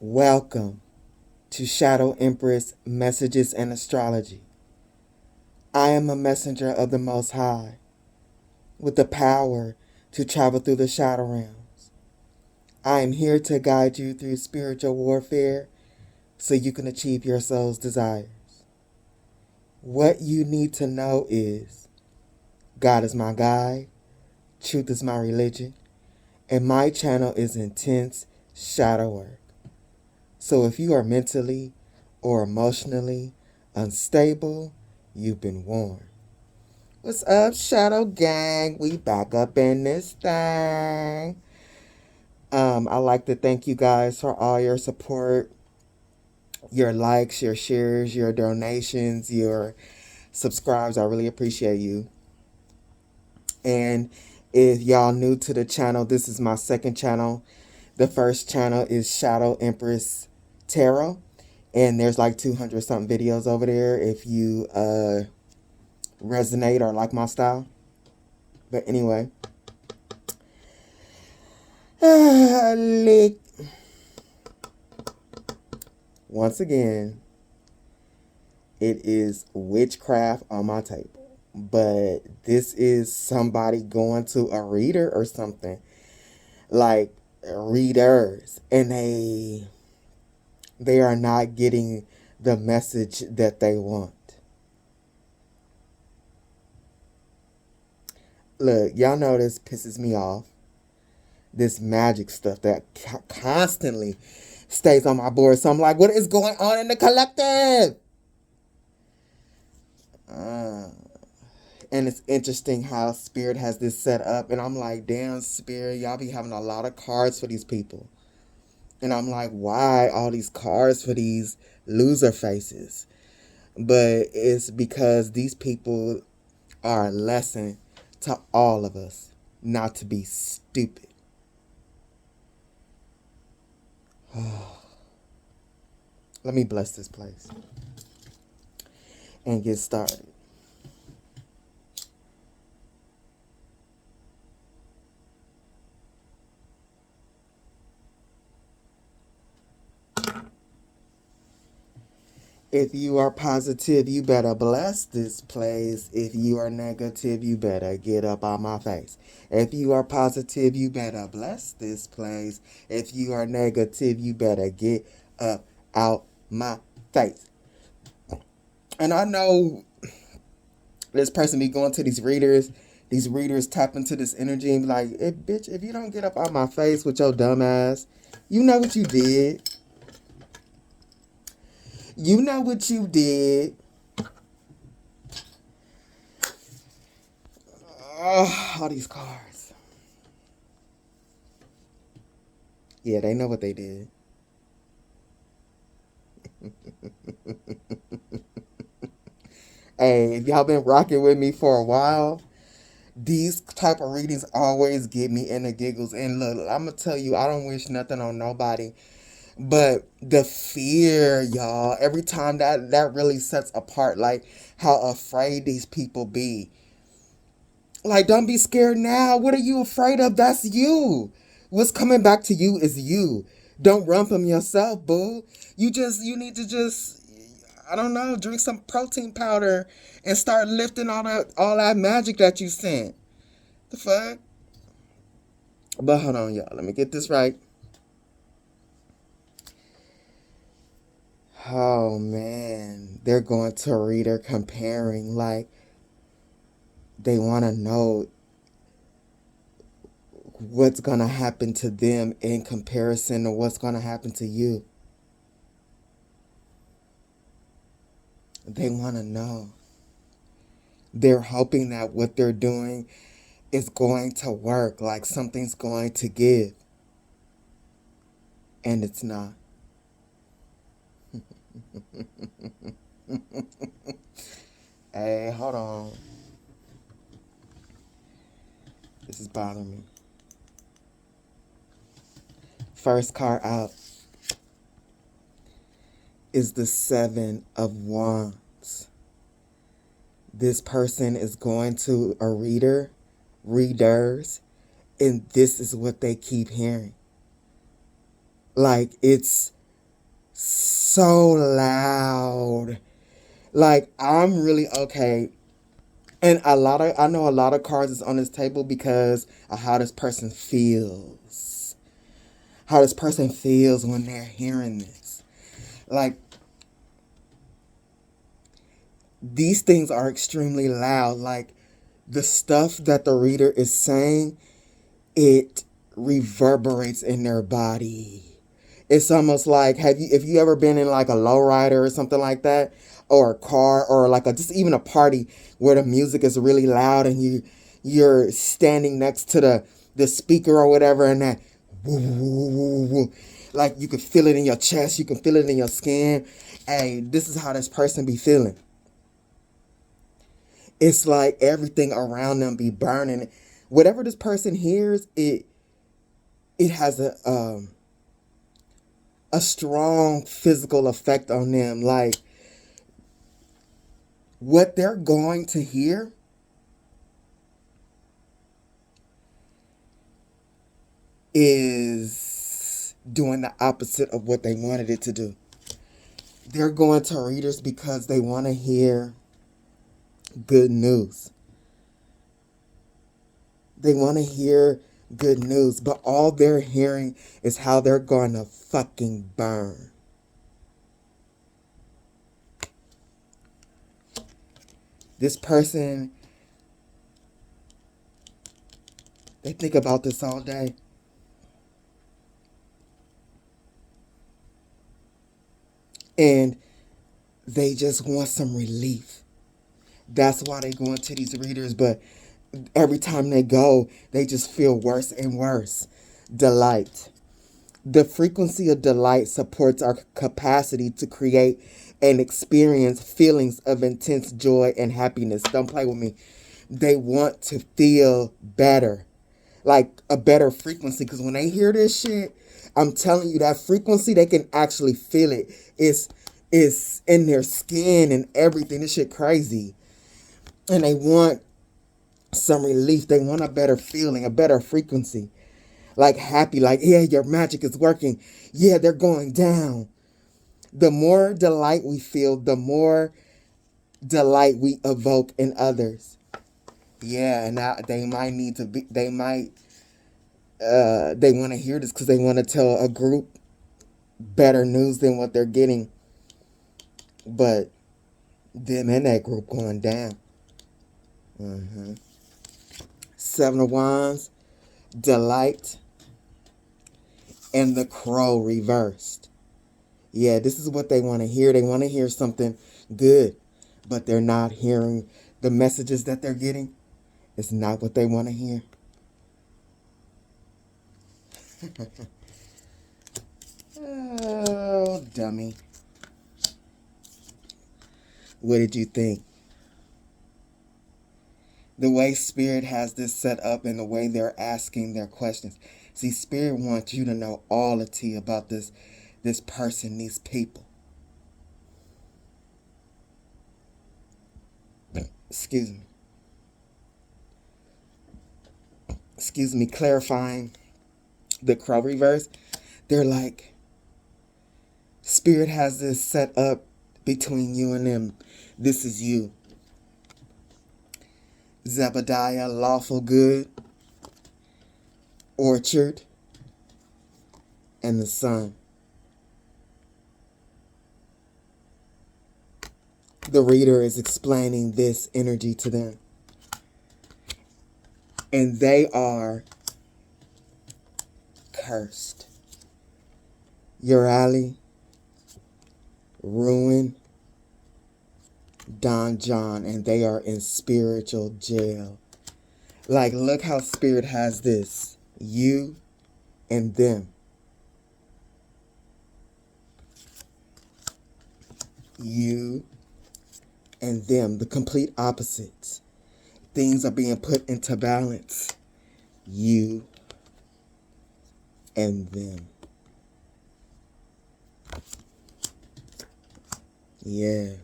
Welcome to Shadow Empress Messages and Astrology. I am a messenger of the Most High with the power to travel through the shadow realms. I am here to guide you through spiritual warfare so you can achieve your soul's desires. What you need to know is God is my guide, truth is my religion, and my channel is intense shadow work. So if you are mentally or emotionally unstable, you've been warned. What's up, Shadow Gang? We back up in this thing. I'd like to thank you guys for all your support, your likes, your shares, your donations, your subscribes. I really appreciate you. And if y'all new to the channel, this is my second channel. The first channel is Shadow Empress Tarot, and there's like 200 something videos over there if you resonate or like my style. But anyway, once again, it is witchcraft on my table, but this is somebody going to a reader or something, like readers, and they are not getting the message that they want. Look, y'all know this pisses me off. This magic stuff that constantly stays on my board. So I'm like, what is going on in the collective? And it's interesting how Spirit has this set up. And I'm like, damn, Spirit, y'all be having a lot of cards for these people. And I'm like, why all these cards for these loser faces? But it's because these people are a lesson to all of us not to be stupid. Let me bless this place and get started. If you are positive, you better bless this place. If you are negative, you better get up on my face. If you are positive, you better bless this place. If you are negative, you better get up out my face. And I know this person be going to these readers tap into this energy and be like, hey, bitch, if you don't get up out my face with your dumb ass, you know what you did. You know what you did. All these cards. Yeah, they know what they did. Hey, if y'all been rocking with me for a while, these type of readings always get me in the giggles. And look, I'm going to tell you, I don't wish nothing on nobody. But the fear, y'all, every time that really sets apart, like, how afraid these people be. Like, don't be scared now. What are you afraid of? That's you. What's coming back to you is you. Don't run from yourself, boo. You need to just, I don't know, drink some protein powder and start lifting all that magic that you sent. The fuck? But hold on, y'all. Let me get this right. Oh, man. They're going to a reader comparing, like, they want to know what's going to happen to them in comparison to what's going to happen to you. They want to know. They're hoping that what they're doing is going to work, like something's going to give. And it's not. Hey, hold on. This is bothering me. First card out is the Seven of Wands. This person is going to a readers, and this is what they keep hearing. Like, it's so loud. Like, I'm really okay. And I know a lot of cards is on this table because of how this person feels. How this person feels when they're hearing this. Like, these things are extremely loud. Like, the stuff that the reader is saying, it reverberates in their body. It's almost like, if you ever been in like a lowrider or something like that, or a car, or like just even a party where the music is really loud and you're standing next to the speaker or whatever, and that woo, woo, woo, woo, like you can feel it in your chest, you can feel it in your skin. Hey, this is how this person be feeling. It's like everything around them be burning. Whatever this person hears, it has a strong physical effect on them. Like, what they're going to hear is doing the opposite of what they wanted it to do. They're going to readers because they want to hear good news. They want to hear good news, but all they're hearing is how they're going to fucking burn. This person, they think about this all day. And they just want some relief. That's why they go into these readers, but every time they go, they just feel worse and worse. Delight. The frequency of delight supports our capacity to create and experience feelings of intense joy and happiness. Don't play with me. They want to feel better, like a better frequency, because when they hear this shit, I'm telling you, that frequency, they can actually feel it. It's in their skin and everything. This shit crazy. And they want some relief. They want a better feeling, a better frequency. Like happy, like, yeah, your magic is working. Yeah, they're going down. The more delight we feel, the more delight we evoke in others. Yeah, and now they might they want to hear this because they want to tell a group better news than what they're getting. But them and that group going down. Seven of Wands, delight, and the crow reversed. Yeah, this is what they want to hear. They want to hear something good, but they're not hearing the messages that they're getting. It's not what they want to hear. Oh, dummy. What did you think? The way Spirit has this set up and the way they're asking their questions. See, Spirit wants you to know all the tea about this person, these people. Excuse me, clarifying the crow reverse. They're like, Spirit has this set up between you and them. This is you. Zebediah, lawful good, orchard, and the sun. The reader is explaining this energy to them. And they are cursed. Urali, Ruin, Don John, and they are in spiritual jail. Like, look how Spirit has this. You and them. You and them. The complete opposites. Things are being put into balance. You and them. Yeah.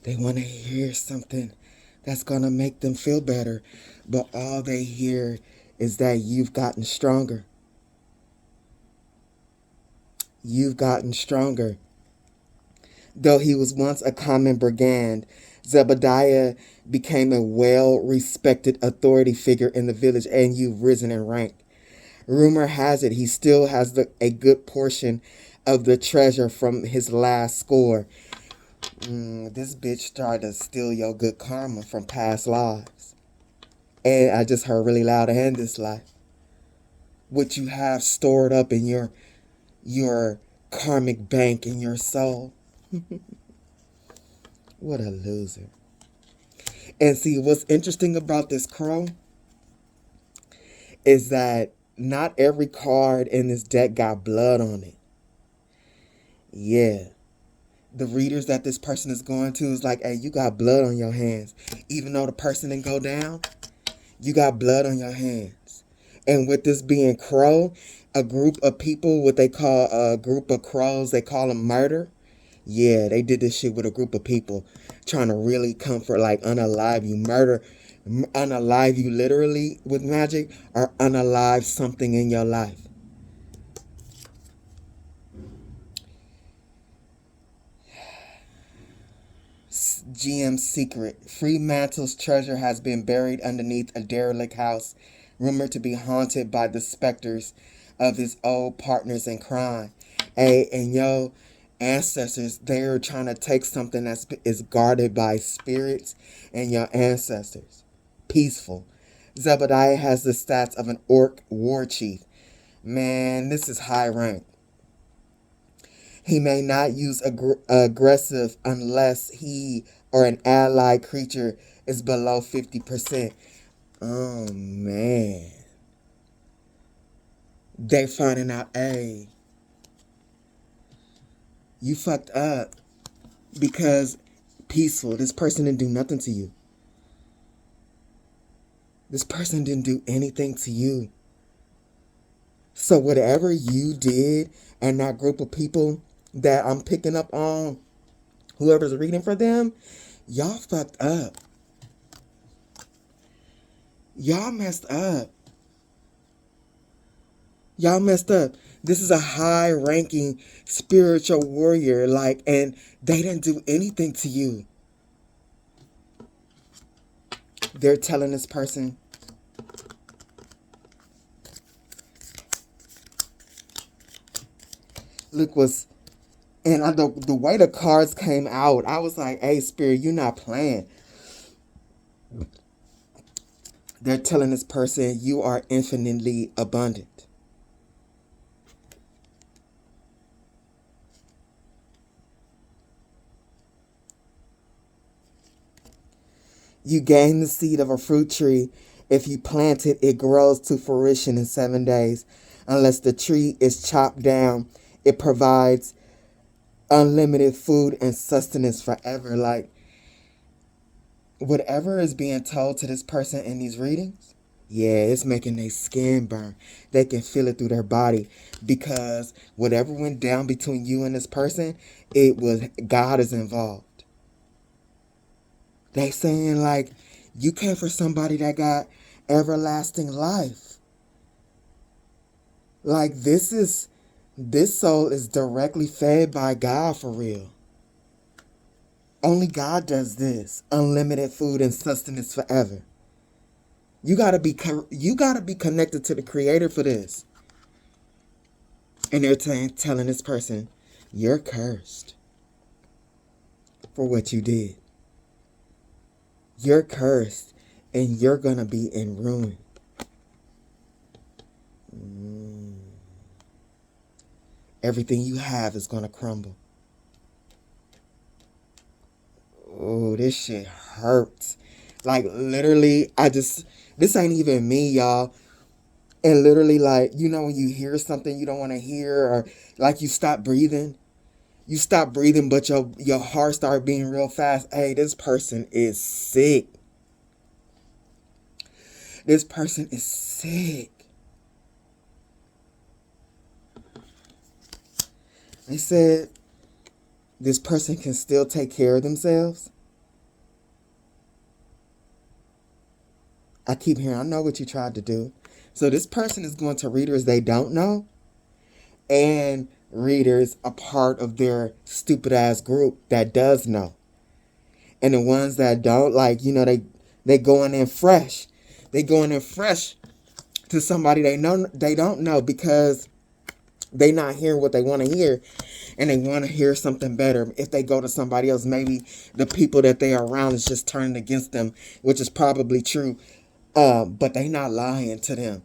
They want to hear something that's going to make them feel better. But all they hear is that you've gotten stronger. you've gotten stronger. Though he was once a common brigand, Zebediah became a well-respected authority figure in the village, and you've risen in rank. Rumor has it he still has a good portion of the treasure from his last score. This bitch tried to steal your good karma from past lives. And I just heard really loud and this life. What you have stored up in your karmic bank in your soul. What a loser. And see, what's interesting about this crow is that not every card in this deck got blood on it. Yeah. The readers that this person is going to is like, hey, you got blood on your hands. Even though the person didn't go down, you got blood on your hands. And with this being crow, a group of people, what they call a group of crows, they call them murder. Yeah, they did this shit with a group of people trying to really comfort, like unalive you, murder, unalive you literally with magic, or unalive something in your life. GM's secret. Fremantle's treasure has been buried underneath a derelict house, rumored to be haunted by the specters of his old partners in crime. Hey, and yo, ancestors, they're trying to take something that is guarded by spirits and your ancestors. Peaceful. Zebediah has the stats of an orc war chief. Man, this is high rank. He may not use aggressive unless he or an allied creature is below 50%. Oh, man. They finding out, hey, you fucked up because peaceful. This person didn't do nothing to you. This person didn't do anything to you. So whatever you did and that group of people that I'm picking up on, whoever's reading for them, y'all fucked up. Y'all messed up. Y'all messed up. This is a high-ranking spiritual warrior, and they didn't do anything to you. They're telling this person, look what's, and the way the cards came out, I was like, hey, Spirit, you're not playing. They're telling this person, you are infinitely abundant. You gain the seed of a fruit tree. If you plant it, it grows to fruition in 7 days. Unless the tree is chopped down, it provides unlimited food and sustenance forever. Whatever is being told to this person in these readings, yeah, it's making their skin burn. They can feel it through their body because whatever went down between you and this person, it was God is involved. They saying you came for somebody that got everlasting life. This soul is directly fed by God for real. Only God does this. Unlimited food and sustenance forever. You gotta be connected to the Creator for this. And they're telling this person, you're cursed for what you did. You're cursed, and you're gonna be in ruin. Everything you have is gonna crumble. Oh, this shit hurts. Literally, this ain't even me, y'all. And literally, when you hear something you don't want to hear, or you stop breathing. You stop breathing, but your heart start beating real fast. Hey, this person is sick. This person is sick. They said this person can still take care of themselves. I keep hearing, I know what you tried to do. So this person is going to readers they don't know. And readers a part of their stupid ass group that does know. And the ones that don't, like, you know, they going in fresh. They going in fresh to somebody they don't know, because they not hearing what they want to hear, and they want to hear something better. If they go to somebody else, maybe the people that they are around is just turning against them, which is probably true. But they not lying to them,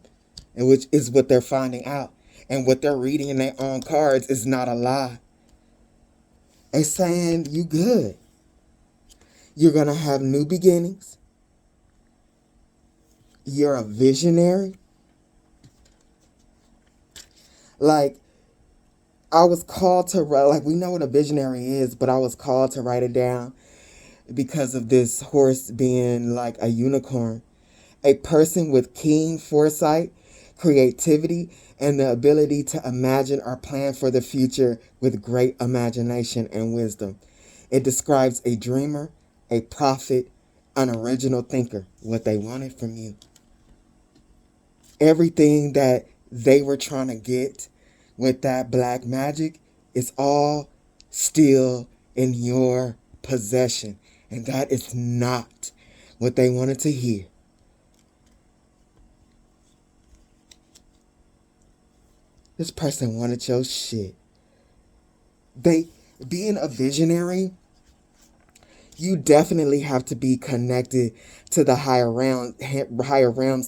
and which is what they're finding out. And what they're reading in their own cards is not a lie. It's saying you good. You're going to have new beginnings. You're a visionary. Like, I was called to write, like, we know what a visionary is, but I was called to write it down because of this horse being like a unicorn. A person with keen foresight, creativity, and the ability to imagine or plan for the future with great imagination and wisdom. It describes a dreamer, a prophet, an original thinker, what they wanted from you. Everything that they were trying to get with that black magic is all still in your possession. And that is not what they wanted to hear. This person wanted your shit. Being a visionary, you definitely have to be connected to the higher realms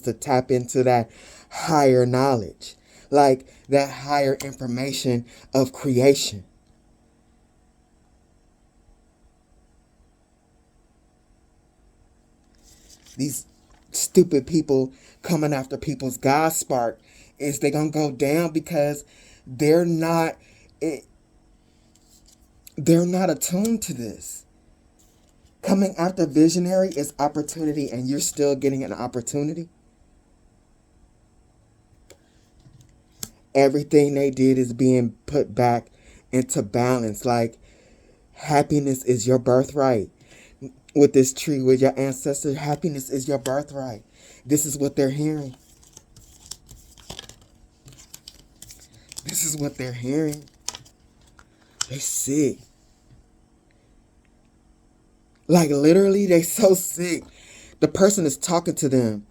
to tap into that higher knowledge, like that higher information of creation. These stupid people coming after people's God spark, is they gonna go down because they're not attuned to this. Coming after visionary is opportunity, and you're still getting an opportunity. Everything they did is being put back into balance. Like, happiness is your birthright. With this tree, with your ancestors, happiness is your birthright. This is what they're hearing. This is what they're hearing. They sick. Like, literally, they so sick. The person is talking to them,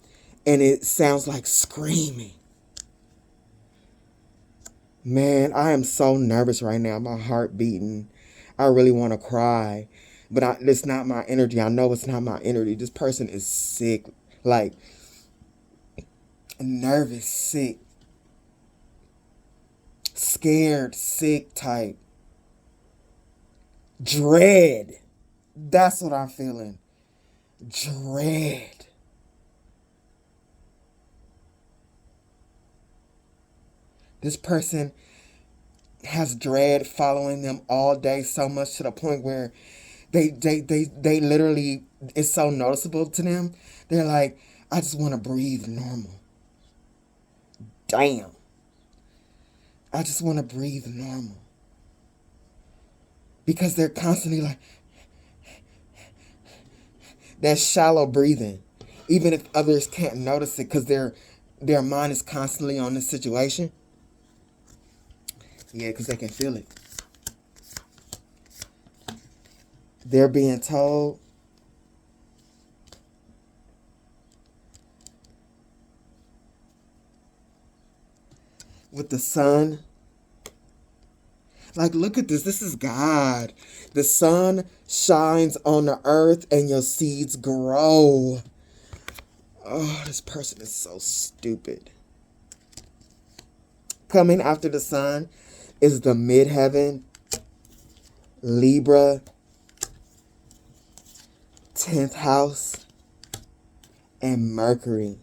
and it sounds like screaming. Man, I am so nervous right now. My heart beating. I really want to cry. But it's not my energy. I know it's not my energy. This person is sick. Like, nervous, sick. Scared, sick type. Dread. That's what I'm feeling. Dread. This person has dread following them all day, so much to the point where they literally, it's so noticeable to them. They're like, I just want to breathe normal. Damn. I just want to breathe normal. Because they're constantly like, that shallow breathing. Even if others can't notice it, because their mind is constantly on this situation. Yeah, because they can feel it. They're being told with the sun. Like, look at this. This is God. The sun shines on the earth and your seeds grow. Oh, this person is so stupid. Coming after the sun is the midheaven, Libra, 10th house, and Mercury.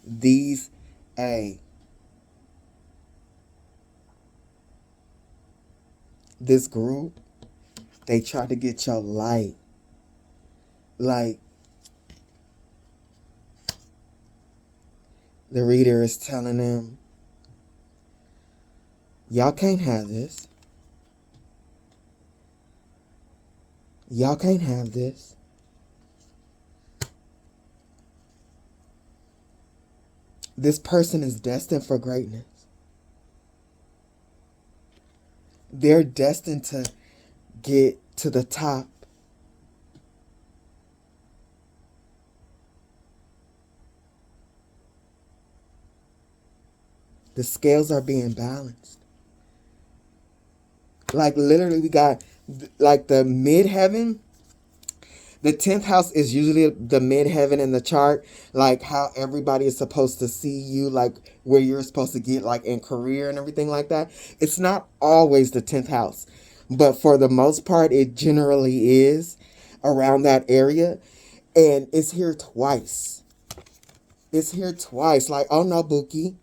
These, this group, they try to get your light. Like, the reader is telling them, y'all can't have this. Y'all can't have this. This person is destined for greatness. They're destined to get to the top. The scales are being balanced. Like literally we got like the midheaven. The 10th house is usually the midheaven in the chart, like how everybody is supposed to see you, like where you're supposed to get like in career and everything like that. It's not always the 10th house, but for the most part it generally is around that area. And it's here twice. It's here twice. Like, oh no, Buki.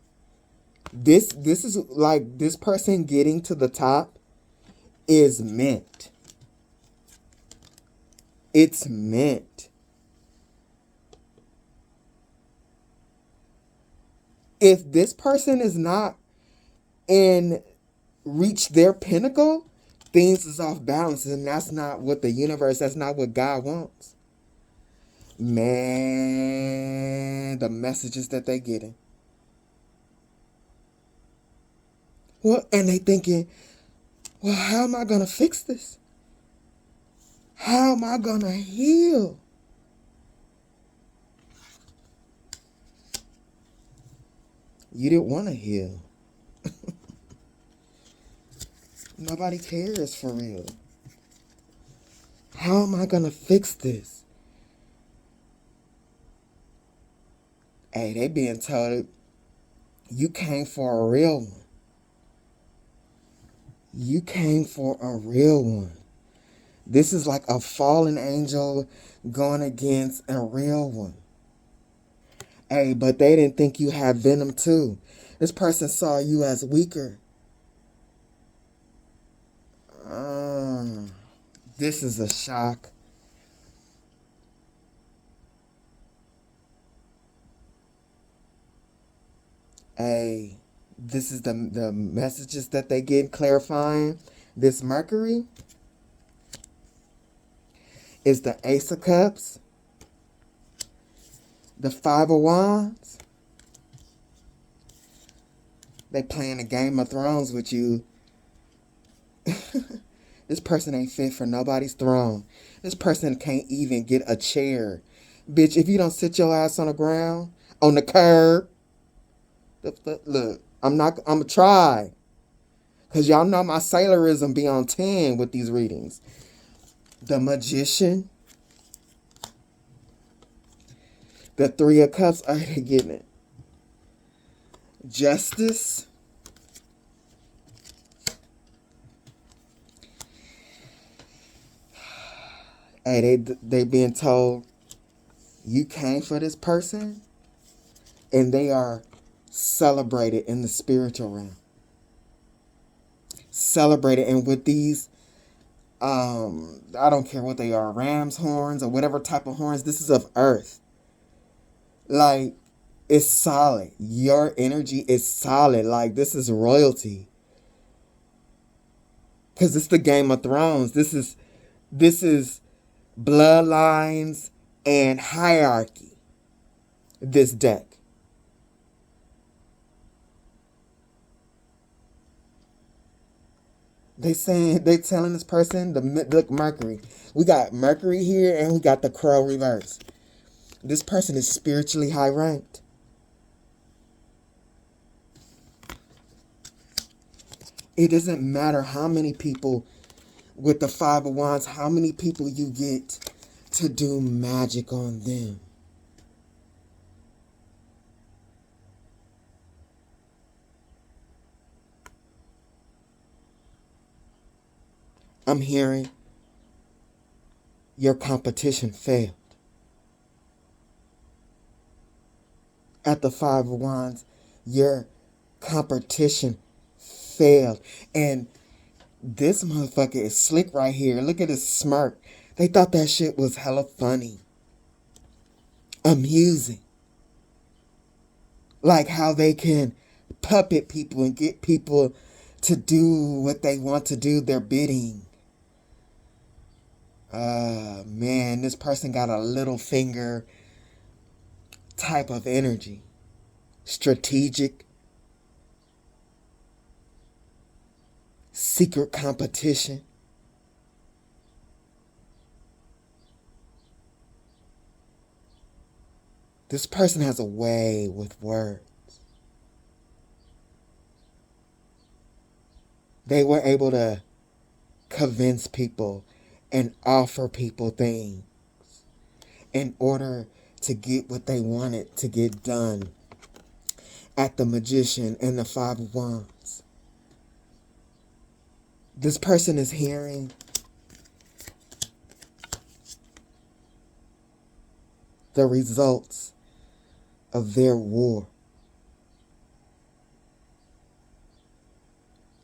This is like this person getting to the top is meant. It's meant. If this person is not in reach their pinnacle, things is off balance, and that's not what the universe, that's not what God wants. Man, the messages that they getting. Well, and they thinking, well, how am I gonna fix this? How am I gonna heal? You didn't want to heal. Nobody cares for real. How am I gonna fix this? Hey, they being told you came for a real one. You came for a real one. This is like a fallen angel going against a real one. Hey, but they didn't think you had venom too. This person saw you as weaker. This is a shock. Hey, this is the messages that they get clarifying. This Mercury is the Ace of Cups, the Five of Wands. They playing a Game of Thrones with you. This person ain't fit for nobody's throne. This person can't even get a chair. Bitch, if you don't sit your ass on the ground, on the curb, look, I'm going to try. Because y'all know my Sailorism be on 10 with these readings. The Magician. The Three of Cups. Are they getting it? Justice. Hey, they being told you came for this person, and they are celebrated in the spiritual realm. Celebrated, and with these, I don't care what they are, ram's horns or whatever type of horns. This is of earth. Like, it's solid. Your energy is solid. Like, this is royalty. Because it's the Game of Thrones. This is bloodlines and hierarchy. This deck. They telling this person, look, Mercury. We got Mercury here and we got the Crow reverse. This person is spiritually high ranked. It doesn't matter how many people with the Five of Wands, how many people you get to do magic on them. I'm hearing your competition failed. At the Five of Wands, your competition failed. And this motherfucker is slick right here. Look at his smirk. They thought that shit was hella funny. Amusing. Like how they can puppet people and get people to do what they want to do, their bidding. Man, this person got a little finger type of energy. Strategic. secret competition. This person has a way with words. They were able to convince people and offer people things in order to get what they wanted to get done at the Magician and the Five of Wands. This person is hearing the results of their war.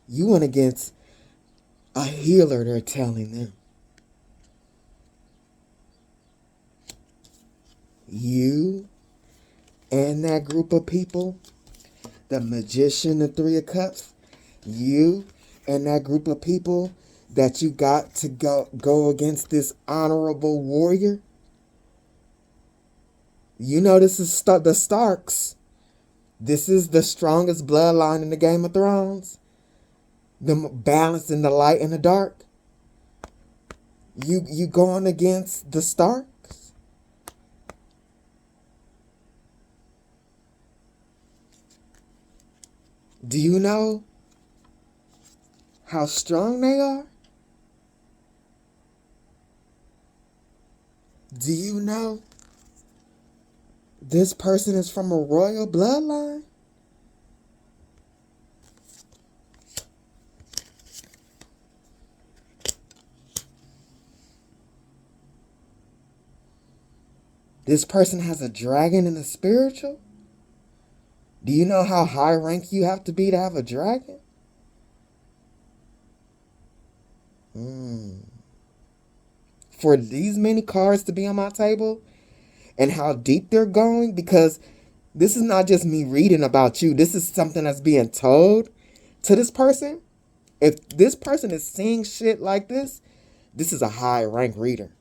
You went against a healer, they're telling them. You and that group of people, the Magician, the Three of Cups, you and that group of people that you got to go against this honorable warrior. You know this is the Starks. This is the strongest bloodline in the Game of Thrones. The balance in the light and the dark. You going against the Starks? Do you know how strong they are? Do you know this person is from a royal bloodline? This person has a dragon in the spiritual? Do you know how high rank you have to be to have a dragon? For these many cards to be on my table and how deep they're going, because this is not just me reading about you. This is something that's being told to this person. If this person is seeing shit like this is a high rank reader.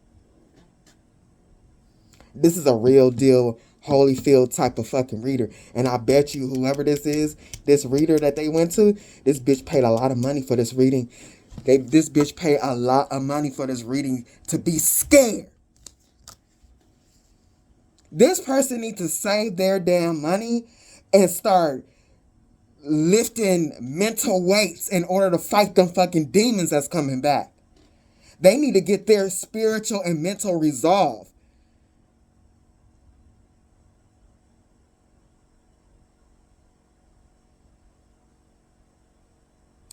This is a real deal Holyfield type of fucking reader. And I bet you whoever this is, this reader that they went to, this bitch paid a lot of money for this reading. This bitch paid a lot of money for this reading to be scared. This person needs to save their damn money and start lifting mental weights in order to fight them fucking demons that's coming back. They need to get their spiritual and mental resolve.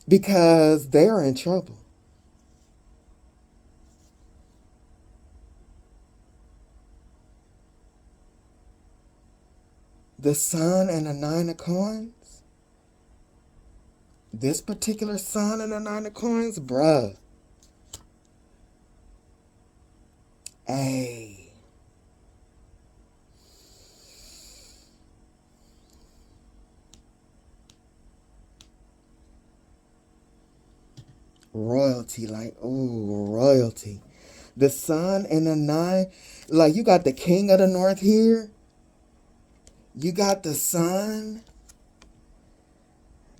Because they're in trouble. The Sun and the Nine of Coins. This particular Sun and the Nine of Coins, bruh. Hey. Royalty, like, ooh, royalty. The Sun and the Nine, like, you got the King of the North here. You got the Sun.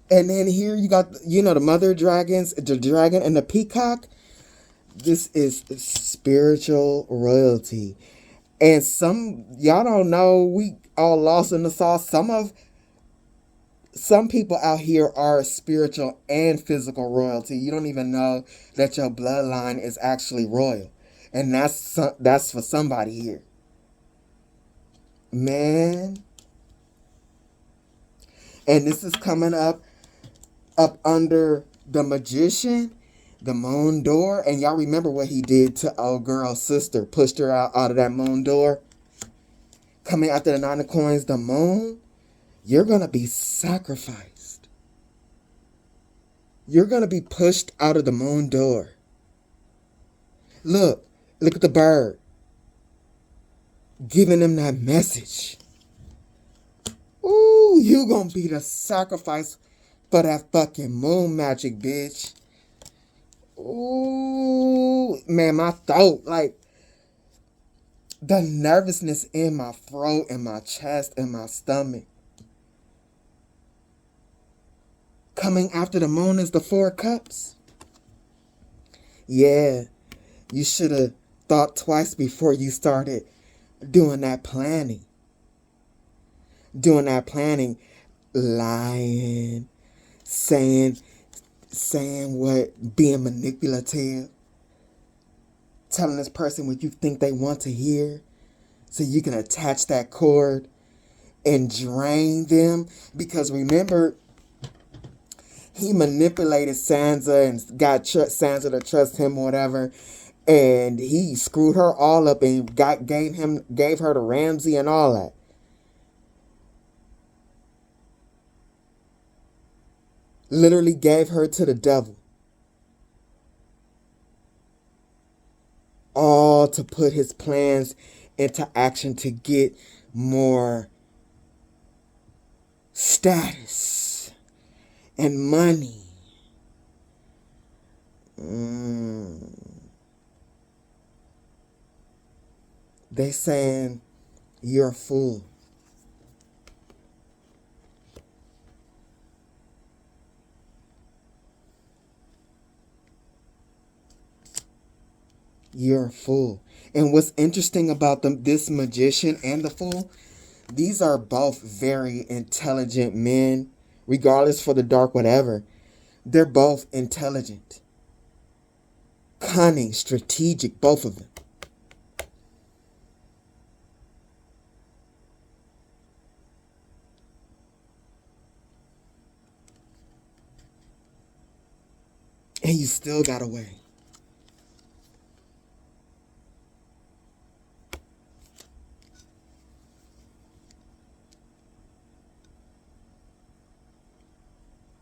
And then here you got, the mother dragons, the dragon and the peacock. This is spiritual royalty. And y'all don't know, we all lost in the sauce. Some people out here are spiritual and physical royalty. You don't even know that your bloodline is actually royal. And that's for somebody here. Man. And this is coming up under the Magician, the moon door. And y'all remember what he did to old girl's sister. Pushed her out of that moon door. Coming after the Nine of Coins, the moon. You're going to be sacrificed. You're going to be pushed out of the moon door. Look at the bird. Giving them that message. Ooh, you going to be the sacrifice for that fucking moon magic, bitch. Ooh, man, my throat, like, the nervousness in my throat and my chest and my stomach. Coming after the moon is the Four of Cups. Yeah, you should have thought twice before you started doing that planning. Lying, saying what, being manipulative, telling this person what you think they want to hear so you can attach that cord and drain them. Because remember, he manipulated Sansa and got Sansa to trust him or whatever, and he screwed her all up and gave her to Ramsay and all that. Literally gave her to the devil. All to put his plans into action to get more status and money. They saying you're a fool. You're a fool. And what's interesting about this magician and the fool, these are both very intelligent men, regardless for the dark whatever. They're both intelligent, cunning, strategic, both of them. And you still got away.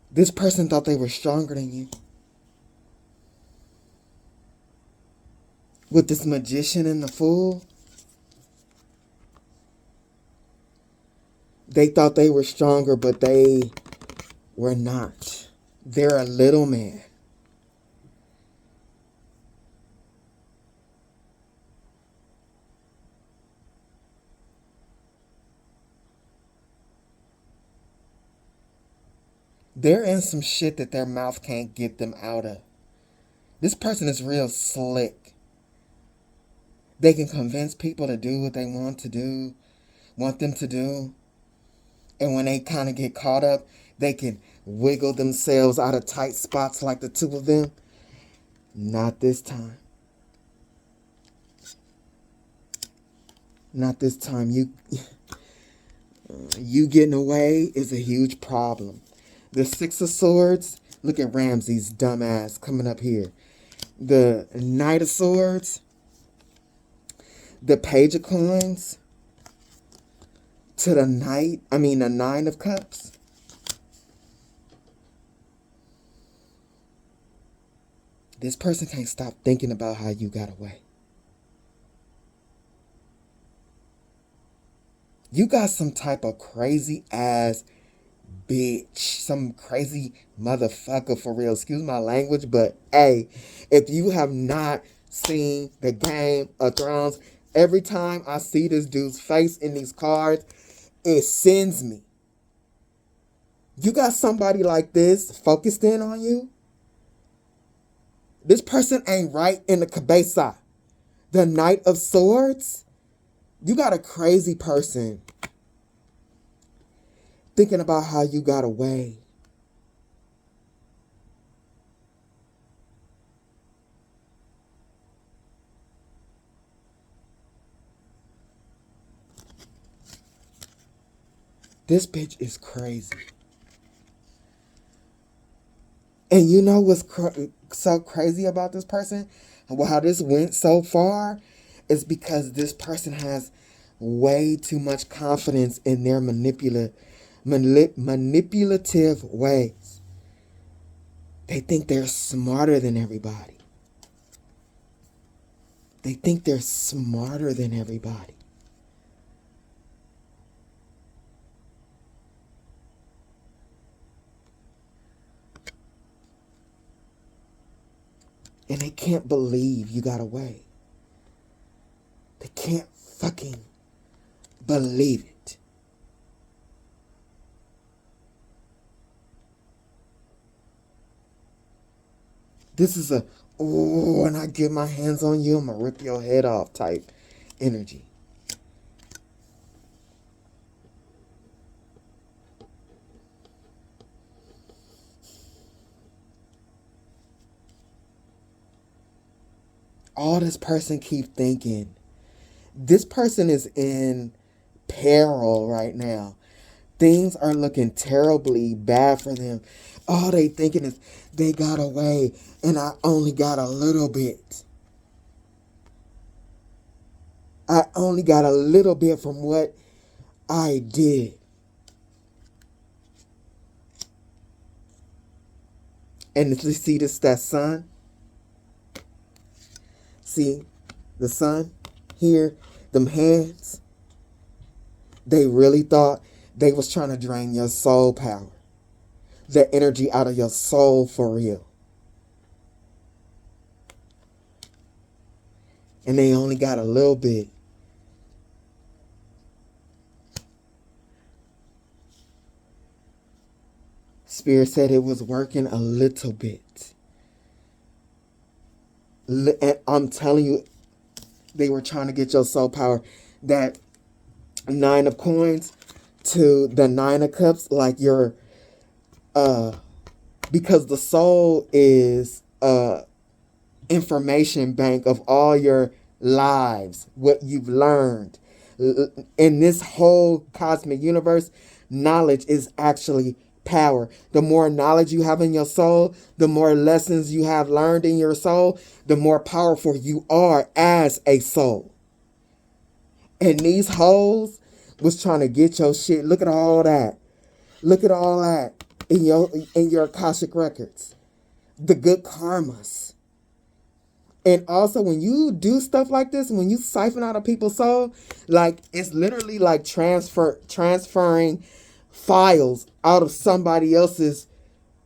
This person thought they were stronger than you. With this magician and the fool, they thought they were stronger, but they were not. They're a little man. They're in some shit that their mouth can't get them out of. This person is real slick. They can convince people to do what they want them to do. And when they kind of get caught up, they can wiggle themselves out of tight spots like the two of them. Not this time. Not this time. You getting away is a huge problem. The Six of Swords, look at Ramsay's dumbass coming up here. The Knight of Swords, the Page of Coins, to the Nine of Cups. This person can't stop thinking about how you got away. You got some type of crazy ass bitch, some crazy motherfucker for real. Excuse my language, but hey, if you have not seen the Game of Thrones, every time I see this dude's face in these cards, it sends me. You got somebody like this focused in on you? This person ain't right in the cabeza. The Knight of Swords? You got a crazy person thinking about how you got away. This bitch is crazy. And you know what's so crazy about this person? How this went so far is because this person has way too much confidence in their manipulative ways. They think they're smarter than everybody. They think they're smarter than everybody. And they can't believe you got away. They can't fucking believe it. This is a, oh, when I get my hands on you, I'm going to rip your head off type energy. All this person keep thinking, this person is in peril right now. Things are looking terribly bad for them. All they thinking is they got away and I only got a little bit. I only got a little bit from what I did. And you see this, that sun? See the sun here, them hands? They really thought they was trying to drain your soul power. The energy out of your soul for real. And they only got a little bit. Spirit said it was working a little bit. And I'm telling you, they were trying to get your soul power. That 9 of coins to the 9 of cups, like your, because the soul is information bank of all your lives, what you've learned. In this whole cosmic universe, knowledge is actually power. The more knowledge you have in your soul, the more lessons you have learned in your soul, the more powerful you are as a soul. And these hoes was trying to get your shit. Look at all that. Look at all that in your Akashic records. The good karmas. And also, when you do stuff like this, when you siphon out of people's soul, like, it's literally like transferring files out of somebody else's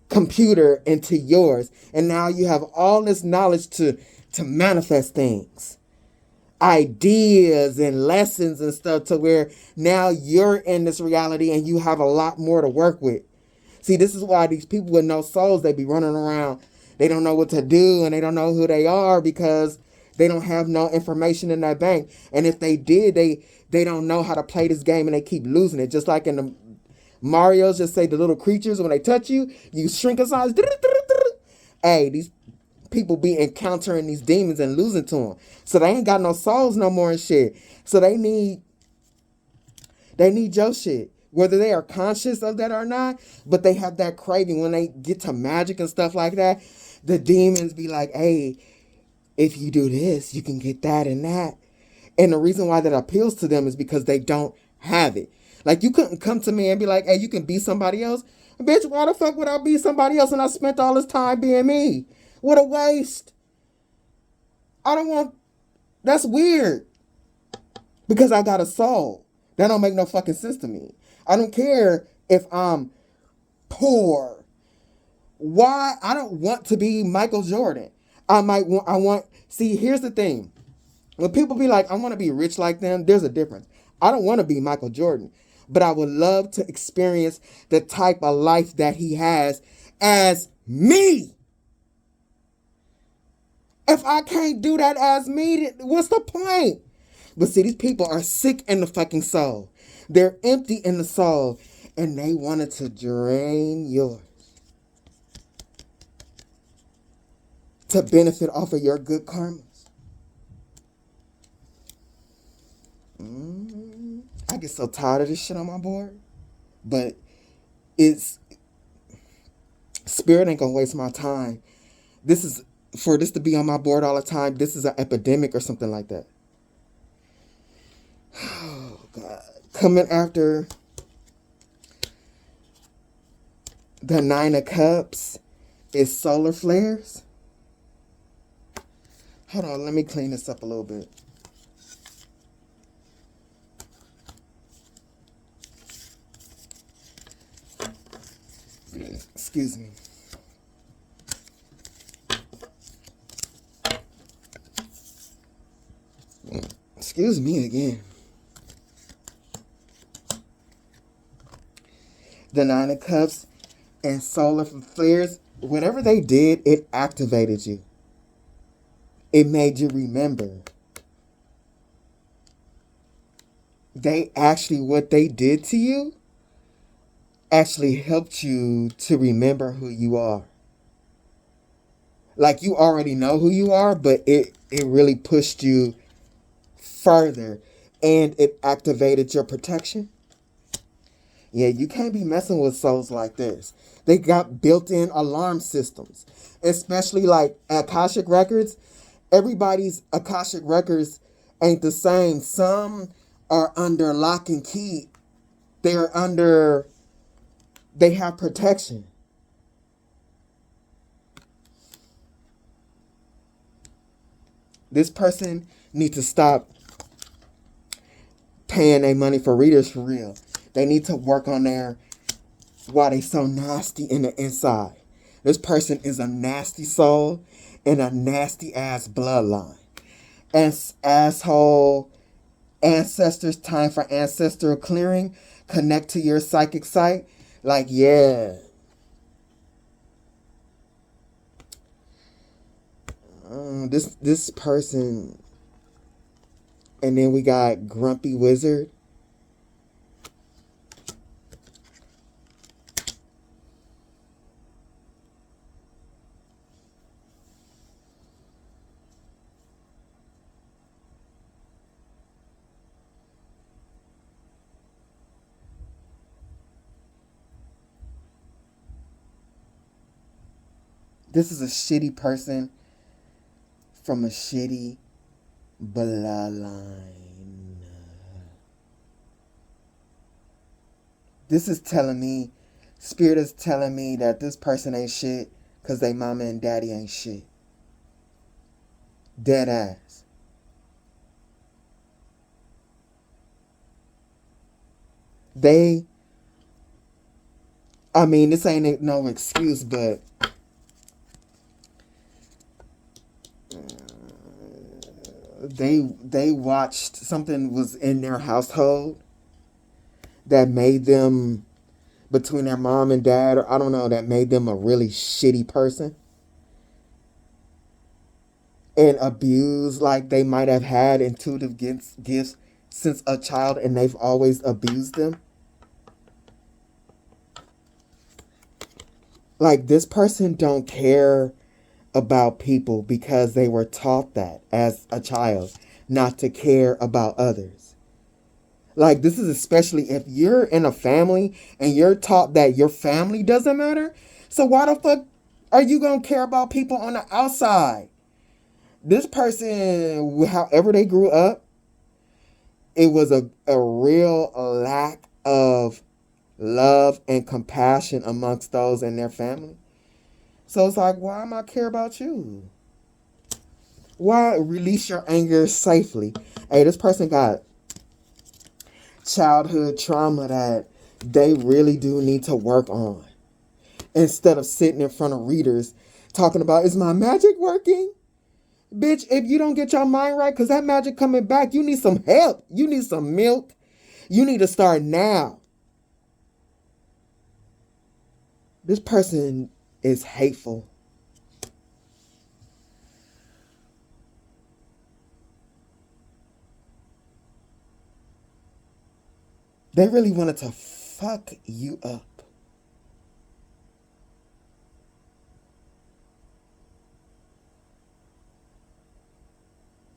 computer into yours. And now you have all this knowledge to manifest things, ideas and lessons and stuff, to where now you're in this reality and you have a lot more to work with. See, this is why these people with no souls, they be running around. They don't know what to do and they don't know who they are because they don't have no information in that bank. And if they did, they don't know how to play this game and they keep losing it. Just like in the Mario's, just say the little creatures, when they touch you, you shrink in size. Hey, these people be encountering these demons and losing to them. So they ain't got no souls no more and shit. So they need your shit. Whether they are conscious of that or not, but they have that craving. When they get to magic and stuff like that, the demons be like, hey, if you do this, you can get that and that. And the reason why that appeals to them is because they don't have it. Like, you couldn't come to me and be like, hey, you can be somebody else. Bitch, why the fuck would I be somebody else and I spent all this time being me? What a waste. I don't want... That's weird. Because I got a soul. That don't make no fucking sense to me. I don't care if I'm poor. Why? I don't want to be Michael Jordan. I want... See, here's the thing. When people be like, I want to be rich like them, there's a difference. I don't want to be Michael Jordan. But I would love to experience the type of life that he has as me. If I can't do that as me, what's the point? But see, these people are sick in the fucking soul. They're empty in the soul. And they wanted to drain yours. To benefit off of your good karmas. I get so tired of this shit on my board. But it's... Spirit ain't gonna waste my time. This is... For this to be on my board all the time, this is an epidemic or something like that. Oh, God. Coming after the 9 of Cups is solar flares. Hold on, let me clean this up a little bit. Excuse me. Excuse me again. The 9 of Cups and solar flares. whatever they did, it activated you. It made you remember. They actually, what they did to you actually helped you to remember who you are. Like, you already know who you are, but it really pushed you further, and it activated your protection. Yeah, you can't be messing with souls like this. They got built-in alarm systems, especially like Akashic records. Everybody's Akashic records ain't the same. Some are under lock and key. They have protection. This person needs to stop paying their money for readers for real. They need to work on their why they so nasty in the inside. This person is a nasty soul in a nasty ass bloodline. As asshole ancestors, time for ancestral clearing. Connect to your psychic site. Like, yeah. This person. And then we got Grumpy Wizard. This is a shitty person from a shitty bloodline. This is telling me, Spirit is telling me that this person ain't shit because they mama and daddy ain't shit. Dead ass. This ain't no excuse, but they watched something was in their household that made them, between their mom and dad, or I don't know, that made them a really shitty person. And abused, like they might have had intuitive gifts since a child and they've always abused them. Like, this person don't care about people because they were taught that as a child, not to care about others. Like, this is especially if you're in a family and you're taught that your family doesn't matter. So why the fuck are you going to care about people on the outside? This person, however they grew up, it was a real lack of love and compassion amongst those in their family. So it's like, why am I care about you? Why release your anger safely? Hey, this person got childhood trauma that they really do need to work on. Instead of sitting in front of readers talking about, is my magic working? Bitch, if you don't get your mind right, because that magic coming back, you need some help. You need some milk. You need to start now. This person is hateful. They really wanted to fuck you up.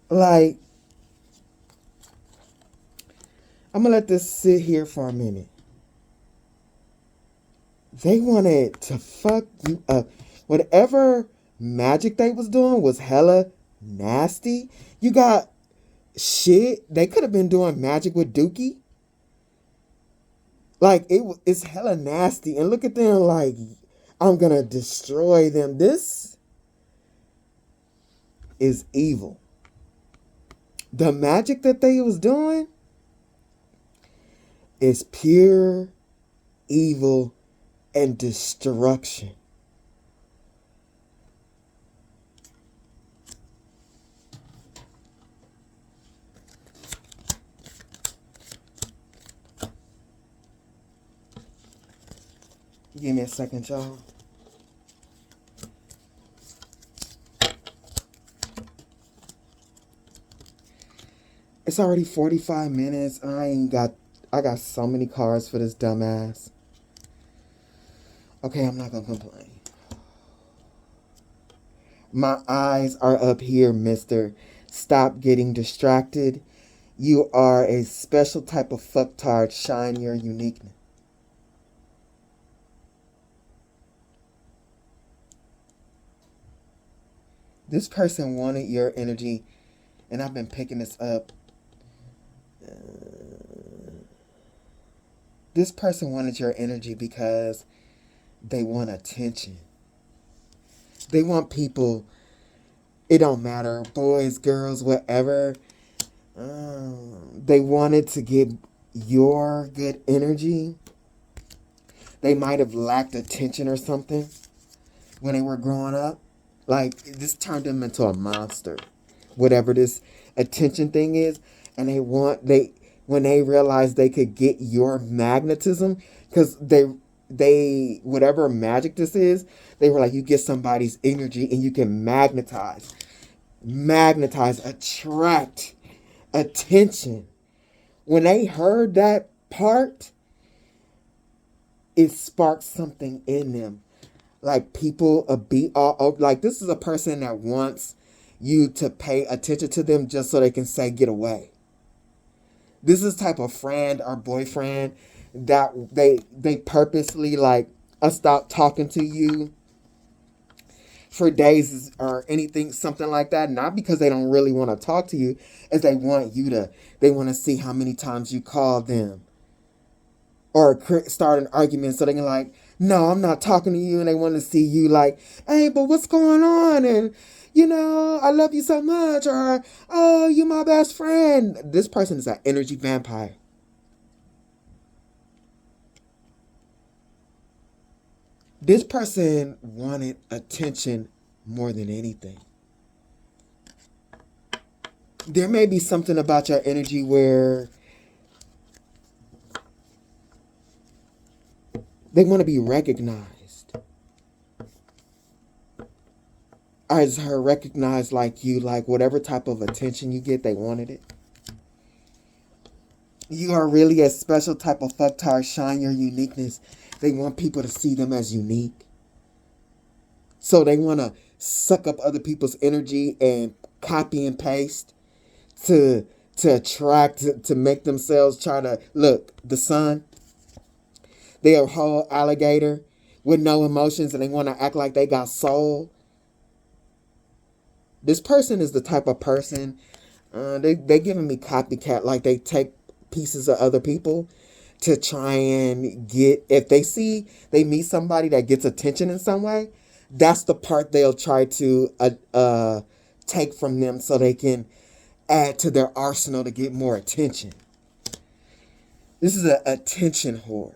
Like, I'm going to let this sit here for a minute. They wanted to fuck you up. Whatever magic they was doing was hella nasty. You got shit. They could have been doing magic with Dookie. Like, it's hella nasty. And look at them like, I'm going to destroy them. This is evil. The magic that they was doing is pure evil and destruction. Give me a second, y'all. It's already 45 minutes. I got so many cards for this dumbass. Okay, I'm not gonna complain. My eyes are up here, mister. Stop getting distracted. You are a special type of fucktard. Shine your uniqueness. This person wanted your energy, and I've been picking this up. This person wanted your energy because they want attention. They want people, it don't matter, boys, girls, whatever. They wanted to get your good energy. They might have lacked attention or something when they were growing up. Like, this turned them into a monster. Whatever this attention thing is. And when they realized they could get your magnetism, because they whatever magic this is, they were like, you get somebody's energy and you can magnetize, attract attention. When they heard that part, it sparked something in them. Like, people like, this is a person that wants you to pay attention to them just so they can say get away. This is type of friend or boyfriend that they purposely, like, stop talking to you for days or anything, something like that. Not because they don't really want to talk to you, as they want to see how many times you call them. Or start an argument so they can, like, no, I'm not talking to you. And they want to see you like, hey, but what's going on? And, I love you so much. Or, oh, you're my best friend. This person is an energy vampire. This person wanted attention more than anything. There may be something about your energy where they want to be recognized. As her recognized like you, like whatever type of attention you get, they wanted it. You are really a special type of fucktard. Shine your uniqueness. They want people to see them as unique. So they want to suck up other people's energy and copy and paste to attract, to make themselves try to look. The sun, they're a whole alligator with no emotions, and they want to act like they got soul. This person is the type of person, they giving me copycat, like they take pieces of other people to try and get, if they meet somebody that gets attention in some way, that's the part they'll try to take from them so they can add to their arsenal to get more attention. This is an attention whore.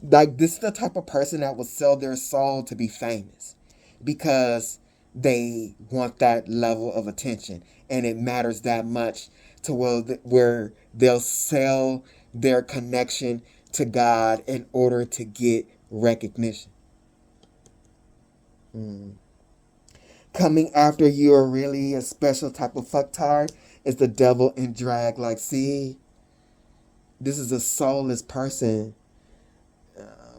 Like, this is the type of person that will sell their soul to be famous because they want that level of attention, and it matters that much to where they'll sell their connection to God in order to get recognition. Coming after you are really a special type of fucktard is the devil in drag. Like, see, this is a soulless person.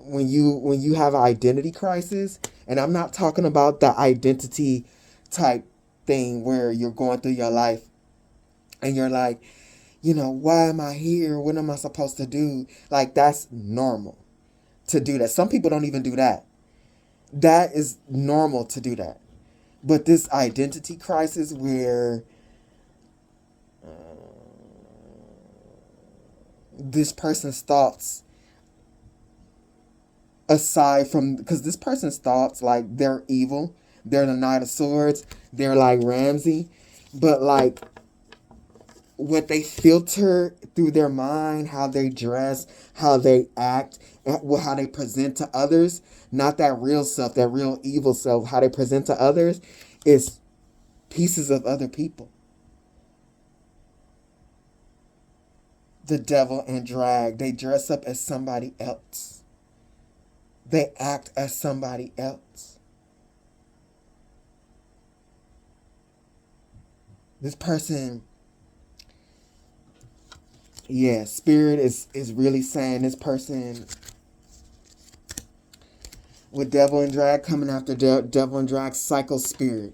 When you have an identity crisis, and I'm not talking about the identity type thing where you're going through your life and you're like, why am I here? What am I supposed to do? Like, that's normal to do that. Some people don't even do that. That is normal to do that. But this identity crisis where this person's thoughts, aside from, because this person's thoughts, like, they're evil, they're the Knight of Swords, they're like Ramsey, but like what they filter through their mind, how they dress, how they act, and how they present to others, not that real self, that real evil self, how they present to others, is pieces of other people. The devil and drag, they dress up as somebody else. They act as somebody else. This person, yeah, Spirit is really saying this person with Devil and Drag coming after Devil and Drag, psycho spirit.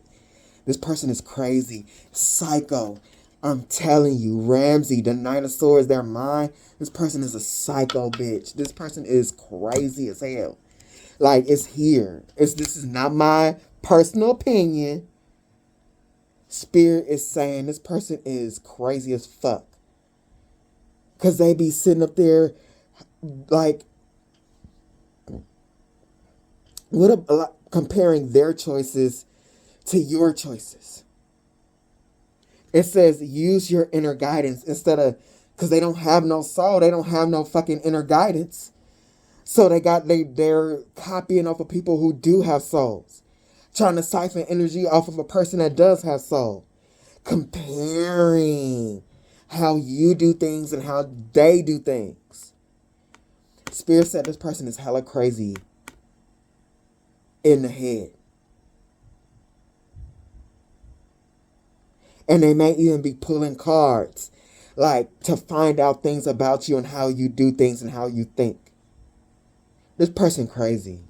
This person is crazy. Psycho. I'm telling you, Ramsey, the Nine of Swords, their mind. This person is a psycho bitch. This person is crazy as hell. Like, it's here. This is not my personal opinion. Spirit is saying this person is crazy as fuck. Because they be sitting up there like, comparing their choices to your choices. It says use your inner guidance instead of, because they don't have no soul. They don't have no fucking inner guidance. So they're copying off of people who do have souls. Trying to siphon energy off of a person that does have soul. Comparing how you do things and how they do things. Spirit said this person is hella crazy in the head. And they may even be pulling cards, like, to find out things about you and how you do things and how you think. This person crazy.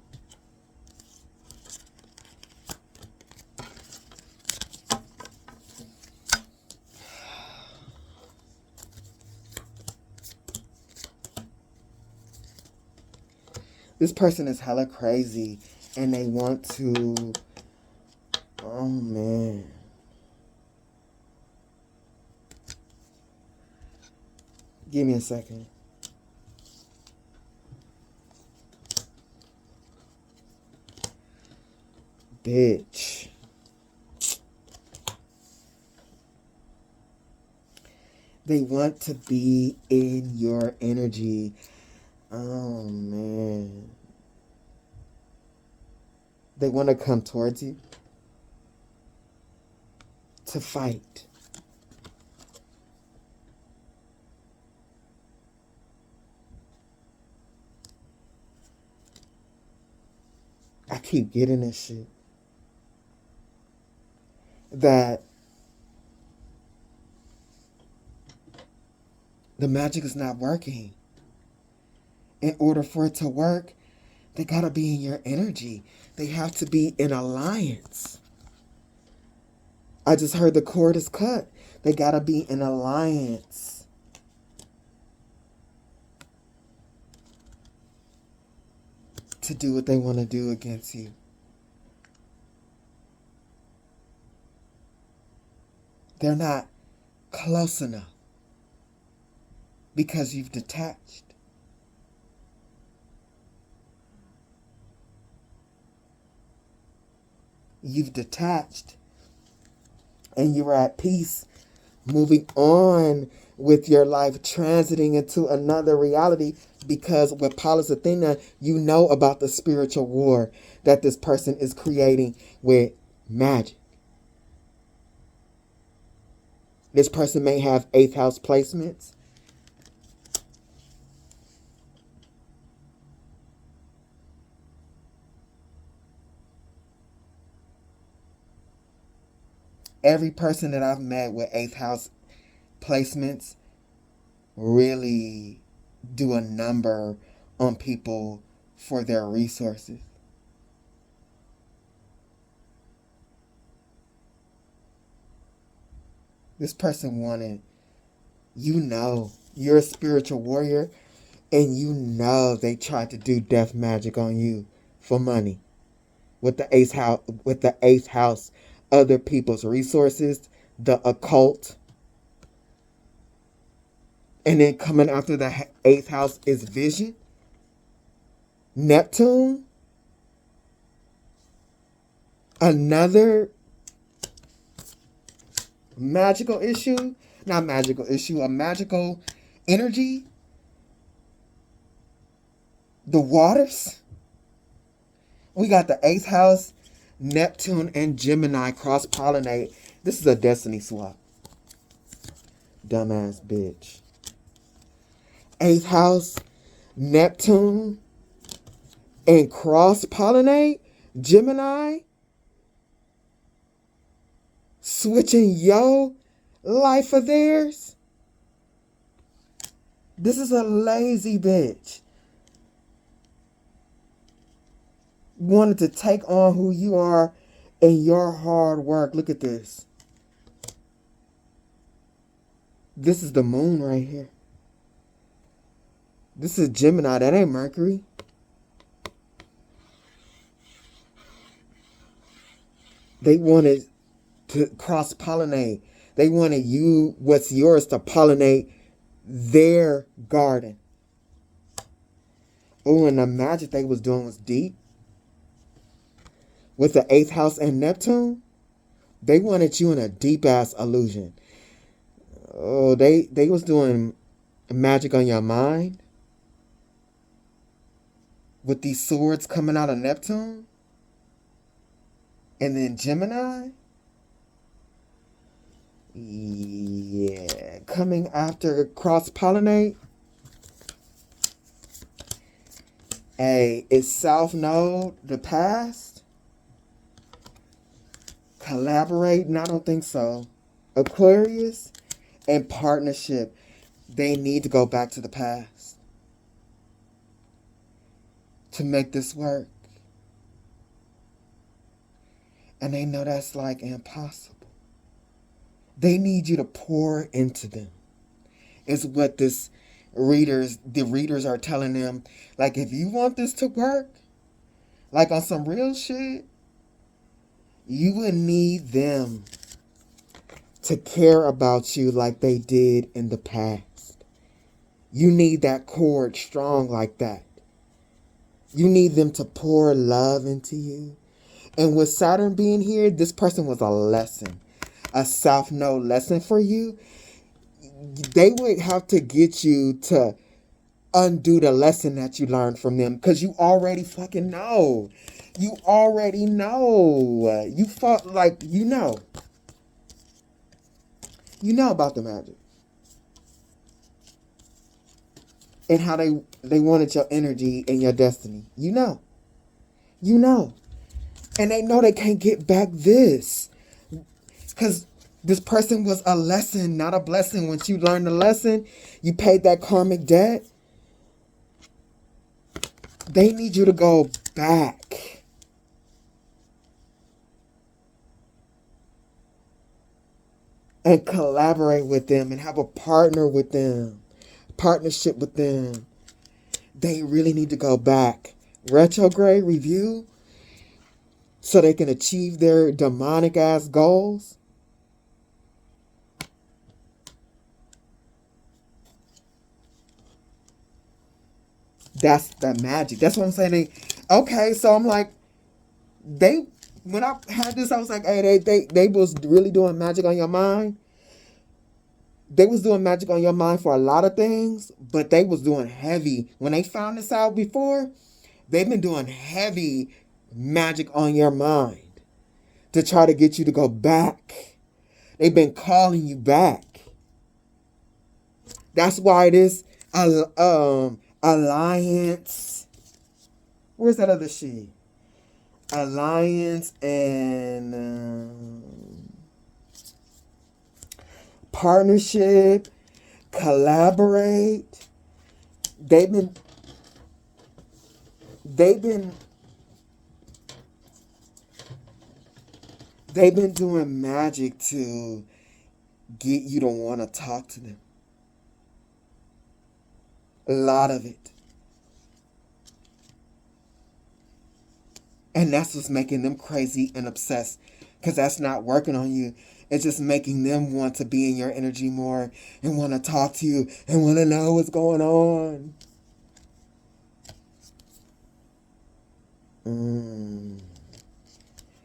This person is hella crazy and they want to, oh man. Give me a second. Bitch. They want to be in your energy. Oh, man. They want to come towards you to fight. I keep getting this shit. That the magic is not working. In order for it to work, they gotta be in your energy. They have to be in alliance. I just heard the cord is cut. They gotta be in alliance. To do what they want to do against you. They're not close enough because you've detached. You've detached and you're at peace, moving on with your life, transiting into another reality, because with Pallas Athena, you know about the spiritual war that this person is creating with magic. This person may have 8th house placements. Every person that I've met with 8th house placements really do a number on people for their resources. This person wanted, you're a spiritual warrior, and they tried to do death magic on you for money. With the 8th house, other people's resources, the occult. And then coming after the 8th house is vision. Neptune. Another magical issue. Not magical issue, a magical energy. The waters. We got the 8th house, Neptune and Gemini cross-pollinate. This is a destiny swap. Dumbass bitch. 8th house, Neptune and cross-pollinate, Gemini. Switching your life of theirs. This is a lazy bitch. Wanted to take on who you are and your hard work. Look at this. This is the moon right here. This is Gemini. That ain't Mercury. They wanted to cross-pollinate. They wanted you, what's yours, to pollinate their garden. Oh, and the magic they was doing was deep. With the 8th house and Neptune, they wanted you in a deep-ass illusion. Oh, they was doing magic on your mind. With these swords coming out of Neptune. And then Gemini. Yeah, coming after cross-pollinate. Hey, is South Node the past? Collaborating? I don't think so. Aquarius and partnership. They need to go back to the past to make this work. And they know that's like impossible. They need you to pour into them. Is what the readers are telling them. Like, if you want this to work, like on some real shit, you would need them to care about you like they did in the past. You need that cord strong like that. You need them to pour love into you. And with Saturn being here, this person was a lesson. A South Node lesson for you. They would have to get you to undo the lesson that you learned from them. Because you already fucking know. You already know. You fought like, you know. You know about the magic. And how they wanted your energy and your destiny. You know. You know. And they know they can't get back this. Because this person was a lesson, not a blessing. Once you learned the lesson, you paid that karmic debt. They need you to go back. And collaborate with them and have a partner with them. Partnership with them. They really need to go back. Retrograde review. So they can achieve their demonic ass goals. That's the magic. That's what I'm saying. Okay, so I'm like, when I had this, I was like, hey, they was really doing magic on your mind. They was doing magic on your mind for a lot of things, but they was doing heavy. When they found this out before, they've been doing heavy magic on your mind to try to get you to go back. They've been calling you back. That's why this alliance. Where's that other shit? Alliance and partnership, collaborate. They've been doing magic to get you to want to talk to them. A lot of it. And that's what's making them crazy and obsessed. Because that's not working on you. It's just making them want to be in your energy more. And want to talk to you. And want to know what's going on.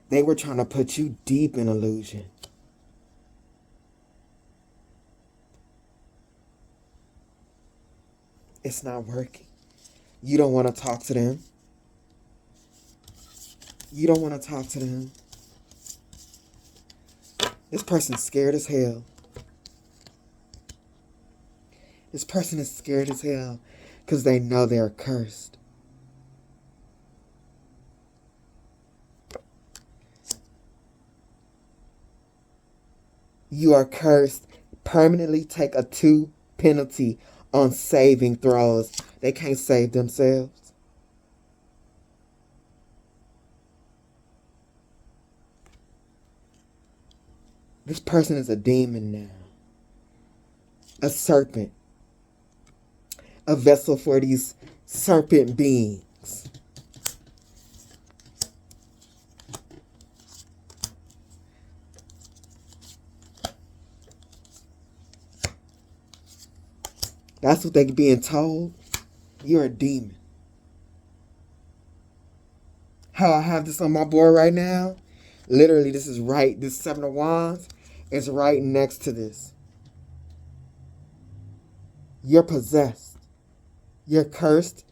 They were trying to put you deep in illusion. It's not working. You don't want to talk to them. You don't want to talk to them. This person's scared as hell. This person is scared as hell because they know they're cursed. You are cursed. Permanently take a 2 penalty on saving throws. They can't save themselves. This person is a demon now. A serpent. A vessel for these serpent beings. That's what they're being told. You're a demon. How I have this on my board right now, literally this is right, this 7 of Wands is right next to this. You're possessed. You're cursed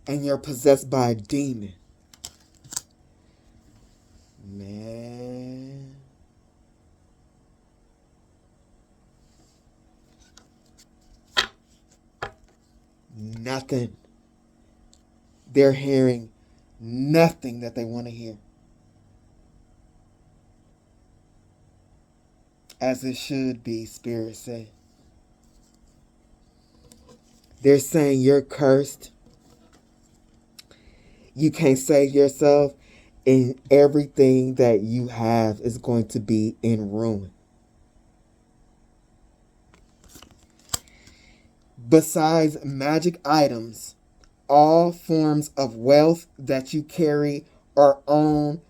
and you're possessed by a demon. Man. Nothing. They're hearing nothing that they want to hear. As it should be, Spirit said. They're saying you're cursed. You can't save yourself. And everything that you have is going to be in ruin. Besides magic items, all forms of wealth that you carry or own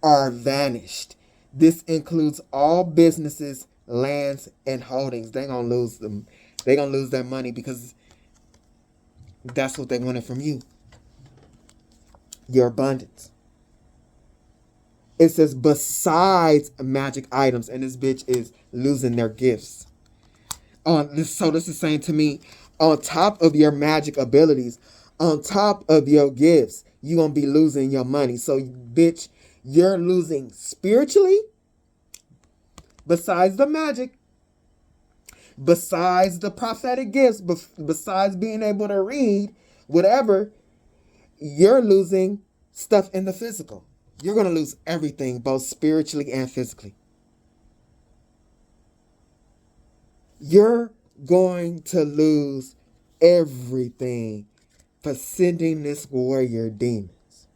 are vanished. This includes all businesses, lands, and holdings. They're going to lose them. They're going to lose their money because that's what they wanted from you. Your abundance. It says besides magic items, and this bitch is losing their gifts. So this is saying to me, on top of your magic abilities, on top of your gifts, you're going to be losing your money. So, bitch, you're losing spiritually, besides the magic, besides the prophetic gifts, besides being able to read, whatever, you're losing stuff in the physical. You're going to lose everything, both spiritually and physically. You're going to lose everything for sending this warrior demons.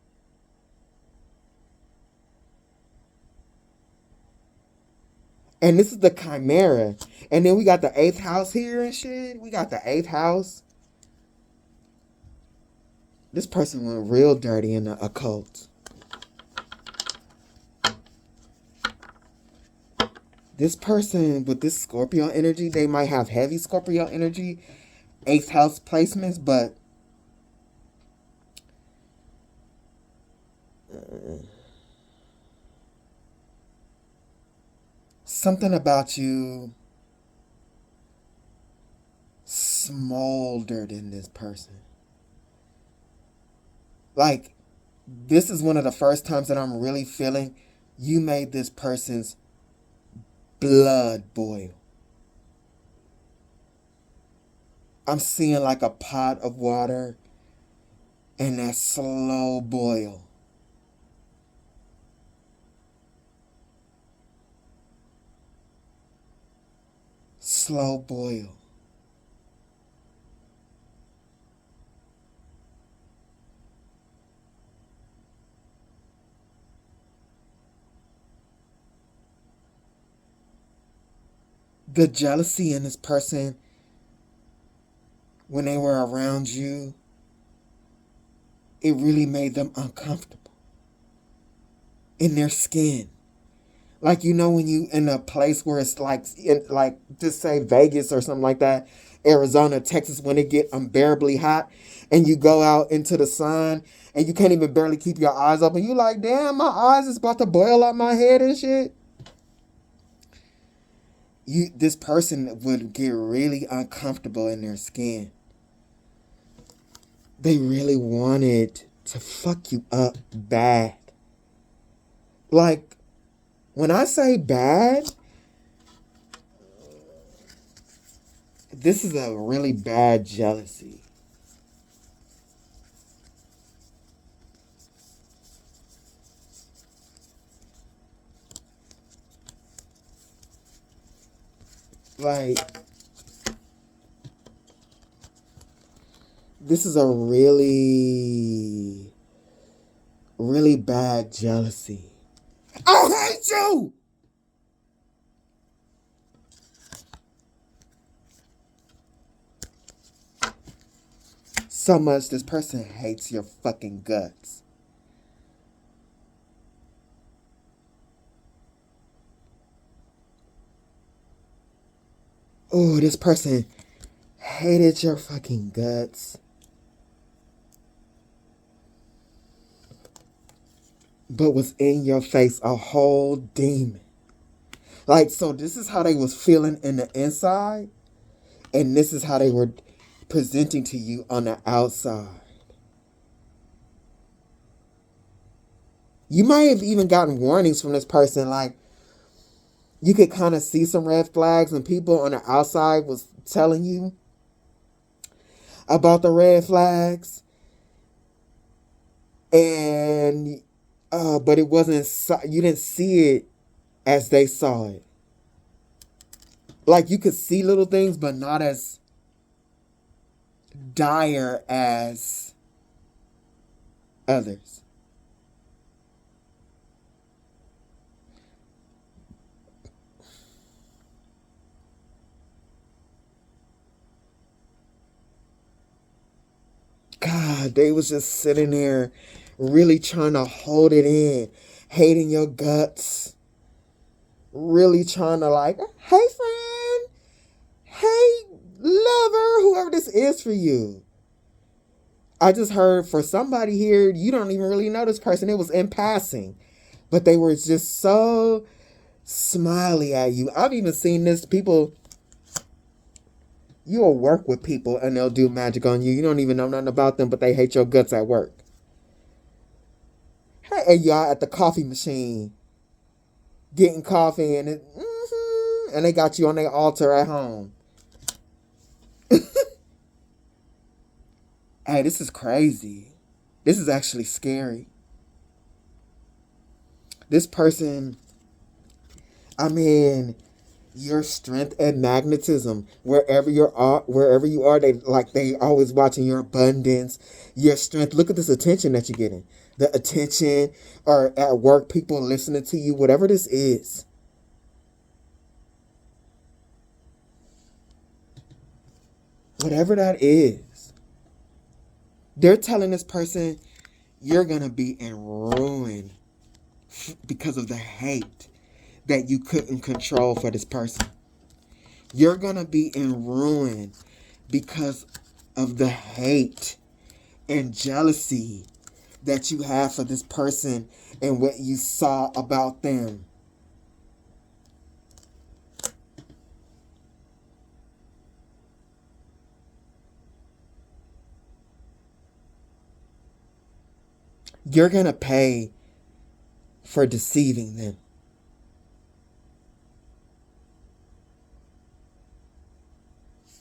And this is the chimera. And then we got the 8th house here and shit. We got the 8th house. This person went real dirty in the occult. This person with this Scorpio energy, they might have heavy Scorpio energy, 8th house placements, but something about you smoldered in this person. Like, this is one of the first times that I'm really feeling you made this person's blood boil. I'm seeing like a pot of water and that slow boil. Slow boil. The jealousy in this person when they were around you, it really made them uncomfortable in their skin. Like, you know, when you in a place where it's like just say Vegas or something like that, Arizona, Texas, when it get unbearably hot and you go out into the sun and you can't even barely keep your eyes open. You like, damn, my eyes is about to boil out my head and shit. This person would get really uncomfortable in their skin. They really wanted to fuck you up bad. Like, when I say bad, this is a really bad jealousy. Like, this is a really, really bad jealousy. I hate you! So much this person hates your fucking guts. Oh, this person hated your fucking guts. But was in your face a whole demon. Like, so this is how they was feeling in the inside. And this is how they were presenting to you on the outside. You might have even gotten warnings from this person. Like, you could kind of see some red flags, and people on the outside was telling you about the red flags. And, but it wasn't, you didn't see it as they saw it. Like, you could see little things, but not as dire as others. God, they was just sitting there really trying to hold it in, hating your guts, really trying to like, hey friend, hey lover, whoever this is for you. I just heard for somebody here, you don't even really know this person. It was in passing, but they were just so smiley at you. I've even seen this, people, you'll work with people and they'll do magic on you. You don't even know nothing about them, but they hate your guts at work. Hey, y'all at the coffee machine getting coffee and and they got you on their altar at home. Hey, this is crazy. This is actually scary. This person, I mean, your strength and magnetism, wherever you are, they always watching your abundance, your strength. Look at this attention that you're getting. The attention, or at work, people listening to you, whatever this is. Whatever that is. They're telling this person, you're going to be in ruin because of the hate that you couldn't control for this person. You're going to be in ruin because of the hate and jealousy that you have for this person and what you saw about them. You're going to pay for deceiving them.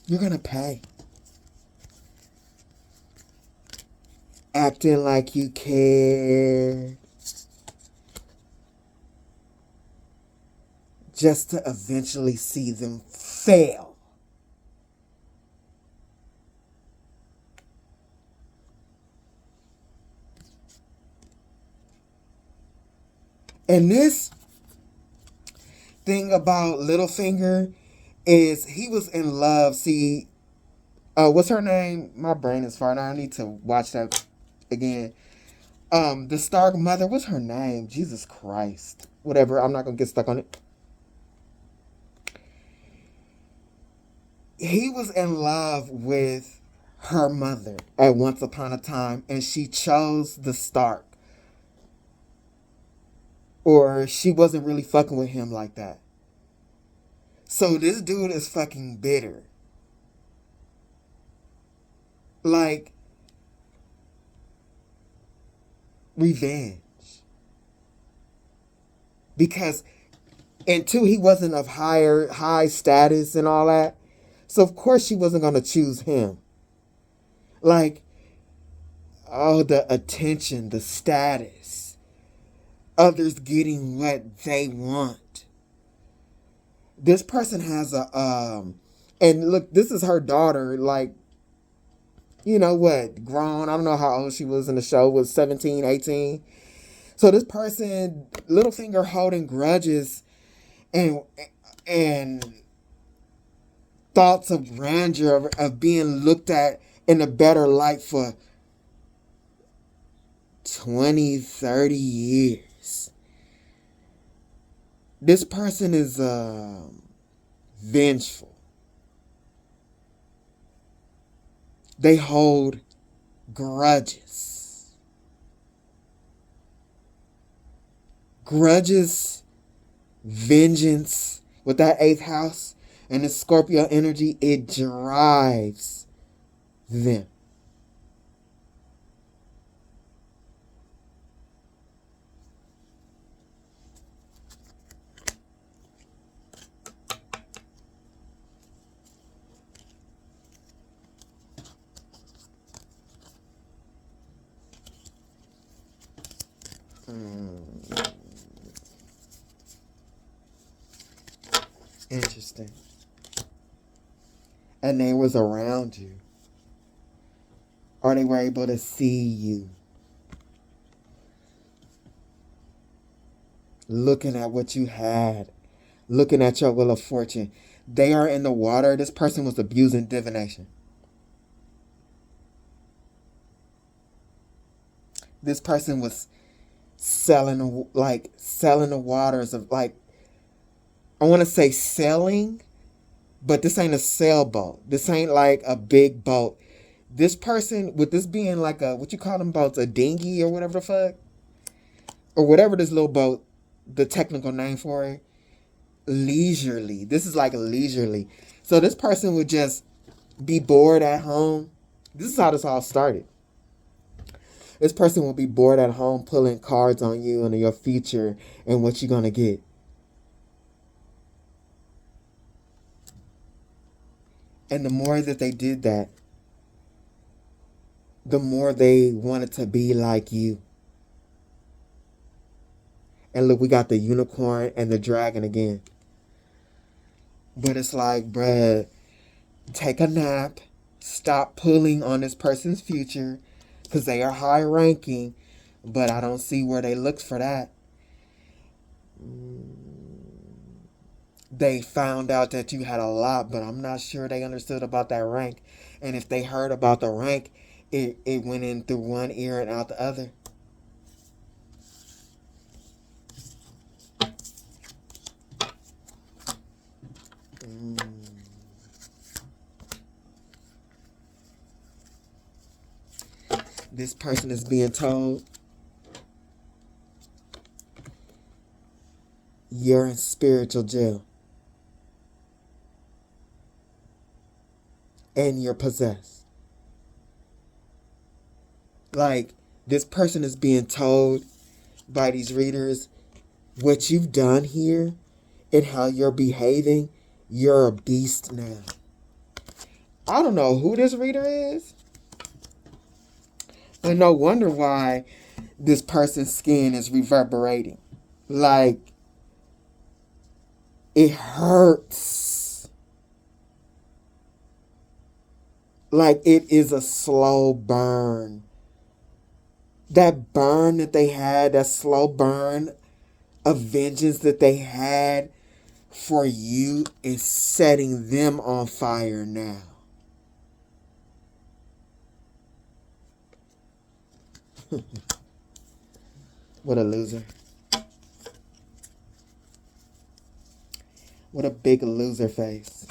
You're going to pay. Acting like you care. Just to eventually see them fail. And this thing about Littlefinger is he was in love. See, what's her name? My brain is farting. I need to watch that again. The Stark mother, what's her name? Jesus Christ. Whatever, I'm not going to get stuck on it. He was in love with her mother at once upon a time, and she chose the Stark. Or she wasn't really fucking with him like that. So this dude is fucking bitter. Like, revenge. Because, and two, he wasn't of high status and all that. So of course she wasn't going to choose him. Like, oh, the attention, the status. Others getting what they want. This person has and look, this is her daughter, like, you know what, grown. I don't know how old she was in the show, was 17, 18. So this person, little finger holding grudges and thoughts of grandeur of being looked at in a better light for 20, 30 years. This person is vengeful. They hold grudges. Grudges, vengeance, with that 8th house and the Scorpio energy, it drives them. Interesting. And they was around you. Or they were able to see you. Looking at what you had. Looking at your wheel of fortune. They are in the water. This person was abusing divination. This person was selling the waters of, like, I want to say sailing, but this ain't a sailboat. This ain't like a big boat. This person, with this being like a, what you call them boats, a dinghy or whatever the fuck, or whatever this little boat, the technical name for it, leisurely. This is like a leisurely. So this person would just be bored at home. This is how this all started. This person will be bored at home pulling cards on you and your future and what you're going to get. And the more that they did that, the more they wanted to be like you. And look, we got the unicorn and the dragon again. But it's like, bruh, take a nap. Stop pulling on this person's future. Because they are high ranking. But I don't see where they looked for that. They found out that you had a lot, but I'm not sure they understood about that rank. And if they heard about the rank, it went in through one ear and out the other. This person is being told you're in spiritual jail. And you're possessed. Like, this person is being told by these readers, what you've done here and how you're behaving, you're a beast now. I don't know who this reader is. But no wonder why this person's skin is reverberating. Like, it hurts. Like it is a slow burn. That burn that they had, that slow burn of vengeance that they had for you is setting them on fire now. What a loser. What a big loser face.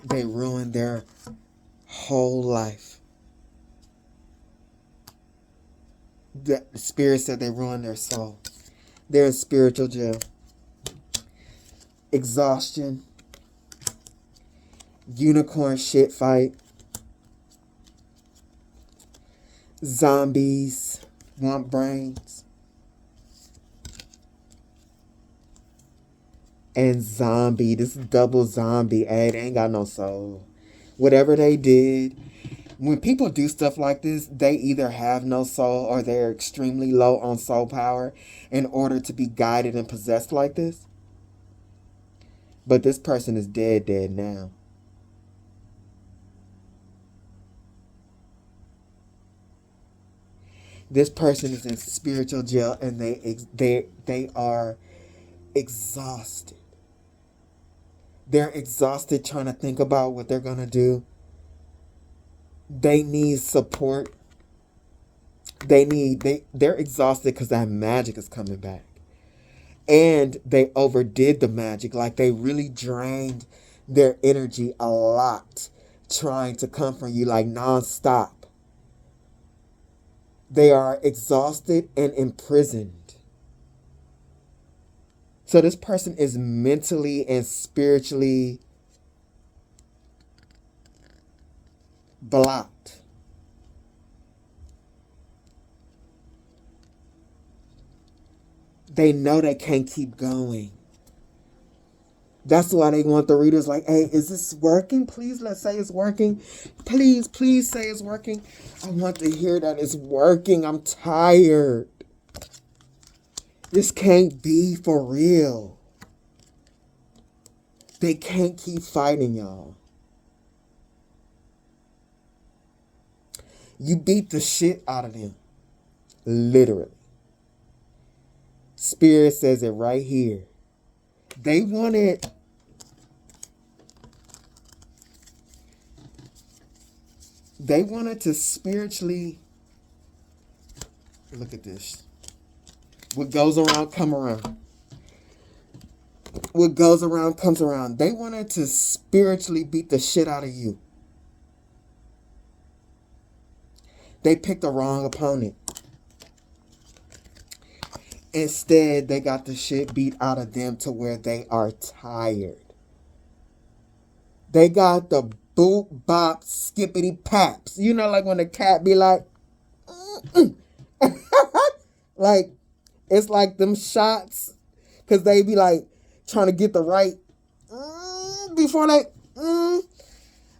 They ruined their whole life. The spirit said they ruined their soul. They're in spiritual jail. Exhaustion. Unicorn shit fight. Zombies want brains. And zombie. This is double zombie. Hey, they ain't got no soul. Whatever they did, when people do stuff like this, they either have no soul or they're extremely low on soul power in order to be guided and possessed like this. But this person is dead now. This person is in spiritual jail and they are exhausted. They're exhausted trying to think about what they're going to do. They need support. They're exhausted because that magic is coming back. And they overdid the magic. Like they really drained their energy a lot trying to come from you, like nonstop. They are exhausted and imprisoned. So this person is mentally and spiritually blocked. They know they can't keep going. That's why they want the readers like, hey, is this working? Please, let's say it's working. Please say it's working. I want to hear that it's working. I'm tired. This can't be for real. They can't keep fighting, y'all. You beat the shit out of them. Literally. Spirit says it right here. They wanted to spiritually, look at this. What goes around, come around. What goes around, comes around. They wanted to spiritually beat the shit out of you. They picked the wrong opponent. Instead, they got the shit beat out of them to where they are tired. They got the boop, bop, skippity paps. You know, like when the cat be like, like, it's like them shots. Because they be like trying to get the right before they,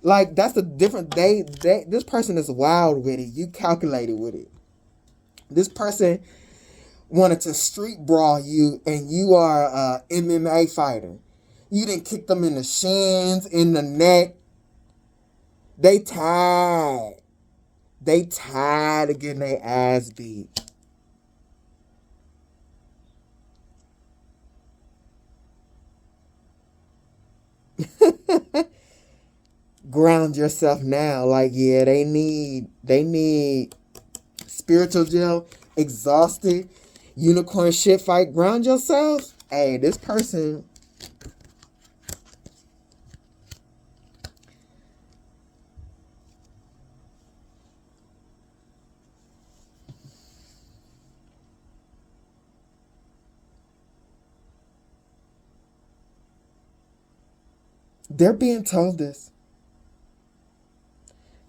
like, that's the difference. This person is wild with it. You calculated with it. This person wanted to street brawl you, and you are a MMA fighter. You didn't kick them in the shins, in the neck. They tired. They tired of getting their ass beat. Ground yourself now. Like, yeah, they need spiritual jail, exhausted, unicorn shit fight. Ground yourself. Hey, this person, they're being told this,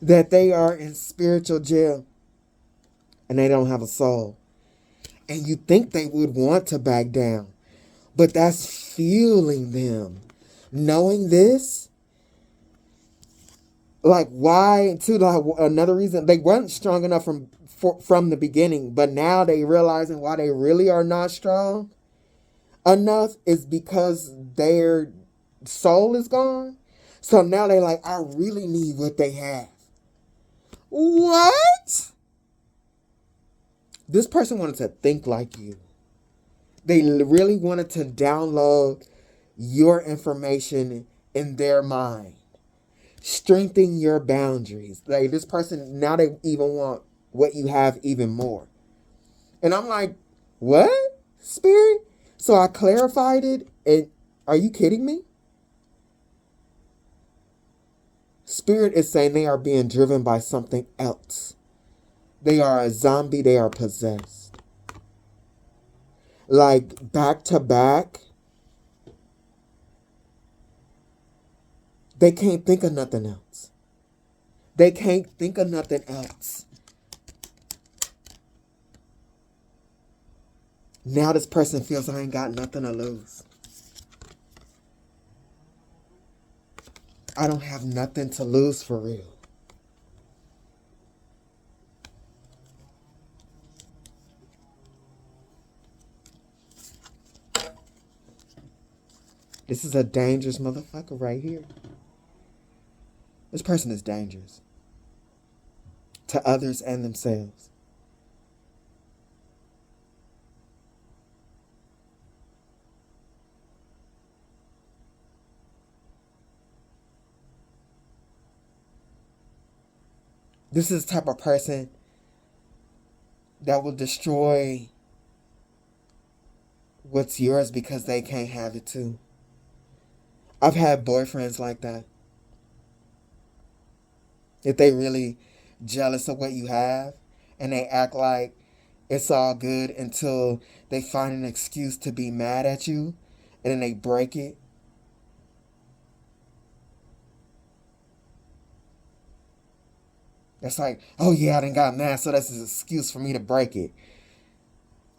that they are in spiritual jail and they don't have a soul. And you think they would want to back down, but that's fueling them. Knowing this, like, why, too, like, another reason, they weren't strong enough from the beginning, but now they realizing why they really are not strong enough is because their soul is gone. So now they like, I really need what they have. What? This person wanted to think like you. They really wanted to download your information in their mind. Strengthen your boundaries. Like, this person, now they even want what you have even more. And I'm like, what? Spirit? So I clarified it, and are you kidding me? Spirit is saying they are being driven by something else. They are a zombie. They are possessed. Like, back to back. They can't think of nothing else. They can't think of nothing else. Now this person feels I ain't got nothing to lose. I don't have nothing to lose for real. This is a dangerous motherfucker right here. This person is dangerous to others and themselves. This is the type of person that will destroy what's yours because they can't have it too. I've had boyfriends like that. If they really jealous of what you have and they act like it's all good until they find an excuse to be mad at you and then they break it. It's like, oh yeah, I done got mad, so that's an excuse for me to break it.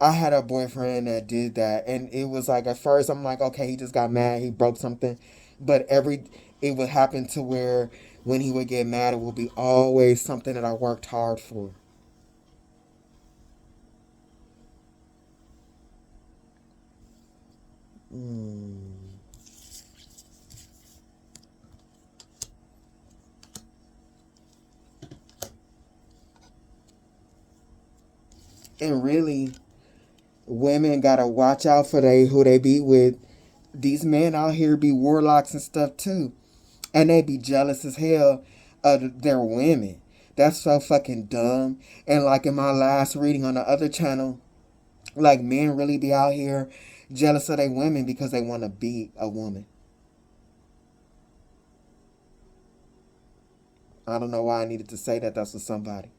I had a boyfriend that did that, and it was like at first I'm like, okay, he just got mad, he broke something, but it would happen to where when he would get mad, it would be always something that I worked hard for. And really, women gotta watch out for who they be with. These men out here be warlocks and stuff too. And they be jealous as hell of their women. That's so fucking dumb. And like in my last reading on the other channel, like men really be out here jealous of their women because they want to be a woman. I don't know why I needed to say that. That's with somebody.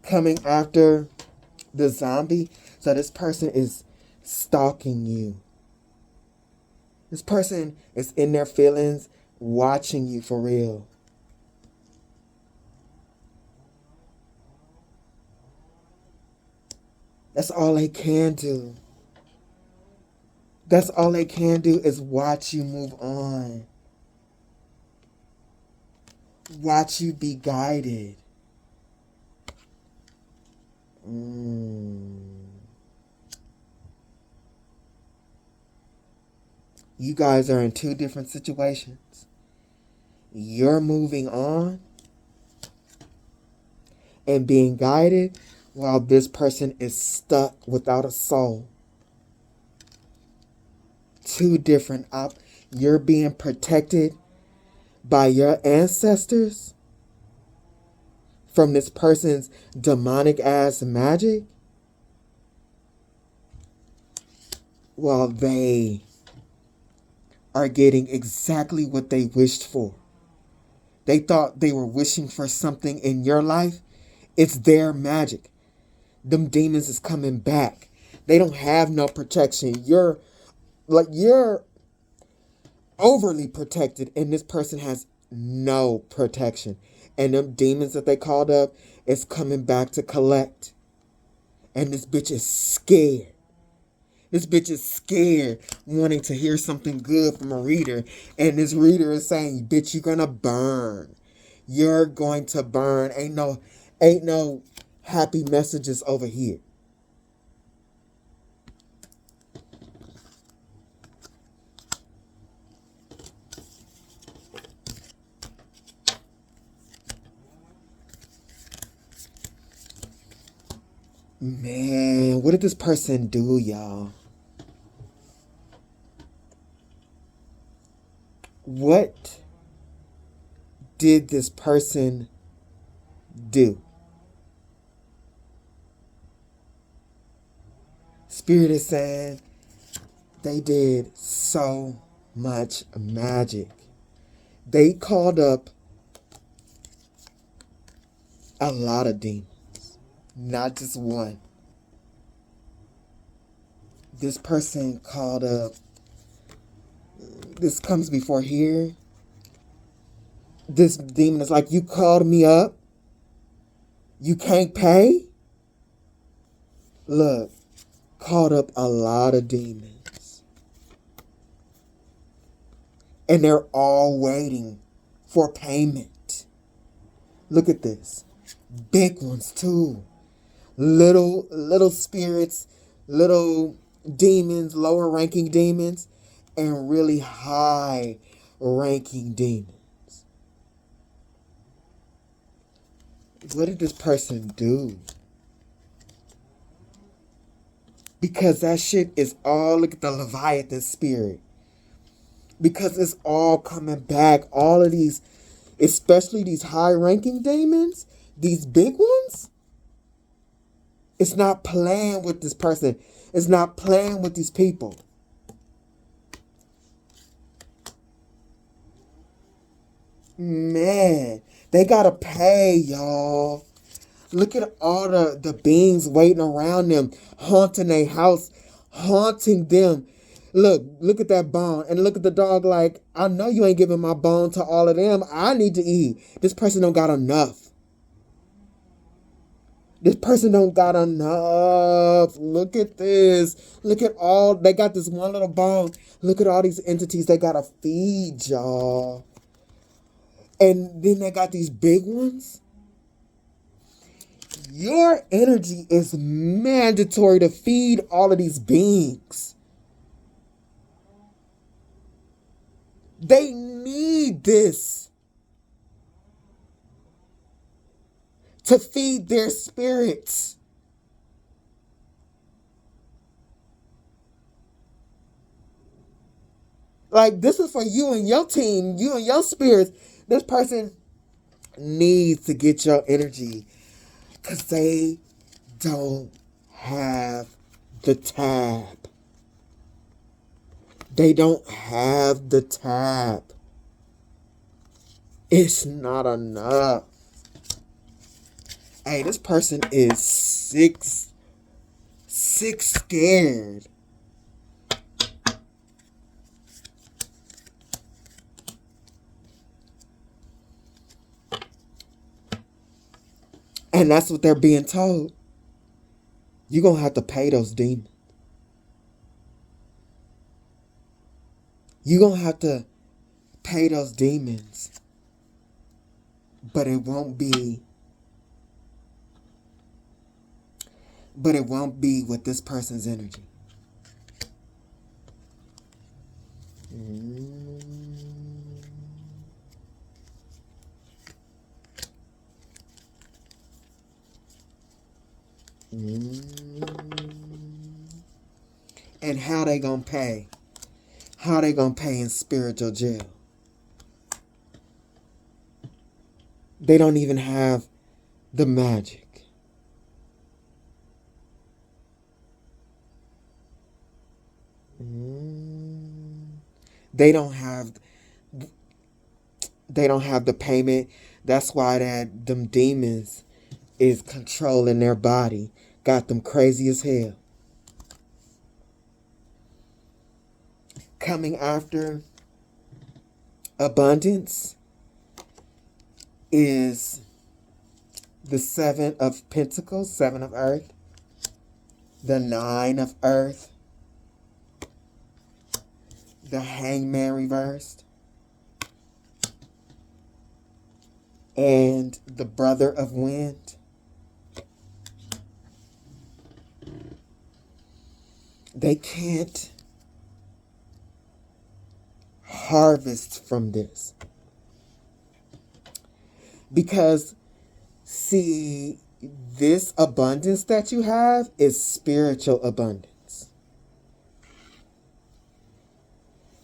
Coming after the zombie. So this person is stalking you. This person is in their feelings, watching you for real. That's all they can do. That's all they can do is watch you move on. Watch you be guided. You guys are in two different situations. You're moving on and being guided while this person is stuck without a soul. Two different you're being protected by your ancestors from this person's demonic ass magic while they are getting exactly what they wished for. They thought they were wishing for something in your life. It's their magic. Them demons is coming back. They don't have no protection. You're overly protected, and this person has no protection. And them demons that they called up is coming back to collect. And this bitch is scared. This bitch is scared, wanting to hear something good from a reader. And this reader is saying, bitch, you're gonna burn. You're going to burn. Ain't no happy messages over here. Man, what did this person do, y'all? What did this person do? Spirit is saying they did so much magic. They called up a lot of demons, not just one. This person called up, this comes before here. This demon is like, you called me up? You can't pay? Look, called up a lot of demons. And they're all waiting for payment. Look at this. Big ones too. Little spirits, little demons, lower ranking demons, and really high ranking demons. What did this person do? Because that shit is all, look at the Leviathan spirit. Because it's all coming back. All of these, especially these high-ranking demons, these big ones, it's not playing with this person. It's not playing with these people. Man, they gotta pay, y'all. Look at all the beings waiting around them, haunting their house, haunting them. Look at that bone. And look at the dog like, I know you ain't giving my bone to all of them. I need to eat. This person don't got enough. This person don't got enough. Look at this. Look at all, they got this one little bone. Look at all these entities they gotta feed, y'all. And then they got these big ones. Your energy is mandatory to feed all of these beings. They need this to feed their spirits. Like, this is for you and your team, you and your spirits. This person needs to get your energy because they don't have the tab. They don't have the tab. It's not enough. Hey, this person is sick scared. And that's what they're being told. You're going to have to pay those demons. You're going to have to pay those demons. But it won't be with this person's energy. And how they gonna pay? How they gonna pay in spiritual jail? They don't even have the magic. They don't have the payment. That's why them demons is controlling their body. Got them crazy as hell. Coming after abundance is the 7 of Pentacles, 7 of Earth, the 9 of Earth, the Hangman reversed, and the Brother of Wind. They can't harvest from this. Because, see, this abundance that you have is spiritual abundance.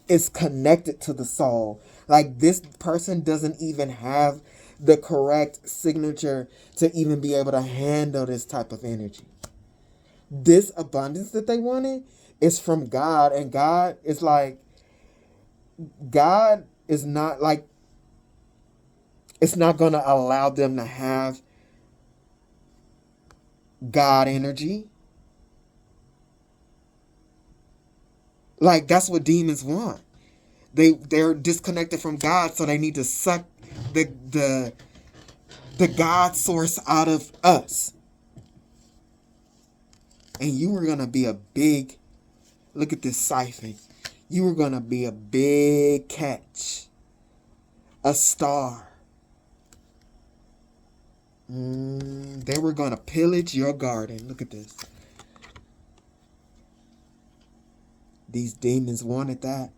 It's connected to the soul. Like, this person doesn't even have the correct signature to even be able to handle this type of energy. This abundance that they wanted is from God, and God is like, God is not like, it's not going to allow them to have God energy. Like, that's what demons want. They're disconnected from God, so they need to suck the God source out of us. And you were going to be a big, look at this siphon. You were going to be a big catch. A star. They were going to pillage your garden. Look at this. These demons wanted that.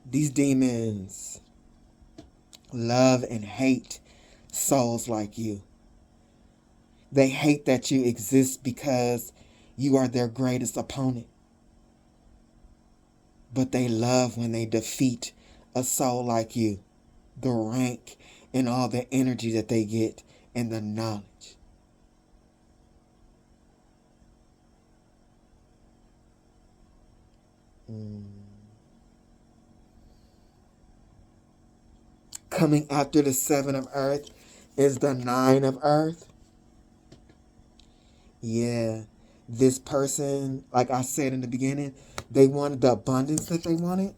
These demons love and hate souls like you. They hate that you exist because you are their greatest opponent. But they love when they defeat a soul like you. The rank and all the energy that they get and the knowledge. Coming after the 7 of earth is the 9 of earth. Yeah, this person, like I said in the beginning, they wanted the abundance that they wanted.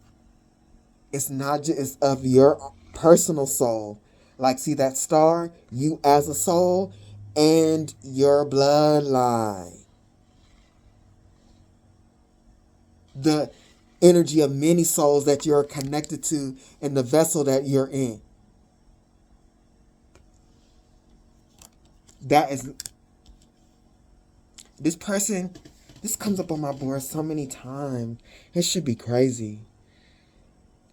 It's not just, it's of your personal soul. Like, see that star? You as a soul and your bloodline. The energy of many souls that you're connected to in the vessel that you're in. That is, this person, this comes up on my board so many times. It should be crazy.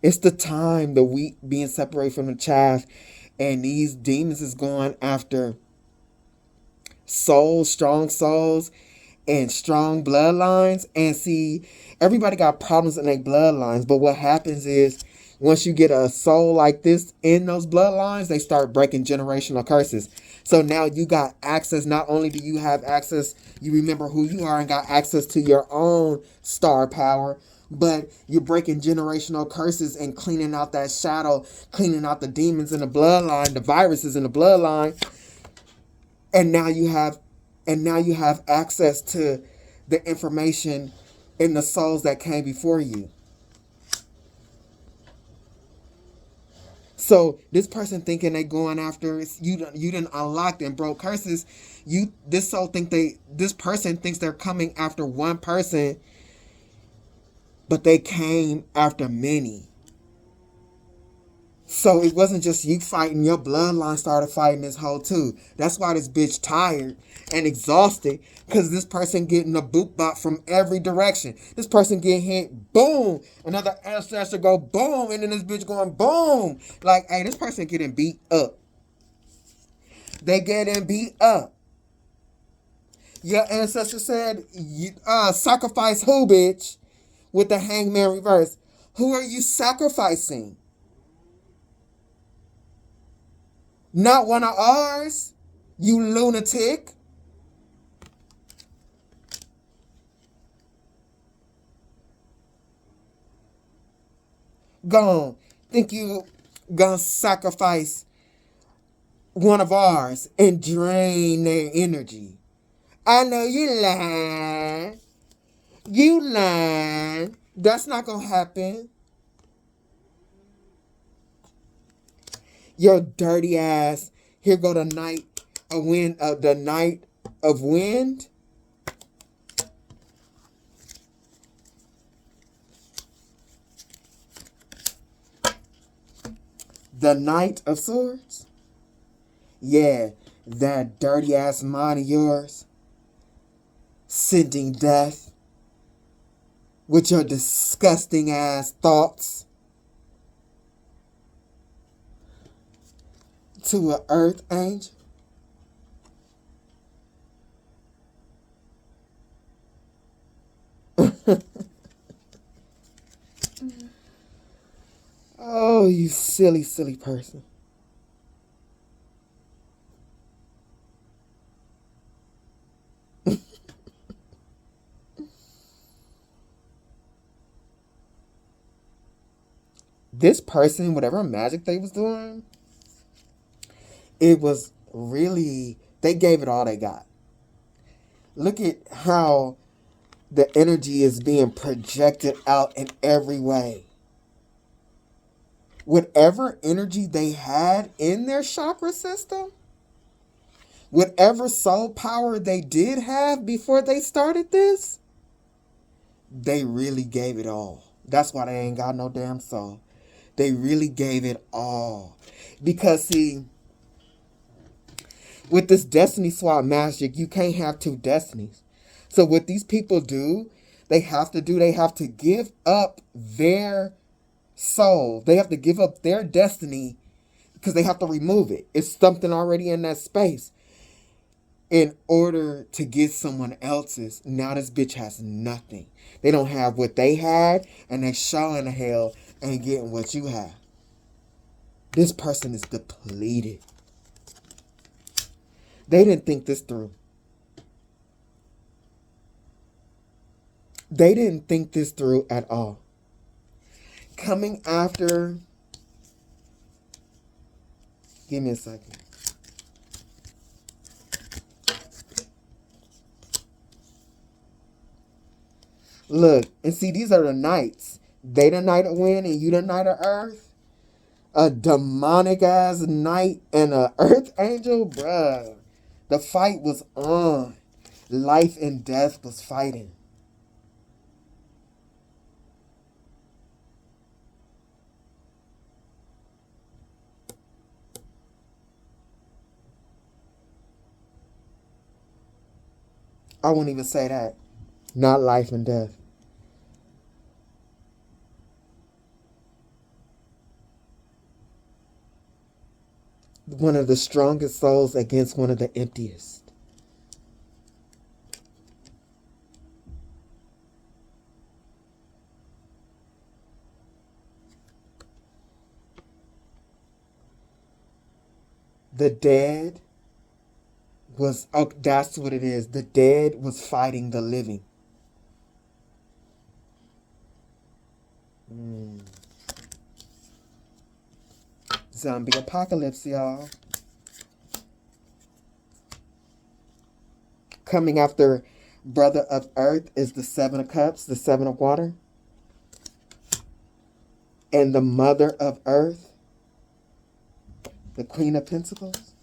It's the time, the wheat being separated from the chaff, and these demons is going after souls, strong souls, and strong bloodlines. And see, everybody got problems in their bloodlines, but what happens is once you get a soul like this in those bloodlines, they start breaking generational curses. So now you got access. Not only do you have access, you remember who you are and got access to your own star power, but you're breaking generational curses and cleaning out that shadow, cleaning out the demons in the bloodline, the viruses in the bloodline. And now you have access to the information in the souls that came before you. So this person thinking they going after you didn't unlock and broke curses. This person thinks they're coming after one person, but they came after many. So it wasn't just you fighting, your bloodline started fighting this whole too. That's why this bitch tired and exhausted, because this person getting a boot bot from every direction. This person getting hit, boom, another ancestor go boom, and then this bitch going boom. Like, hey, this person getting beat up. They getting beat up. Your ancestor said, sacrifice who, bitch? With the hangman reverse. Who are you sacrificing? Not one of ours, you lunatic. Gone. Think you gonna sacrifice one of ours and drain their energy. I know you lying. You lying. That's not gonna happen. Your dirty ass. Here go the night of wind. The night of wind. The Knight of Swords. Yeah, that dirty ass mind of yours. Sending death. With your disgusting ass thoughts. To an earth angel. Oh, you silly, silly person. This person, whatever magic they was doing, it was really, they gave it all they got. Look at how the energy is being projected out in every way. Whatever energy they had in their chakra system, whatever soul power they did have before they started this, they really gave it all. That's why they ain't got no damn soul. They really gave it all. Because, see, With this destiny swap magic, you can't have two destinies. So what these people do, they have to give up their soul. They have to give up their destiny because they have to remove it. It's something already in that space in order to get someone else's. Now this bitch has nothing. They don't have what they had, and they showing the hell ain't getting what you have. This person is depleted. They didn't think this through. They didn't think this through at all. Coming after... Give me a second. Look, and see, these are the knights. They the knight of wind and you the knight of earth. A demonic ass knight and a earth angel, bruh. The fight was on. Life and death was fighting. I won't even say that. Not life and death. One of the strongest souls against one of the emptiest. The dead was, oh, that's what it is. The dead was fighting the living. Zombie apocalypse, y'all. Coming after Brother of Earth is the Seven of Cups, the Seven of Water. And the Mother of Earth, the Queen of Pentacles.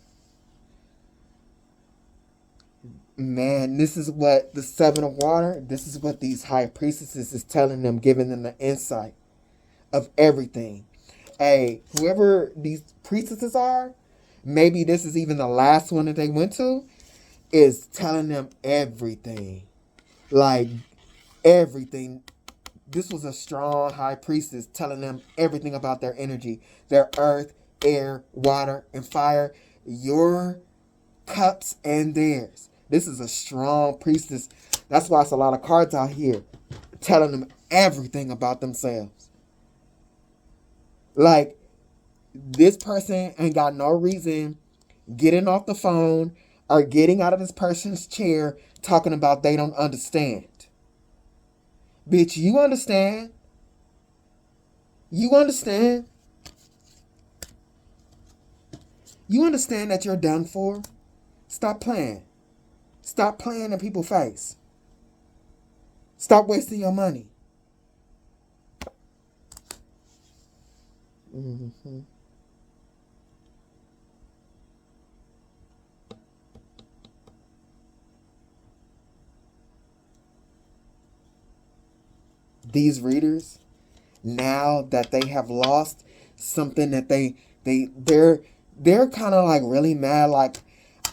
Man, this is what the Seven of Water, this is what these high priestesses is telling them, giving them the insight of everything. Hey, whoever these priestesses are, maybe this is even the last one that they went to, is telling them everything. Like, everything. This was a strong high priestess telling them everything about their energy. Their earth, air, water, and fire. Your cups and theirs. This is a strong priestess. That's why it's a lot of cards out here telling them everything about themselves. Like, this person ain't got no reason getting off the phone or getting out of this person's chair talking about they don't understand. Bitch, you understand. You understand. You understand that you're done for. Stop playing. Stop playing in people's face. Stop wasting your money. Mm-hmm. These readers, now that they have lost something that they're kind of like really mad, like,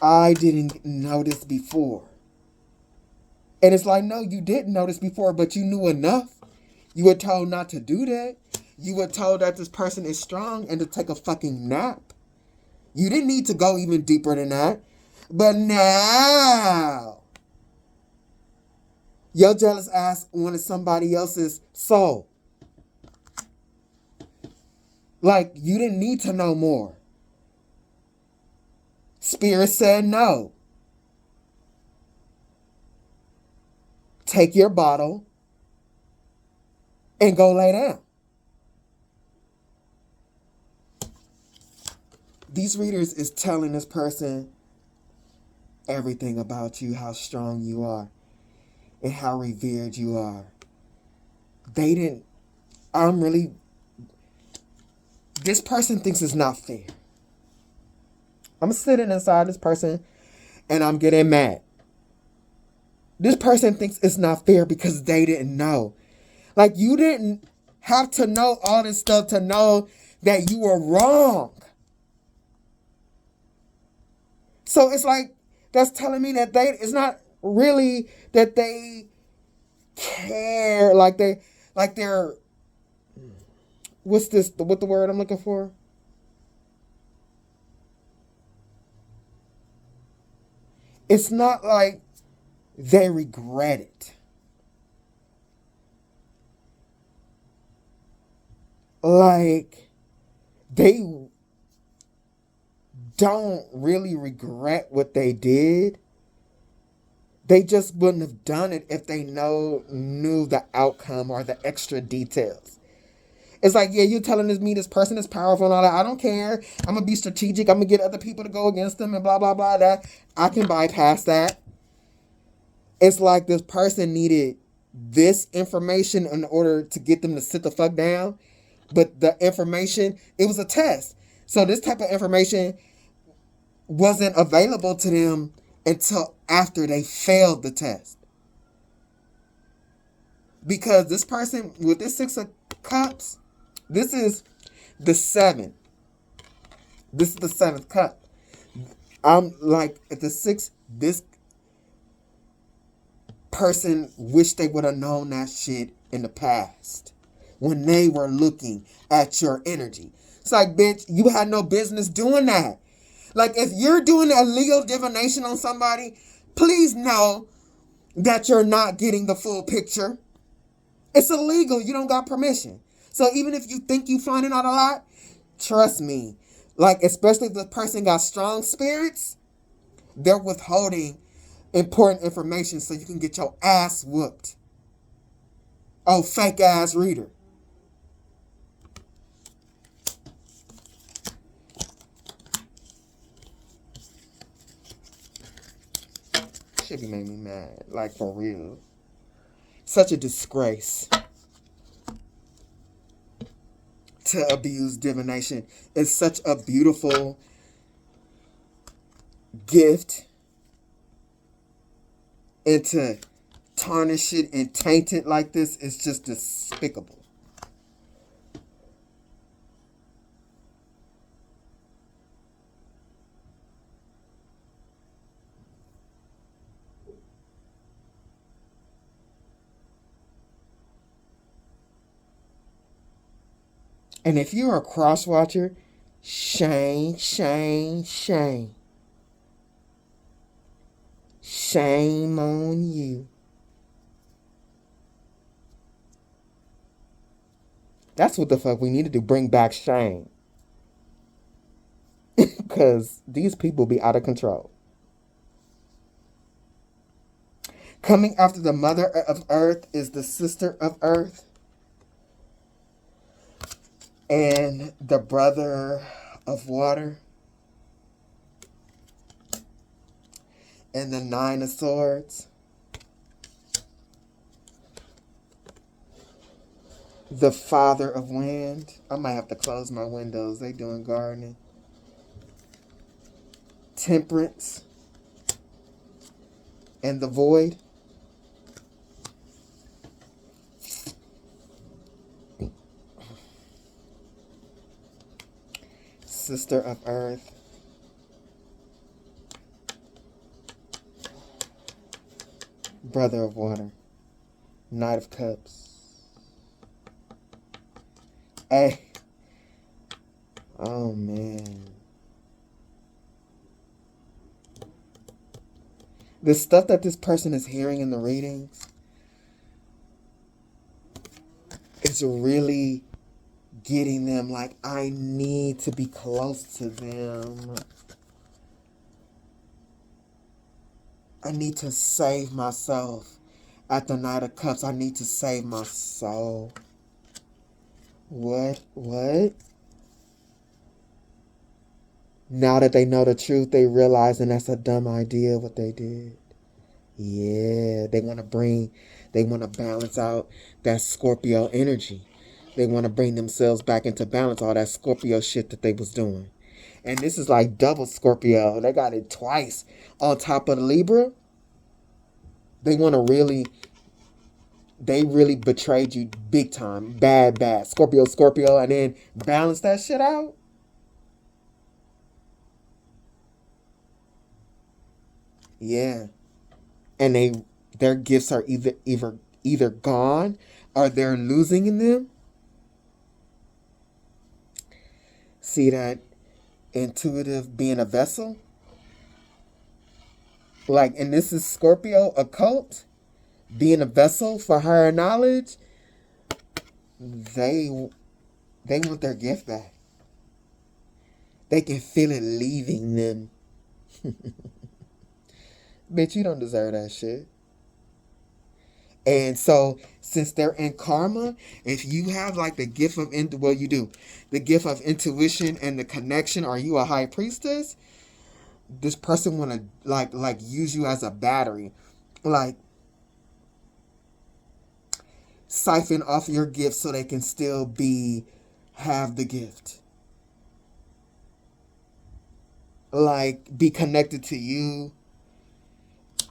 I didn't notice before. And it's like, no, you didn't notice before, but you knew enough. You were told not to do that. You were told that this person is strong and to take a fucking nap. You didn't need to go even deeper than that. But now, your jealous ass wanted somebody else's soul. Like, you didn't need to know more. Spirit said no. Take your bottle and go lay down. These readers is telling this person everything about you, how strong you are, and how revered you are. They didn't, this person thinks it's not fair. I'm sitting inside this person and I'm getting mad. This person thinks it's not fair because they didn't know. Like, you didn't have to know all this stuff to know that you were wrong. So it's like, that's telling me that it's not really that they care, like they're, what the word I'm looking for? It's not like they regret it. Like, they don't really regret what they did. They just wouldn't have done it if they knew the outcome or the extra details. It's like, yeah, you're telling me this person is powerful and all that. I don't care. I'm going to be strategic. I'm going to get other people to go against them and blah, blah, blah. That I can bypass that. It's like this person needed this information in order to get them to sit the fuck down. But the information, it was a test. So this type of information wasn't available to them until after they failed the test. Because this person with this 6 of Cups, this is the 7. This is the 7th cup. I'm like, at the 6th, this person wished they would have known that shit in the past when they were looking at your energy. It's like, bitch, you had no business doing that. Like, if you're doing illegal divination on somebody, please know that you're not getting the full picture. It's illegal. You don't got permission. So even if you think you finding out a lot, trust me. Like, especially if the person got strong spirits, they're withholding important information so you can get your ass whooped. Oh, fake ass reader. Shit be making me mad. Like, for real. Such a disgrace to abuse divination. It's such a beautiful gift. And to tarnish it and taint it like this is just despicable. And if you're a cross watcher, shame, shame, shame. Shame on you. That's what the fuck we need to do. Bring back shame. Because these people be out of control. Coming after the mother of earth is the sister of earth. And the brother of water. And the 9 of swords. The father of wind. I might have to close my windows. They doing gardening. Temperance. And the void. Sister of earth. Brother of water. Knight of cups. Hey. Oh, man. The stuff that this person is hearing in the readings is really getting them like, I need to be close to them. I need to save myself. At the Knight of Cups, I need to save my soul. What? Now that they know the truth, they realizing that's a dumb idea what they did. Yeah, they want to balance out that Scorpio energy. They want to bring themselves back into balance, all that Scorpio shit that they was doing. And this is like double Scorpio. They got it twice on top of the Libra. They really betrayed you big time. Bad. Scorpio, and then balance that shit out. Yeah. And their gifts are either gone or they're losing in them. See that intuitive being a vessel? Like, and this is Scorpio occult, being a vessel for higher knowledge. They want their gift back. They can feel it leaving them. Bitch, you don't deserve that shit. And so, since they're in karma, if you have like the gift of you do, the gift of intuition and the connection, are you a high priestess? This person want to like use you as a battery, like siphon off your gift so they can still have the gift, like be connected to you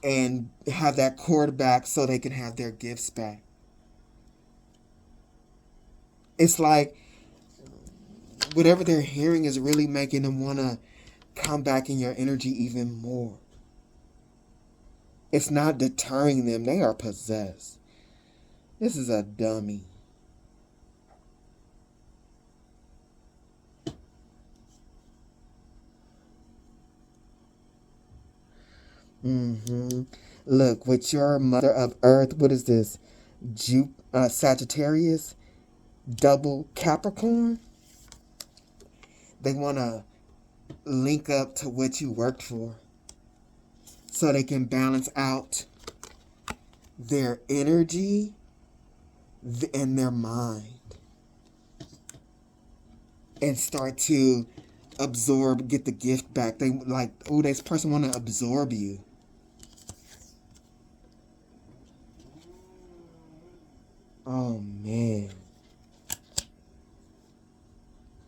and have that cord back so they can have their gifts back. It's like whatever they're hearing is really making them want to come back in your energy even more. It's not deterring them. They are possessed. This is a dummy. Look, with your mother of earth, what is this? Sagittarius, double Capricorn. They want to link up to what you worked for so they can balance out their energy and their mind and start to absorb, get the gift back. They like, oh, this person want to absorb you. Oh man,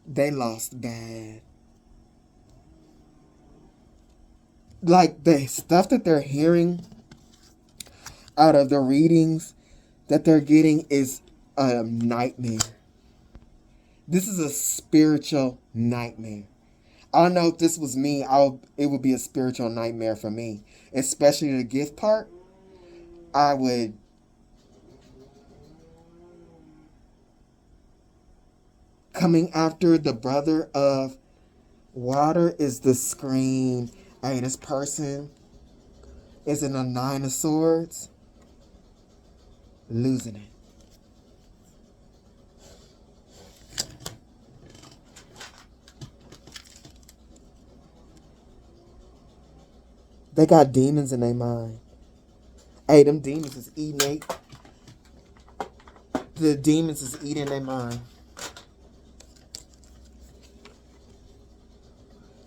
they lost bad. Like the stuff that they're hearing out of the readings that they're getting is a nightmare. This is a spiritual nightmare. I know if this was me, it would be a spiritual nightmare for me. Especially the gift part. I would coming after the brother of water is the scream. Hey, this person is in a 9 of swords. Losing it. They got demons in their mind. Hey, them demons is eating the demons is eating their mind.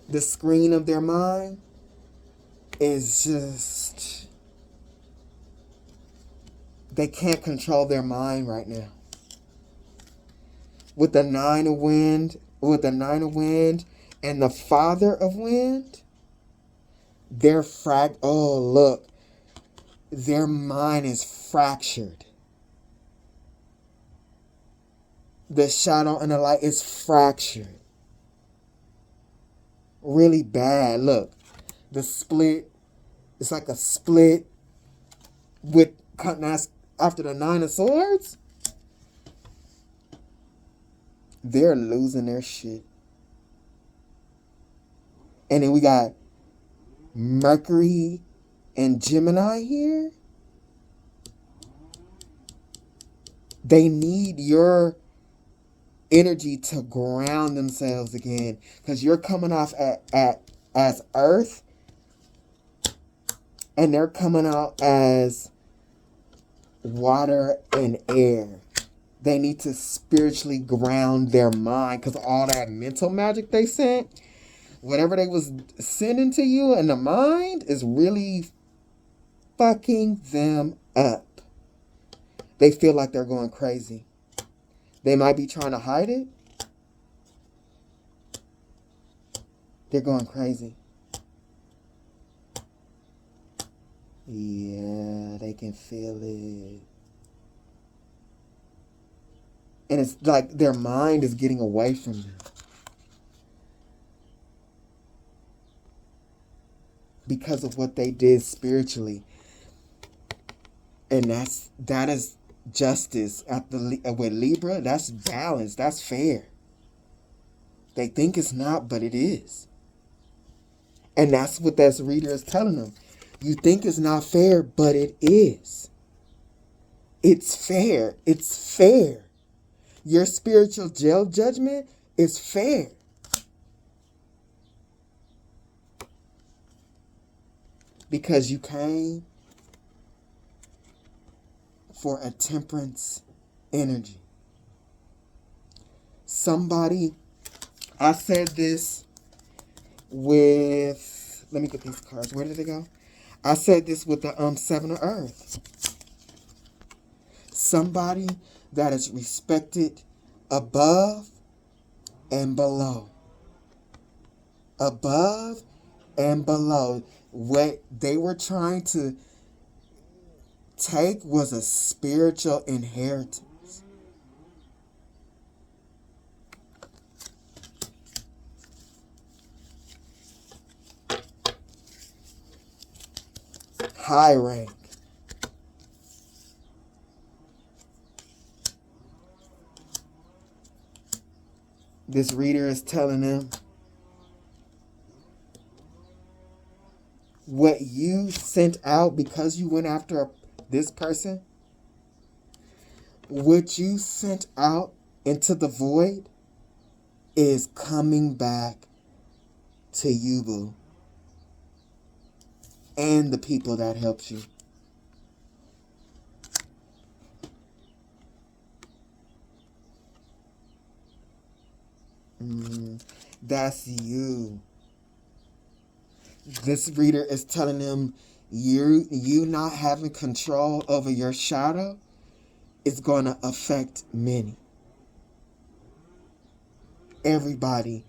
The screen of their mind is just... They can't control their mind right now. With the 9 of wind, and the father of wind, their their mind is fractured. The shadow and the light is fractured. Really bad. Look, the split, it's like a split with after the 9 of swords. They're losing their shit. And then we got Mercury and Gemini here. They need your energy to ground themselves again, because you're coming off as earth and they're coming out as water and air. They need to spiritually ground their mind, because all that mental magic they sent, whatever they was sending to you in the mind, is really fucking them up. They feel like they're going crazy. They might be trying to hide it. They're going crazy. Yeah, they can feel it. And it's like their mind is getting away from them. because of what they did spiritually. And that is justice. With Libra, that's balance. That's fair. They think it's not, but it is. And that's what this reader is telling them. You think it's not fair, but it is. It's fair. It's fair. Your spiritual jail judgment is fair. Because you came for a temperance energy. Somebody, I said this with, let me get these cards. Where did they go? I said this with the Seven of Earth. Somebody that is respected above and below. Above and below. What they were trying to take was a spiritual inheritance. High rank. This reader is telling them what you sent out because you went after this person, what you sent out into the void is coming back to you, boo. And the people that helped you. That's you. This reader is telling them you not having control over your shadow is going to affect many. Everybody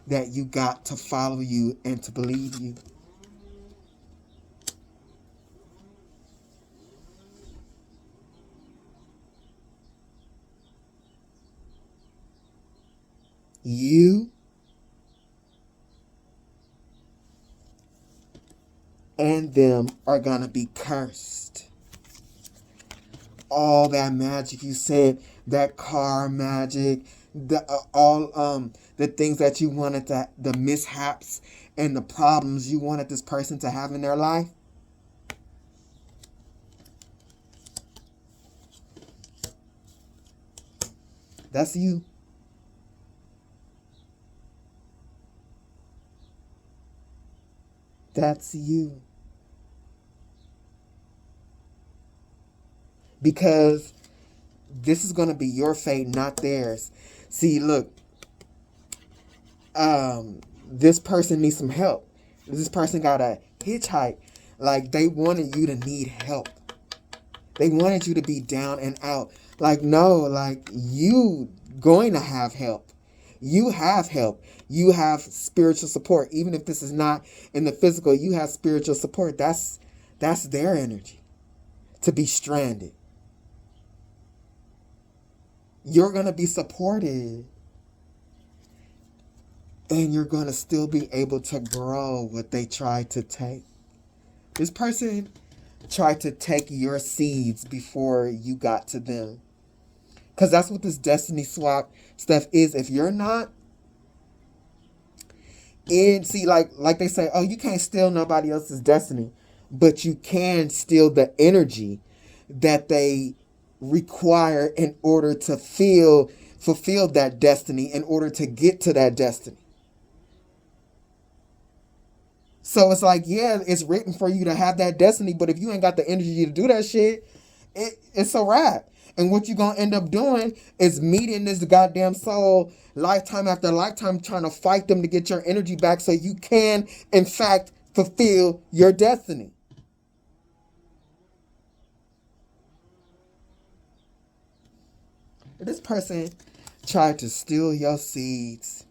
that you got to follow you and to believe you. You and them are going to be cursed. All that magic you said, that car magic, the things that you wanted, the mishaps and the problems you wanted this person to have in their life. That's you. That's you. Because this is going to be your fate, not theirs. See, look, this person needs some help. This person got a hitchhike. Like, they wanted you to need help. They wanted you to be down and out. Like, no, like, you going to have help. You have help. You have spiritual support. Even if this is not in the physical, you have spiritual support. That's their energy. To be stranded. You're going to be supported. And you're going to still be able to grow what they tried to take. This person tried to take your seeds before you got to them. Because that's what this destiny swap stuff is. If you're not in, see, like they say, oh, you can't steal nobody else's destiny. But you can steal the energy that they require in order to fulfill that destiny, in order to get to that destiny. So it's like, yeah, it's written for you to have that destiny, but if you ain't got the energy to do that shit, it's a wrap. And what you're going to end up doing is meeting this goddamn soul lifetime after lifetime, trying to fight them to get your energy back so you can, in fact, fulfill your destiny. This person tried to steal your seeds.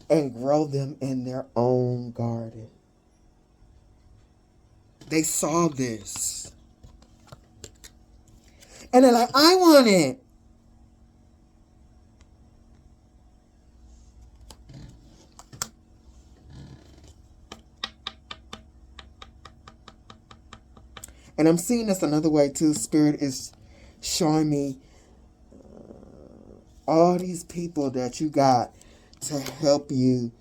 And grow them in their own garden. They saw this. And they're like, I want it. And I'm seeing this another way too. Spirit is showing me all these people that you got to help you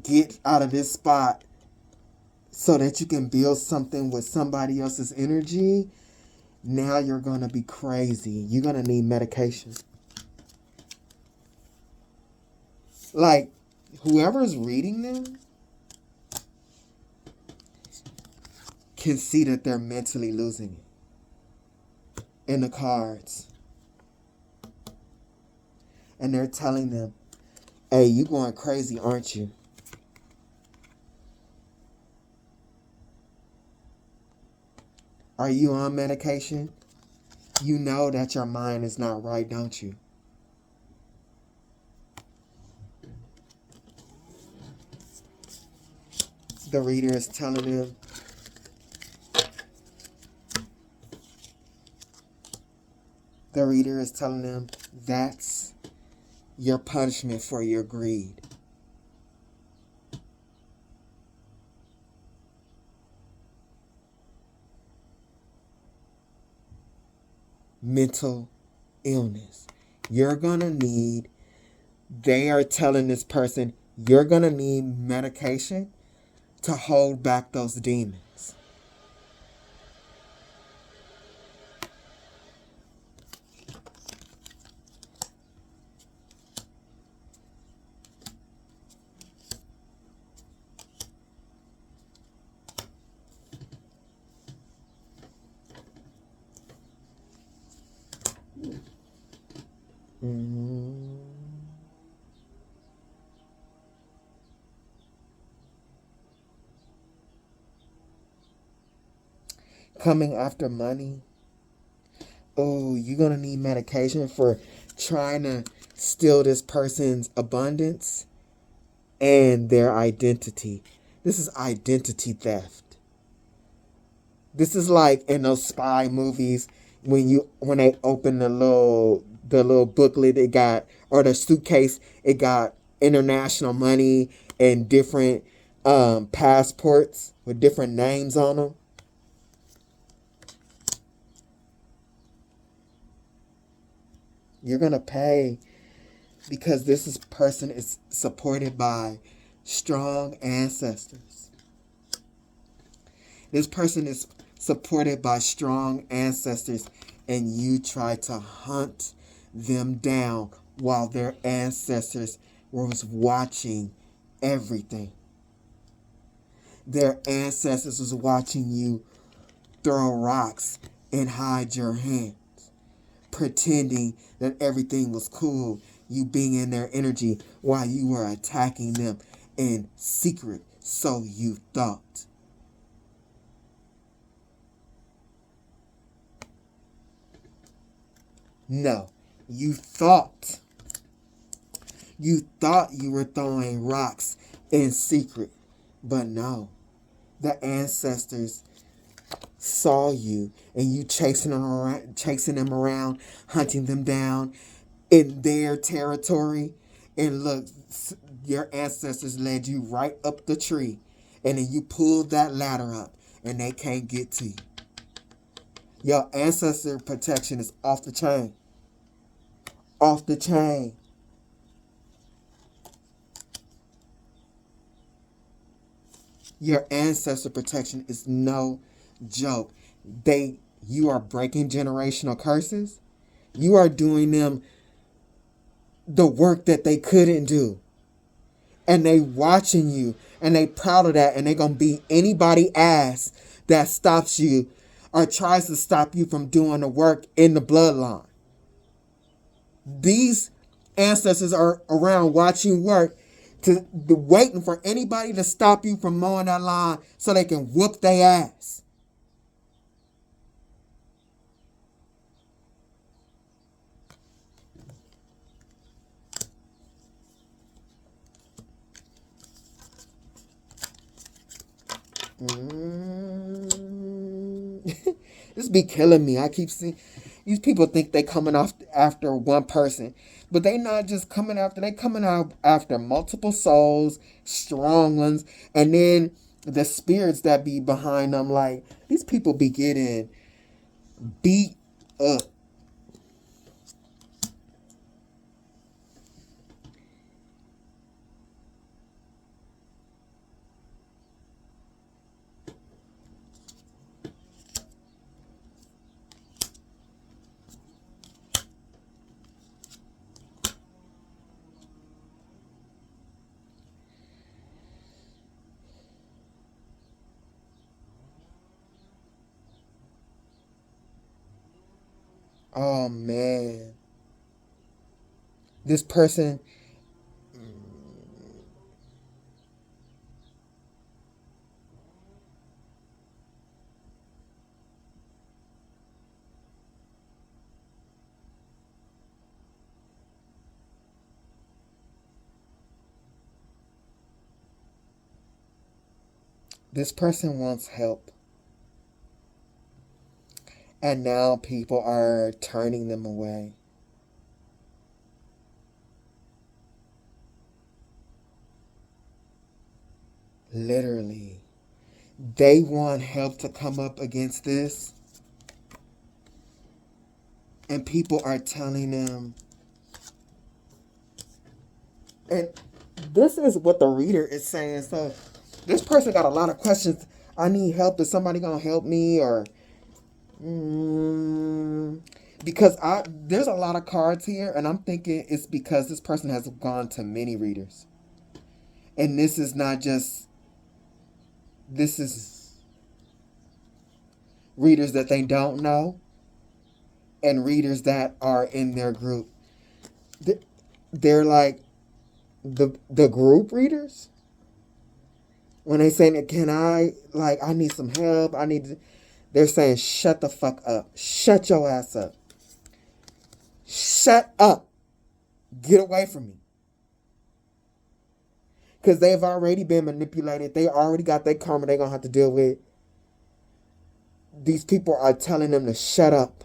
get out of this spot so that you can build something with somebody else's energy. Now you're going to be crazy. You're going to need medication. Like, whoever's reading them can see that they're mentally losing it in the cards. And they're telling them, hey, you going crazy, aren't you? Are you on medication? You know that your mind is not right, don't you? The reader is telling them, that's your punishment for your greed. Mental illness. You're going to need, they are telling this person, you're going to need medication to hold back those demons. Coming after money. Oh, you're going to need medication for trying to steal this person's abundance and their identity. This is identity theft. This is like in those spy movies when they open the little booklet it got, or the suitcase, it got international money and different passports with different names on them. You're going to pay because this person is supported by strong ancestors. This person is supported by strong ancestors, and you try to hunt them down while their ancestors was watching everything. Their ancestors was watching you throw rocks and hide your hand, pretending that everything was cool, you being in their energy while you were attacking them in secret, so you thought. No, you thought. You thought you were throwing rocks in secret, but no. The ancestors saw you and you chasing them around, hunting them down in their territory. And look, your ancestors led you right up the tree, and then you pulled that ladder up and they can't get to you. Your ancestor protection is off the chain. Off the chain. Your ancestor protection is no joke. You are breaking generational curses. You are doing them the work that they couldn't do. And they watching you, and they proud of that, and they gonna beat anybody ass that stops you or tries to stop you from doing the work in the bloodline. These ancestors are around watching work, waiting for anybody to stop you from mowing that lawn so they can whoop their ass. This be killing me. I keep seeing these people think they coming off after one person, but they not just coming after. They coming out after multiple souls, strong ones, and then The spirits that be behind them, like, these people be getting beat up. Oh man, this person, this person wants help, and now people are turning them away. Literally, they want help to come up against this, and people are telling them. And this is what the reader is saying. So this person got a lot of questions. I need help. Is somebody gonna help me? Or because there's a lot of cards here, and I'm thinking it's because this person has gone to many readers, and this is not just. This is readers that they don't know, and readers that are in their group. They're like the group readers. When they saying, can I, like, I need some help, they're saying, shut the fuck up. Shut your ass up. Shut up. Get away from me. Because they've already been manipulated. They already got their karma they're going to have to deal with. These people are telling them to shut up.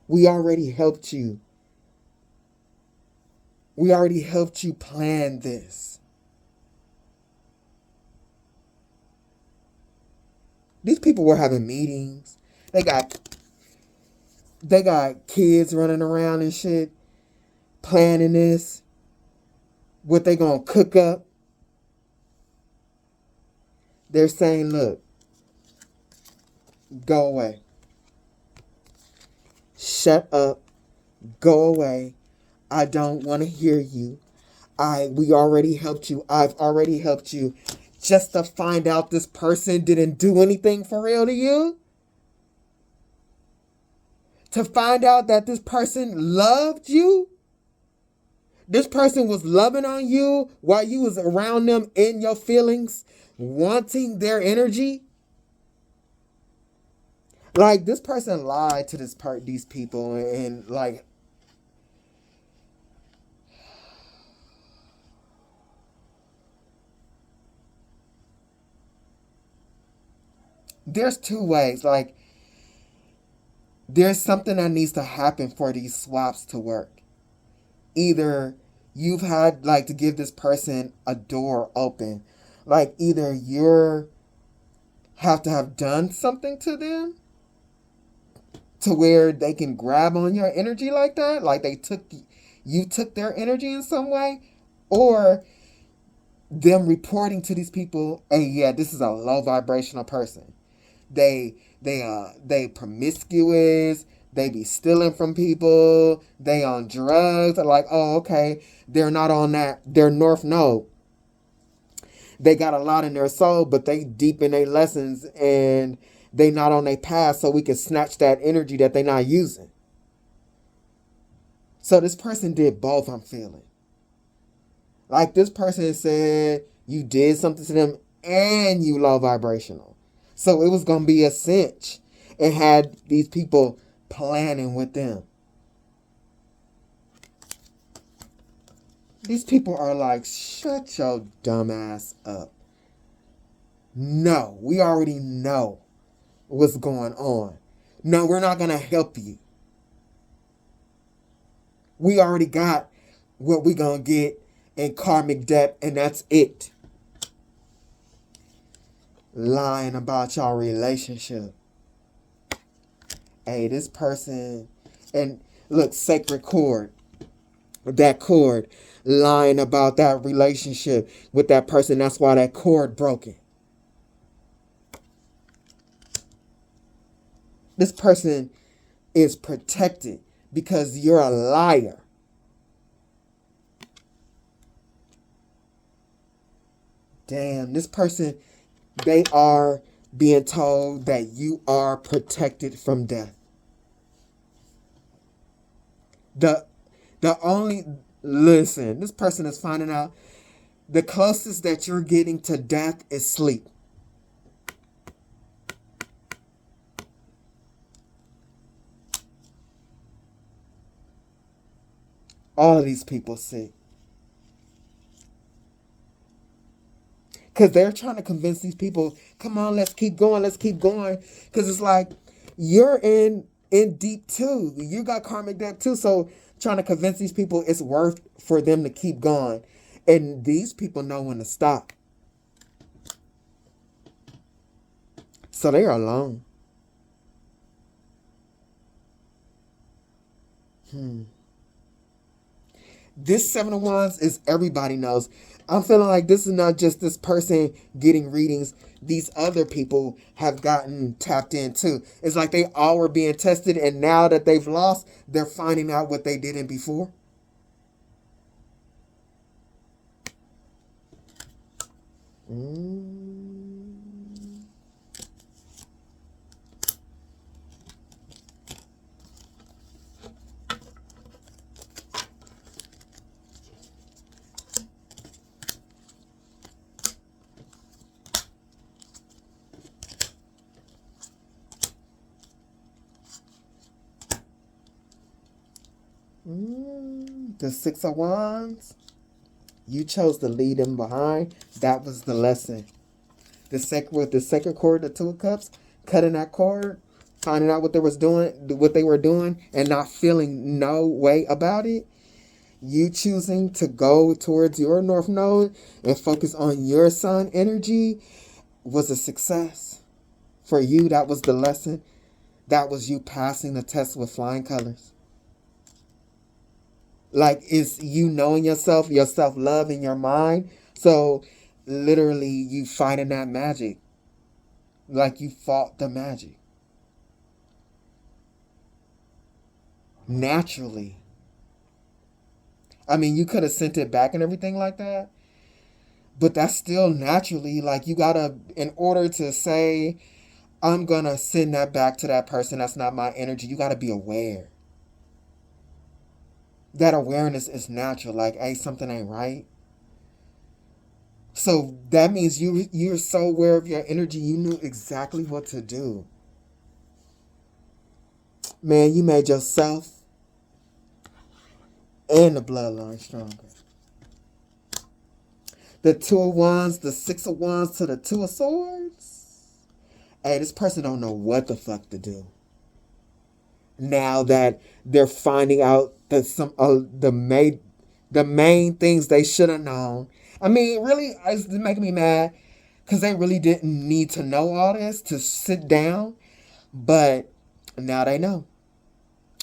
We already helped you. We already helped you plan this. These people were having meetings. They got kids running around and shit, planning this. What they gonna cook up. They're saying, look, go away. Shut up. Go away. I don't want to hear you. We already helped you. I've already helped you. Just to find out this person didn't do anything for real to you? To find out that this person loved you? This person was loving on you while you was around them in your feelings, wanting their energy? Like, this person lied to these people, and like, there's two ways. Like, there's something that needs to happen for these swaps to work. Either you've had, like, to give this person a door open. Like, either you have to have done something to them to where they can grab on your energy like that. Like, you took their energy in some way. Or them reporting to these people, hey, yeah, this is a low vibrational person. They promiscuous. They be stealing from people. They on drugs. They're like, oh, okay, they're not on that. They're North Node. They got a lot in their soul, but they deep in their lessons, and they not on their path, so we can snatch that energy that they not using. So this person did both, I'm feeling. Like, this person said you did something to them and you low vibrational. So it was going to be a cinch. It had these people planning with them. These people are like, shut your dumb ass up. No, we already know what's going on. No, we're not going to help you. We already got what we gonna get in karmic debt, and that's it. Lying about your relationship. Hey, this person, and look, sacred cord. That cord, lying about that relationship with that person. That's why that cord broken. This person is protected because you're a liar. Damn, this person, they are being told that you are protected from death. The only, listen, this person is finding out the closest that you're getting to death is sleep. All of these people sick. Because they're trying to convince these people, come on, let's keep going, let's keep going. Because it's like, you're in deep too. You got karmic debt too. So trying to convince these people it's worth for them to keep going. And these people know when to stop. So they are alone. This Seven of Wands is everybody knows. I'm feeling like this is not just this person getting readings. These other people have gotten tapped in too. It's like they all were being tested, and now that they've lost, they're finding out what they didn't before. The Six of Wands. You chose to leave them behind. That was the lesson. With the second cord, the Two of Cups, cutting that cord, finding out what they were doing, and not feeling no way about it. You choosing to go towards your North Node and focus on your Sun energy was a success. For you, that was the lesson. That was you passing the test with flying colors. Like, it's you knowing yourself, your self-love in your mind. So, literally, you fighting that magic. Like, you fought the magic. Naturally. I mean, you could have sent it back and everything like that. But that's still naturally, like, you gotta, in order to say, I'm gonna send that back to that person, that's not my energy, you gotta be aware. That awareness is natural. Like, hey, something ain't right. So that means you're so aware of your energy, you knew exactly what to do. Man, you made yourself and the bloodline stronger. The Two of Wands, the Six of Wands to the Two of Swords. Hey, this person don't know what the fuck to do. Now that they're finding out that the main things they should have known. I mean, really, it's making me mad because they really didn't need to know all this to sit down. But now they know.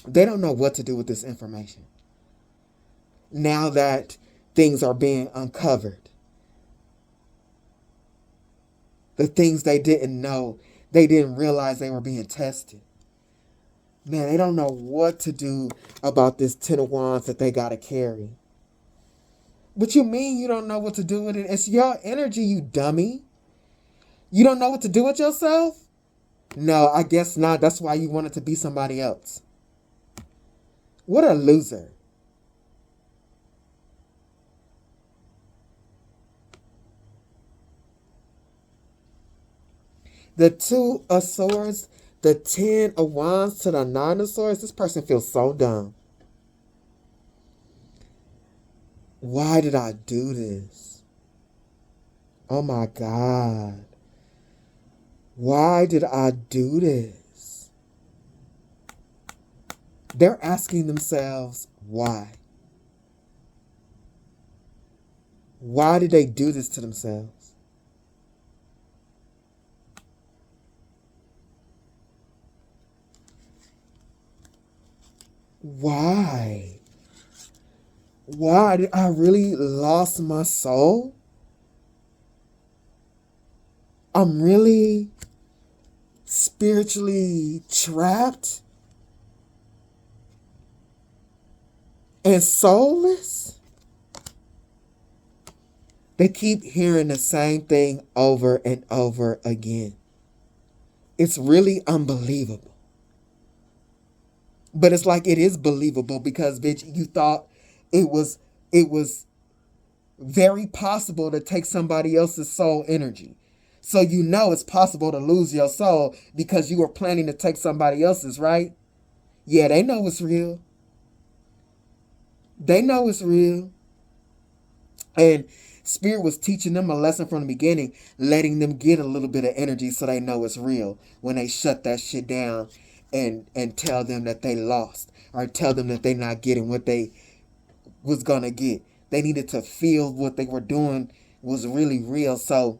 They don't know what to do with this information. Now that things are being uncovered. The things they didn't know, they didn't realize they were being tested. Man, they don't know what to do about this Ten of Wands that they got to carry. What you mean you don't know what to do with it? It's your energy, you dummy. You don't know what to do with yourself? No, I guess not. That's why you wanted to be somebody else. What a loser. The Two of Swords, the Ten of Wands to the Nine of Swords. This person feels so dumb. Why did I do this? Oh my God. Why did I do this? They're asking themselves, Why? Why did they do this to themselves? Why? Why did I really lost my soul? I'm really spiritually trapped and soulless? They keep hearing the same thing over and over again. It's really unbelievable. But it's like it is believable because, bitch, you thought it was very possible to take somebody else's soul energy. So you know it's possible to lose your soul because you were planning to take somebody else's, right? Yeah, they know it's real. They know it's real. And Spirit was teaching them a lesson from the beginning, letting them get a little bit of energy so they know it's real when they shut that shit down and tell them that they lost or tell them that they're not getting what they was going to get. They needed to feel what they were doing was really real so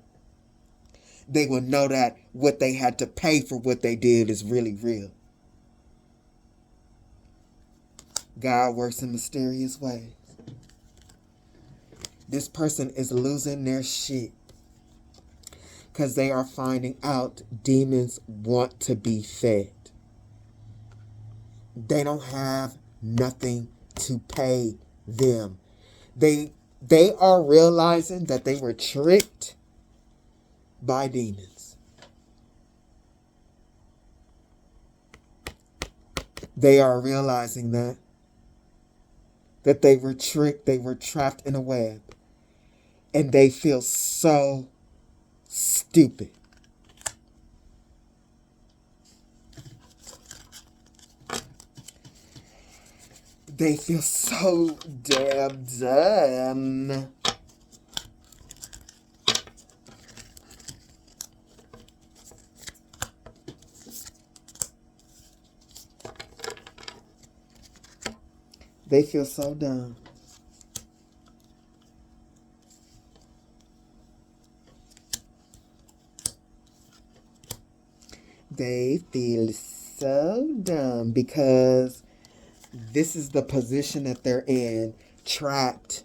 they would know that what they had to pay for what they did is really real. God works in mysterious ways. This person is losing their shit because they are finding out demons want to be fed. They don't have nothing to pay them. They are realizing that they were tricked by demons. They are realizing that they were tricked, they were trapped in a web. And they feel so stupid. They feel so damn dumb. They feel so dumb. They feel so dumb because this is the position that they're in, trapped,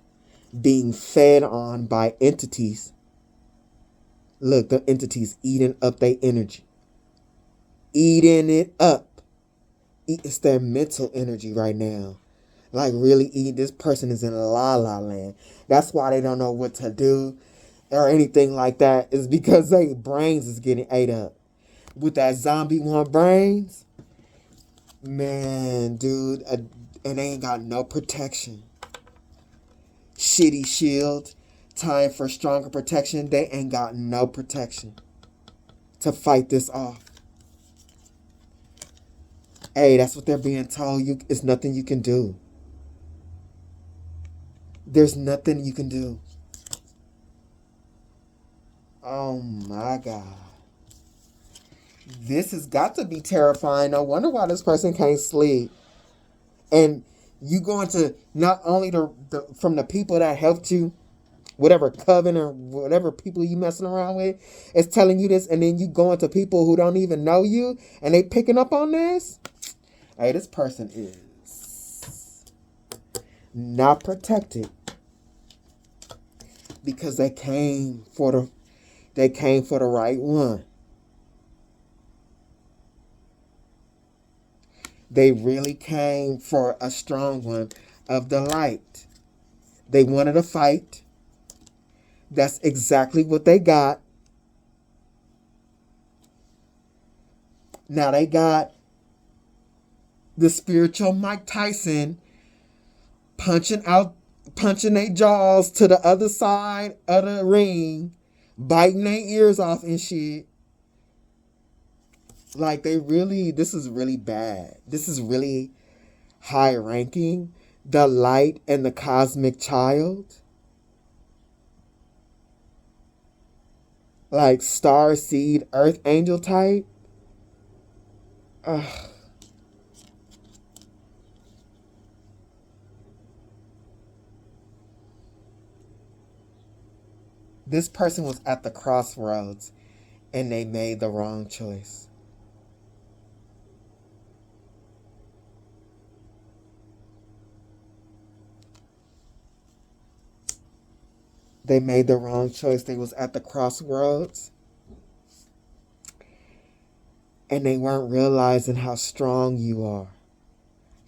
being fed on by entities. Look, the entities eating up their energy. Eating it up. It's their mental energy right now. Like really eating. This person is in la la land. That's why they don't know what to do or anything like that. Is because their brains is getting ate up. With that zombie want brains, man, dude, and they ain't got no protection. Shitty shield, time for stronger protection. They ain't got no protection to fight this off. Hey, that's what they're being told. It's nothing you can do. There's nothing you can do. Oh my God. This has got to be terrifying. No wonder why this person can't sleep. And you going to not only from the people that helped you, whatever coven or whatever people you messing around with, is telling you this, and then you going to people who don't even know you, and they picking up on this. Hey, this person is not protected because they came for the right one. They really came for a strong one of the light. They wanted a fight. That's exactly what they got. Now they got the spiritual Mike Tyson punching their jaws to the other side of the ring, biting their ears off and shit. Like this is really bad. This is really high ranking. The light and the cosmic child. Like star seed earth angel type. Ugh. This person was at the crossroads and they made the wrong choice. They made the wrong choice. They was at the crossroads and they weren't realizing how strong you are.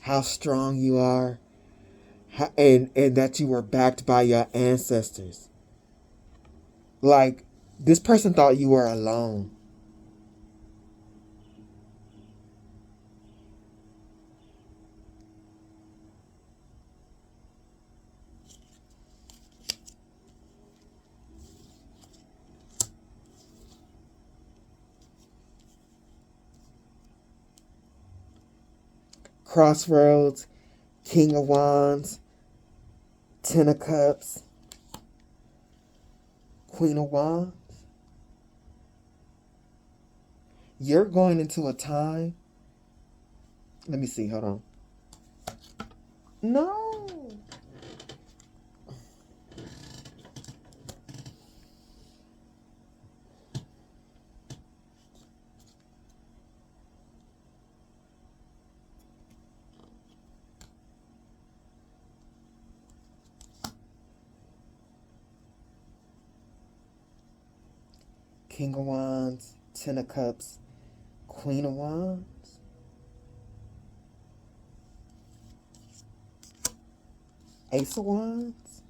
How strong you are. And that you were backed by your ancestors. Like, this person thought you were alone. Crossroads, King of Wands, Ten of Cups, Queen of Wands. You're going into a time. Let me see. Hold on. No. King of Wands, Ten of Cups, Queen of Wands. Ace of Wands.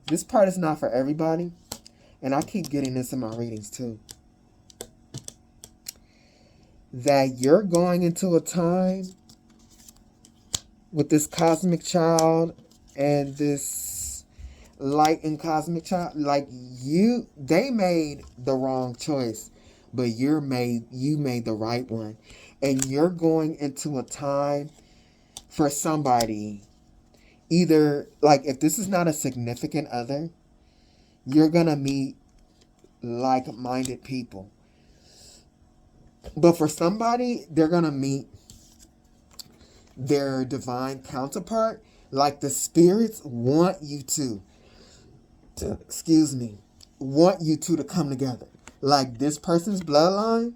This part is not for everybody. And I keep getting this in my readings too. That you're going into a time with this cosmic child and this light and cosmic child, like they made the wrong choice, but you made the right one. And you're going into a time for somebody, either, like, if this is not a significant other, you're gonna meet like-minded people. But for somebody, they're gonna meet their divine counterpart. Like, the spirits want you want you two to come together. Like, this person's bloodline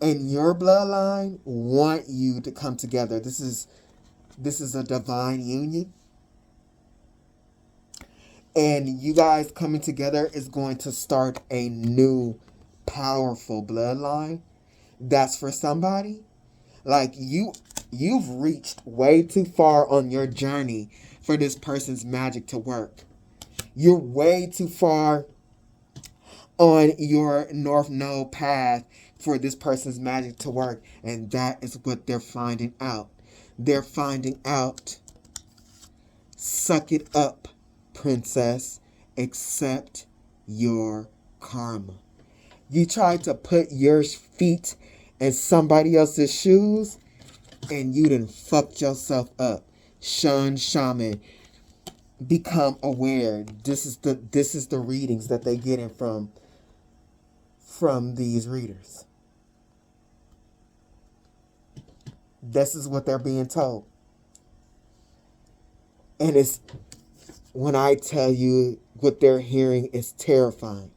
and your bloodline want you to come together. This is a divine union. And you guys coming together is going to start a new powerful bloodline. That's for somebody. Like, you've reached way too far on your journey for this person's magic to work. You're way too far on your North Node path for this person's magic to work. And that is what they're finding out. They're finding out, suck it up, princess. Accept your karma. You tried to put your feet in somebody else's shoes and you done fucked yourself up. Shun Shaman, become aware. This is the readings that they getting from these readers. This is what they're being told. And it's, when I tell you what they're hearing is terrifying.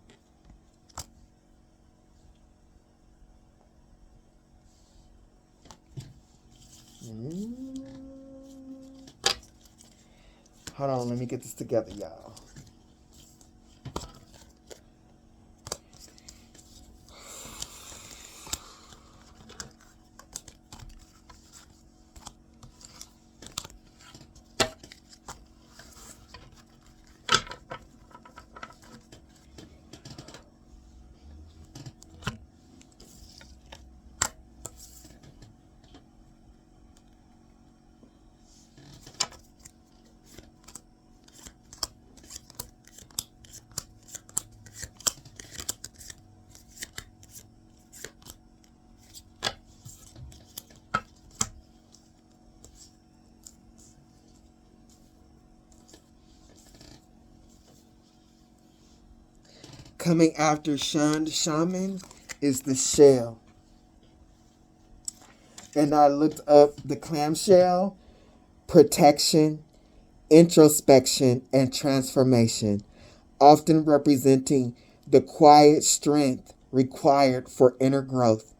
Hold on, let me get this together, y'all. Coming after Shunned Shaman is the shell. And I looked up the clamshell, protection, introspection, and transformation, often representing the quiet strength required for inner growth.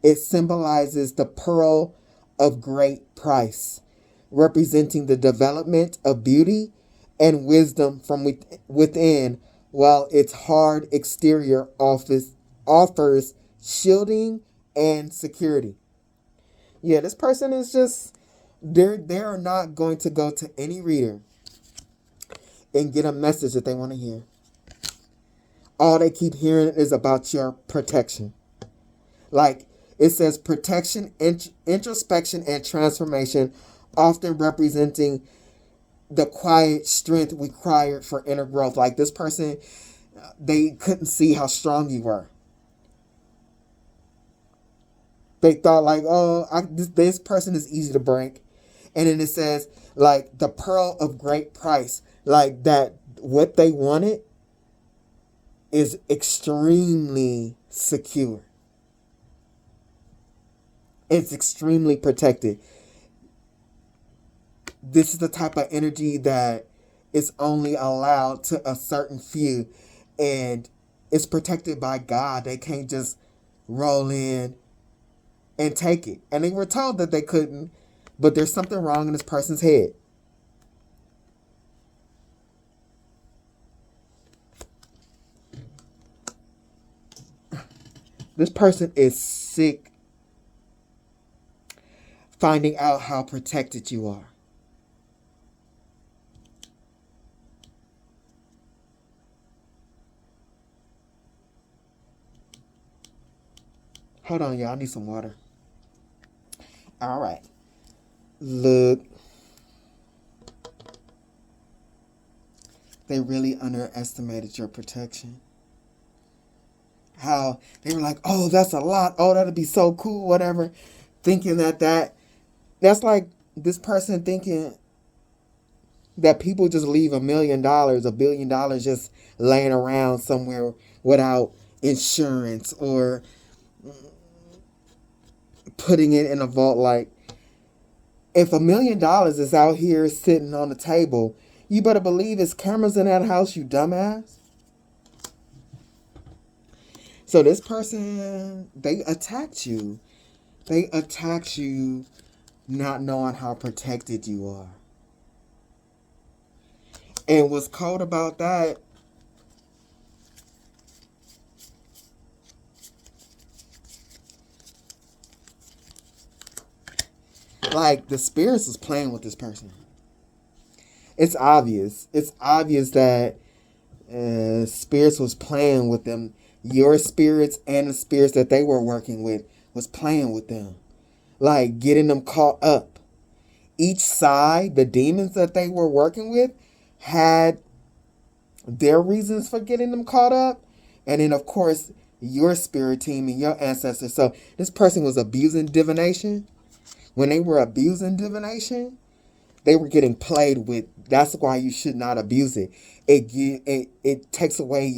It symbolizes the pearl of great price, representing the development of beauty and wisdom from within, while its hard exterior offers shielding and security. Yeah, this person is just, they're not going to go to any reader and get a message that they want to hear. All they keep hearing is about your protection. Like it says, protection, introspection, and transformation, often representing the quiet strength required for inner growth. Like this person, they couldn't see how strong you were. They thought like, oh, this person is easy to break. And then it says like the pearl of great price. Like that what they wanted is extremely secure. It's extremely protected. This is the type of energy that is only allowed to a certain few. And it's protected by God. They can't just roll in and take it. And they were told that they couldn't, but there's something wrong in this person's head. This person is sick finding out how protected you are. Hold on, y'all. I need some water. All right. Look. They really underestimated your protection. How they were like, oh, that's a lot. Oh, that'd be so cool, whatever. Thinking that's like this person thinking that people just leave $1 million, $1 billion just laying around somewhere without insurance or putting it in a vault. Like, if $1 million is out here sitting on the table, you better believe it's cameras in that house, you dumbass. So this person, they attacked you. They attacked you not knowing how protected you are. And what's cold about that, like the spirits is playing with this person. It's obvious. It's obvious that spirits was playing with them. Your spirits and the spirits that they were working with was playing with them. Like getting them caught up. Each side, the demons that they were working with, had their reasons for getting them caught up. And then, of course, your spirit team and your ancestors. So this person was abusing divination. When they were abusing divination, they were getting played with. That's why you should not abuse it. It takes away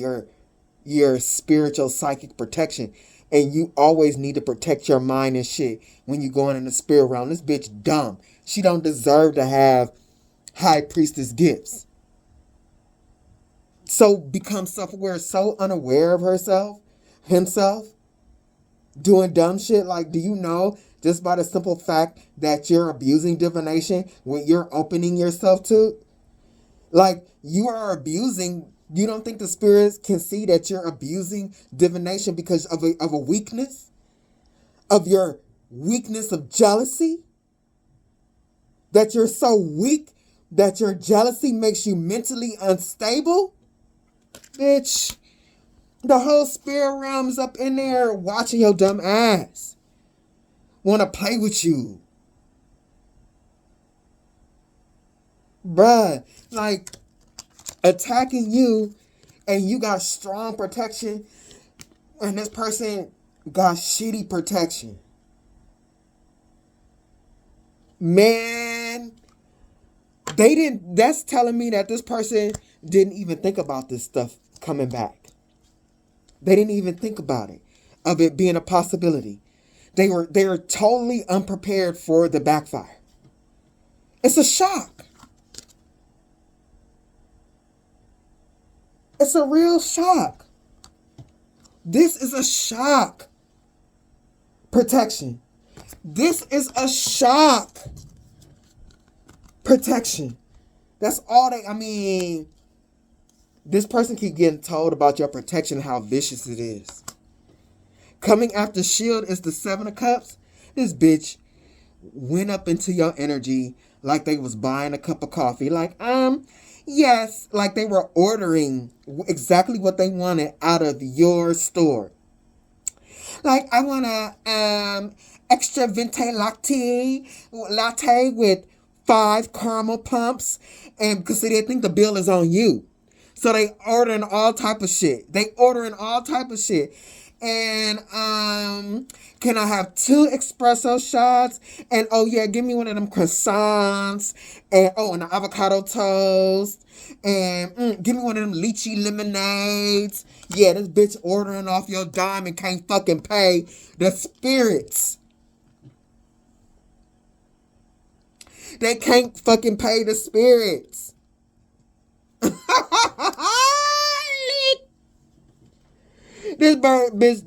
your spiritual psychic protection. And you always need to protect your mind and shit when you going in the spirit realm. This bitch dumb. She don't deserve to have high priestess gifts. So become self-aware, so unaware of himself, doing dumb shit. Like, do you know just by the simple fact that you're abusing divination, what you're opening yourself to? Like, you are abusing. You don't think the spirits can see that you're abusing divination because of a weakness? Of your weakness of jealousy? That you're so weak that your jealousy makes you mentally unstable? Bitch, the whole spirit realm is up in there watching your dumb ass. Want to play with you. Bruh, like, attacking you and you got strong protection and this person got shitty protection. Man, that's telling me that this person didn't even think about this stuff coming back. They didn't even think about it, of it being a possibility. They were totally unprepared for the backfire. It's a shock. It's a real shock. This is a shock. Protection. This is a shock. Protection. That's all I mean, this person keep getting told about your protection, how vicious it is. Coming after shield is the 7 of Cups. This bitch went up into your energy like they was buying a cup of coffee. Like, yes, like they were ordering exactly what they wanted out of your store. Like, I want a extra venti latte with 5 caramel pumps, and because they think the bill is on you. So they ordering all type of shit. And can I have 2 espresso shots? And oh yeah, give me one of them croissants. And an avocado toast. And give me one of them lychee lemonades. Yeah, this bitch ordering off your dime and can't fucking pay the spirits. They can't fucking pay the spirits. This bird bitch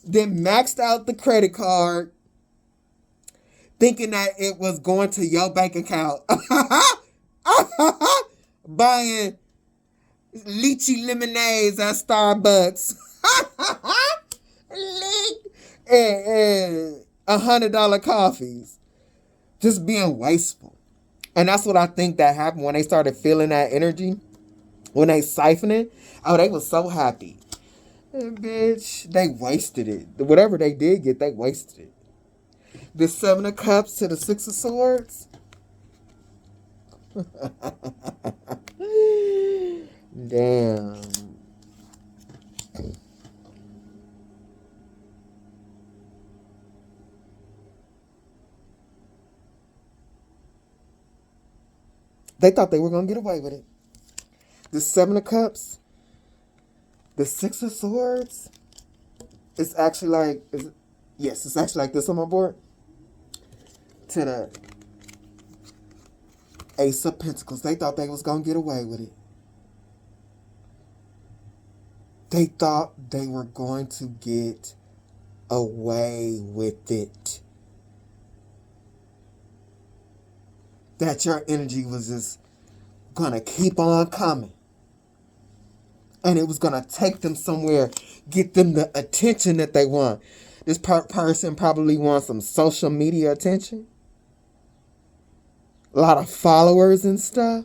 then maxed out the credit card, thinking that it was going to your bank account. Buying lychee lemonades at Starbucks. and $100 coffees. Just being wasteful. And that's what I think that happened when they started feeling that energy. When they siphoned it. Oh, they was so happy. And bitch, they wasted it. Whatever they did get, they wasted it. The 7 of Cups to the 6 of Swords. Damn. They thought they were going to get away with it. The 7 of Cups. The 6 of Swords. It's actually like... Yes, it's actually like this on my board. To the Ace of Pentacles. They thought they was going to get away with it. They thought they were going to get away with it. That your energy was just going to keep on coming. And it was going to take them somewhere, get them the attention that they want. This person probably wants some social media attention. A lot of followers and stuff.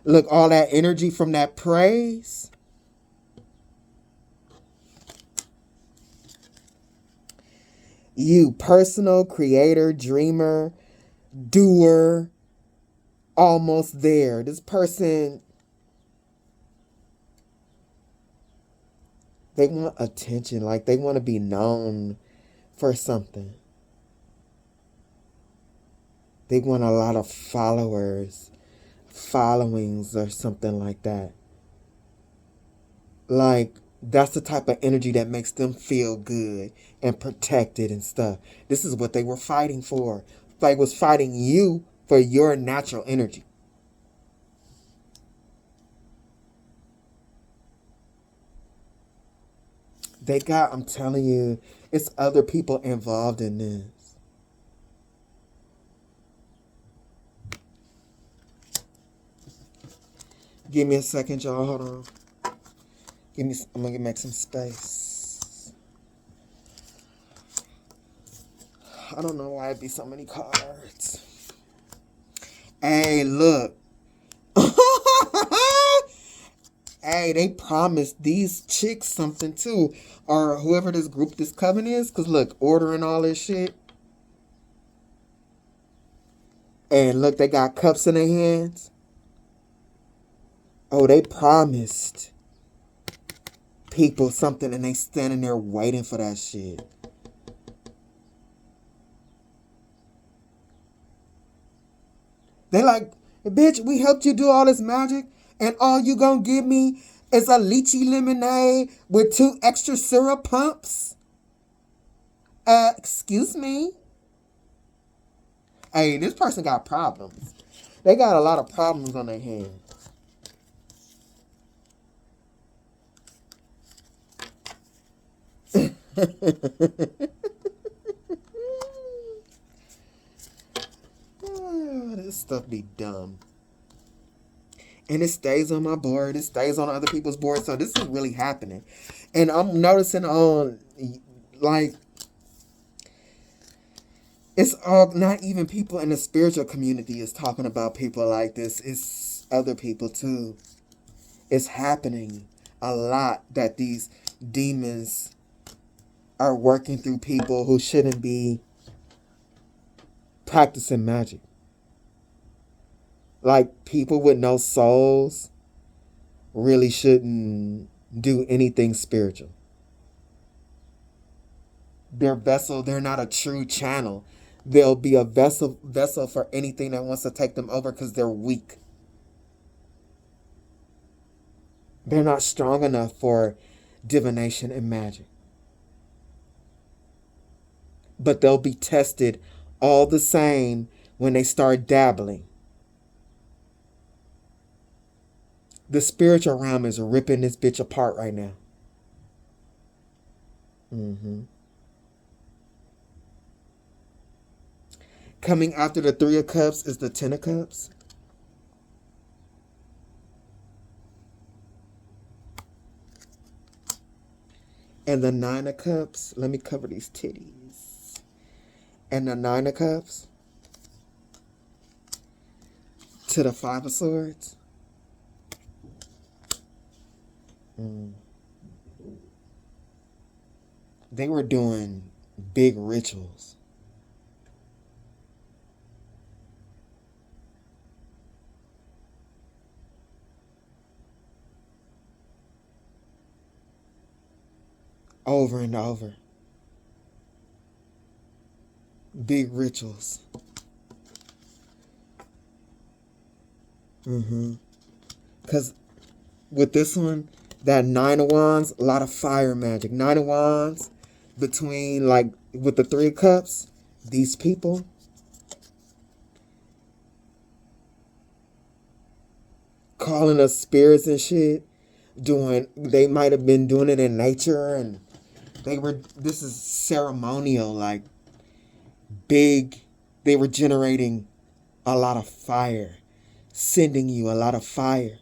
Look, all that energy from that praise. You, personal, creator, dreamer, doer, almost there. This person, they want attention. Like they want to be known for something. They want a lot of followers, followings or something like that. Like that's the type of energy that makes them feel good and protected and stuff. This is what they were fighting for. They was fighting you for your natural energy. I'm telling you, it's other people involved in this. Give me a second, y'all. Hold on. I'm going to make some space. I don't know why it'd be so many cards. Hey, look. Hey, they promised these chicks something too. Or whoever this group, this coven is. Because look, ordering all this shit. And look, they got cups in their hands. Oh, they promised people something and they standing there waiting for that shit. They like, bitch, we helped you do all this magic and all you gonna give me is a lychee lemonade with 2 extra syrup pumps? Excuse me? Hey, this person got problems. They got a lot of problems on their hands. Oh, this stuff be dumb. And it stays on my board. It stays on other people's board. So this is really happening. And I'm noticing on, like, it's all, not even people in the spiritual community is talking about people like this. It's other people too. It's happening a lot that these demons are working through people who shouldn't be practicing magic. Like, people with no souls really shouldn't do anything spiritual. Their vessel, they're not a true channel. They'll be a vessel for anything that wants to take them over because they're weak. They're not strong enough for divination and magic. But they'll be tested all the same when they start dabbling. The spiritual realm is ripping this bitch apart right now. Coming after the Three of Cups is the Ten of Cups. And the Nine of Cups. Let me cover these titties. And the Nine of Cups to the Five of Swords. They were doing big rituals. Over and over. Big rituals. Because with this one, that Nine of Wands, a lot of fire magic. Nine of Wands, between, like, with the Three of Cups, these people, calling us spirits and shit, they might have been doing it in nature, and this is ceremonial, like, big, they were generating a lot of fire, sending you a lot of fire.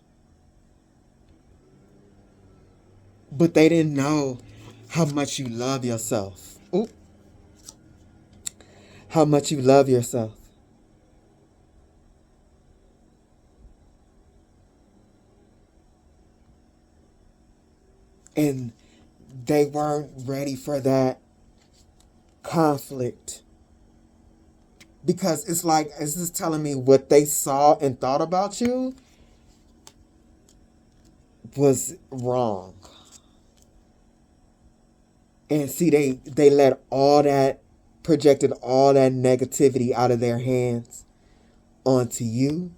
But they didn't know how much you love yourself. Ooh. How much you love yourself. And they weren't ready for that conflict. Because it's like, it's just telling me what they saw and thought about you was wrong. And see, they let all that, projected all that negativity out of their hands onto you.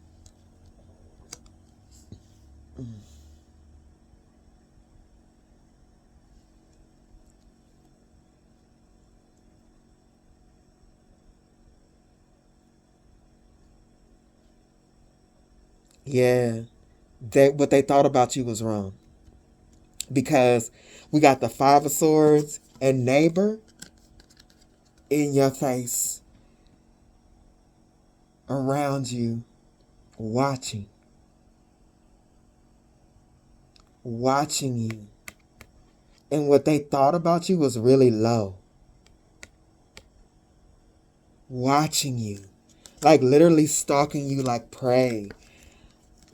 Yeah, what they thought about you was wrong. Because we got the Five of Swords and neighbor in your face, around you, watching you. And what they thought about you was really low. Watching you. Like, literally stalking you like prey.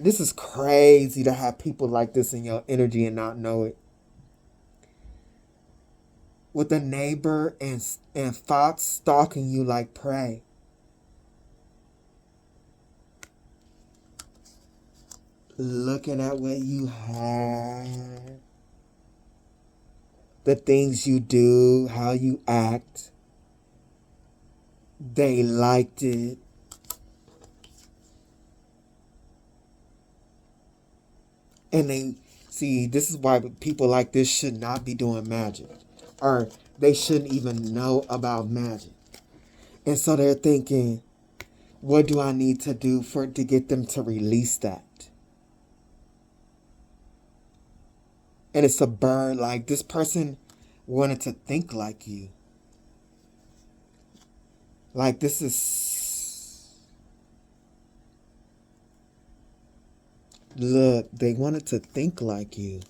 This is crazy to have people like this in your energy and not know it. With a neighbor and fox stalking you like prey. Looking at what you have. The things you do, how you act. They liked it. And they, see, this is why people like this should not be doing magic. Or they shouldn't even know about magic. And so they're thinking, what do I need to do to get them to release that? And it's a bird. Like, this person wanted to think like you. Like, this is... Look, they wanted to think like you.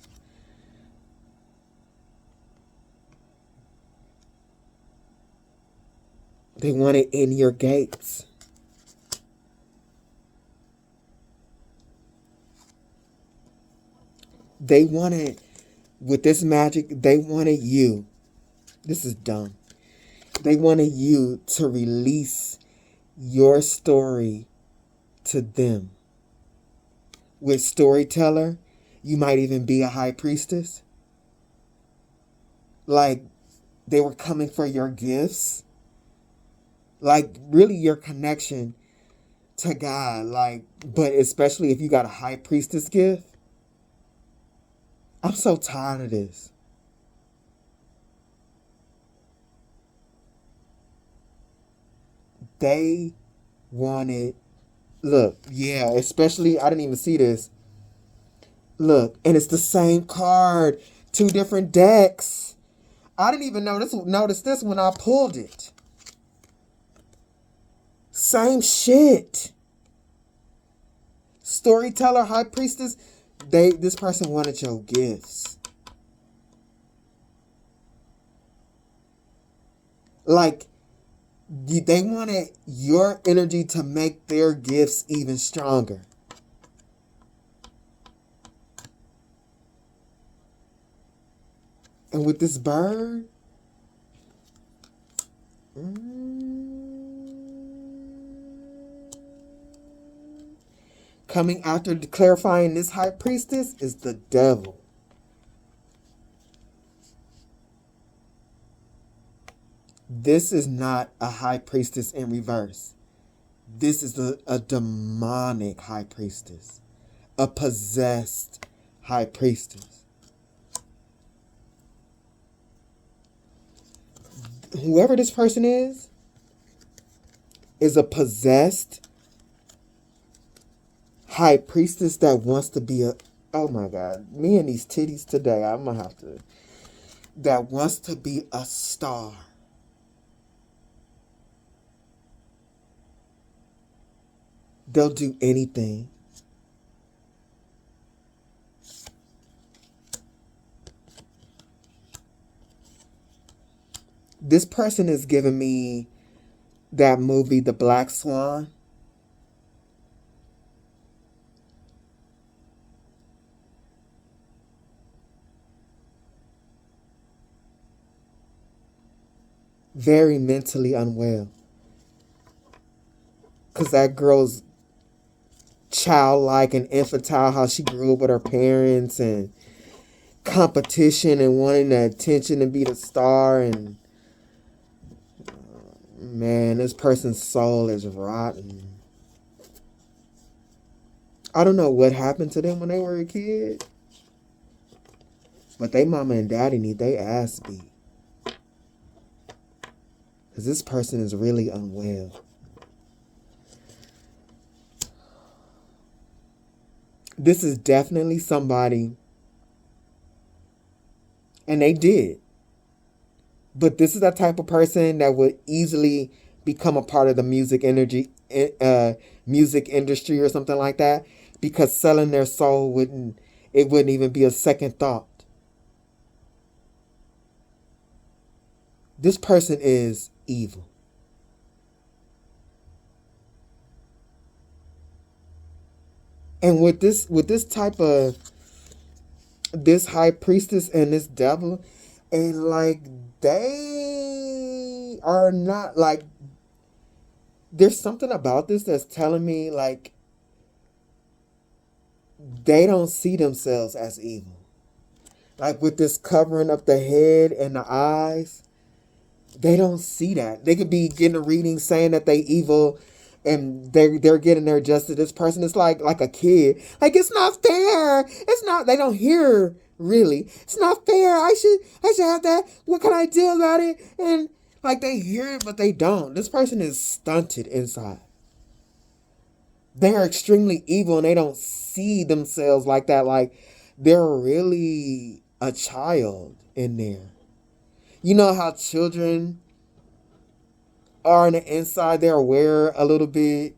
They want it in your gates. They wanted, with this magic, they wanted you. This is dumb. They wanted you to release your story to them. With storyteller, you might even be a high priestess. Like, they were coming for your gifts. Like, really your connection to God. Like, but especially if you got a high priestess gift. I'm so tired of this. They wanted, look, yeah, especially, I didn't even see this. Look, and it's the same card, 2 different decks. I didn't even notice this when I pulled it. Same shit. Storyteller, high priestess, this person wanted your gifts. Like, they wanted your energy to make their gifts even stronger. And with this bird, coming after clarifying this high priestess is the devil. This is not a high priestess in reverse. This is a demonic high priestess. A possessed high priestess. Whoever this person is a possessed high priestess that wants to be oh my God, me and these titties today, I'm gonna have to, that wants to be a star. They'll do anything. This person is giving me that movie, The Black Swan. Very mentally unwell. Because that girl's childlike and infantile, how she grew up with her parents, and competition and wanting the attention to be the star. And man, this person's soul is rotten. I don't know what happened to them when they were a kid, but they mama and daddy need their ass beat. Because this person is really unwell. This is definitely somebody, and they did. But this is that type of person that would easily become a part of the music industry or something like that, because selling their soul wouldn't even be a second thought. This person is evil. And with this type of, this high priestess and this devil, and like, they are not, like, there's something about this that's telling me, like, they don't see themselves as evil. Like, with this covering up the head and the eyes, they don't see that. They could be getting a reading saying that they evil, and they're getting their justice. This person is like a kid. Like, it's not fair. It's not. They don't hear Really? It's not fair. I should have that. What can I do about it? And like they hear it, but they don't. This person is stunted inside. They are extremely evil and they don't see themselves like that. Like they're really a child in there. You know how children are on the inside, they're aware a little bit,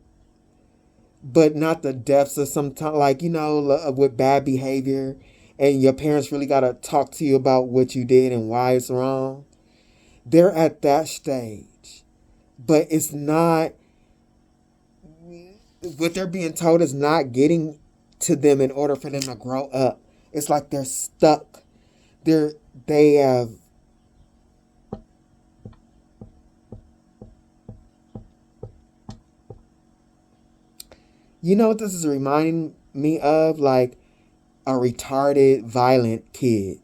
but not the depths of some time, like, with bad behavior. And your parents really got to talk to you about what you did and why it's wrong. They're at that stage. But it's not, what they're being told is not getting to them in order for them to grow up. It's like they're stuck. They have, you know what this is reminding me of? Like a retarded, violent kid.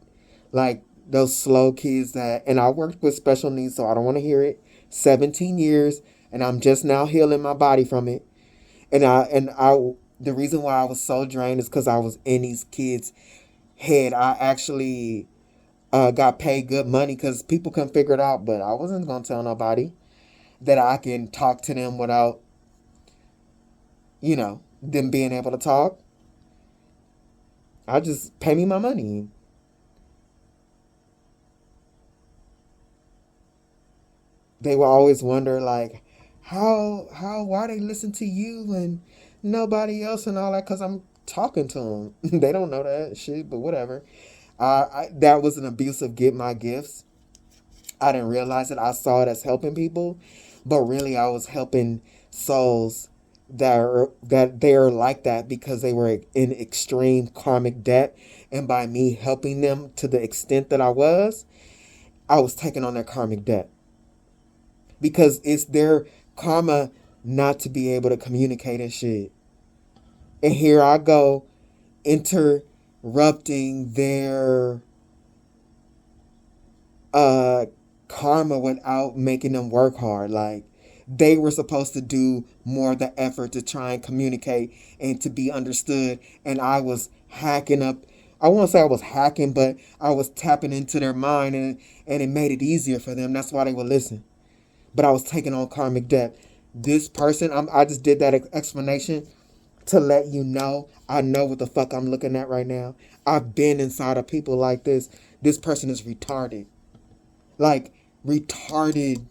Like those slow kids that, and I worked with special needs, so I don't want to hear it. 17 years, and I'm just now healing my body from it. The reason why I was so drained is because I was in these kids' head. I actually got paid good money because people couldn't figure it out, but I wasn't going to tell nobody that I can talk to them without, them being able to talk. I just pay me my money. They will always wonder, like, why they listen to you and nobody else and all that, because I'm talking to them. They don't know that shit, but whatever. That was an abuse of get my gifts. I didn't realize it. I saw it as helping people, but really I was helping souls that they're like that because they were in extreme karmic debt, and by me helping them to the extent that I was taking on their karmic debt because it's their karma not to be able to communicate and shit. And here I go interrupting their karma without making them work hard. Like they were supposed to do more of the effort to try and communicate and to be understood, and I was hacking up. I won't say I was hacking, but I was tapping into their mind, and it made it easier for them. That's why they would listen. But I was taking on karmic debt. This person, I just did that explanation to let you know. I know what the fuck I'm looking at right now. I've been inside of people like this. This person is retarded. Like, retarded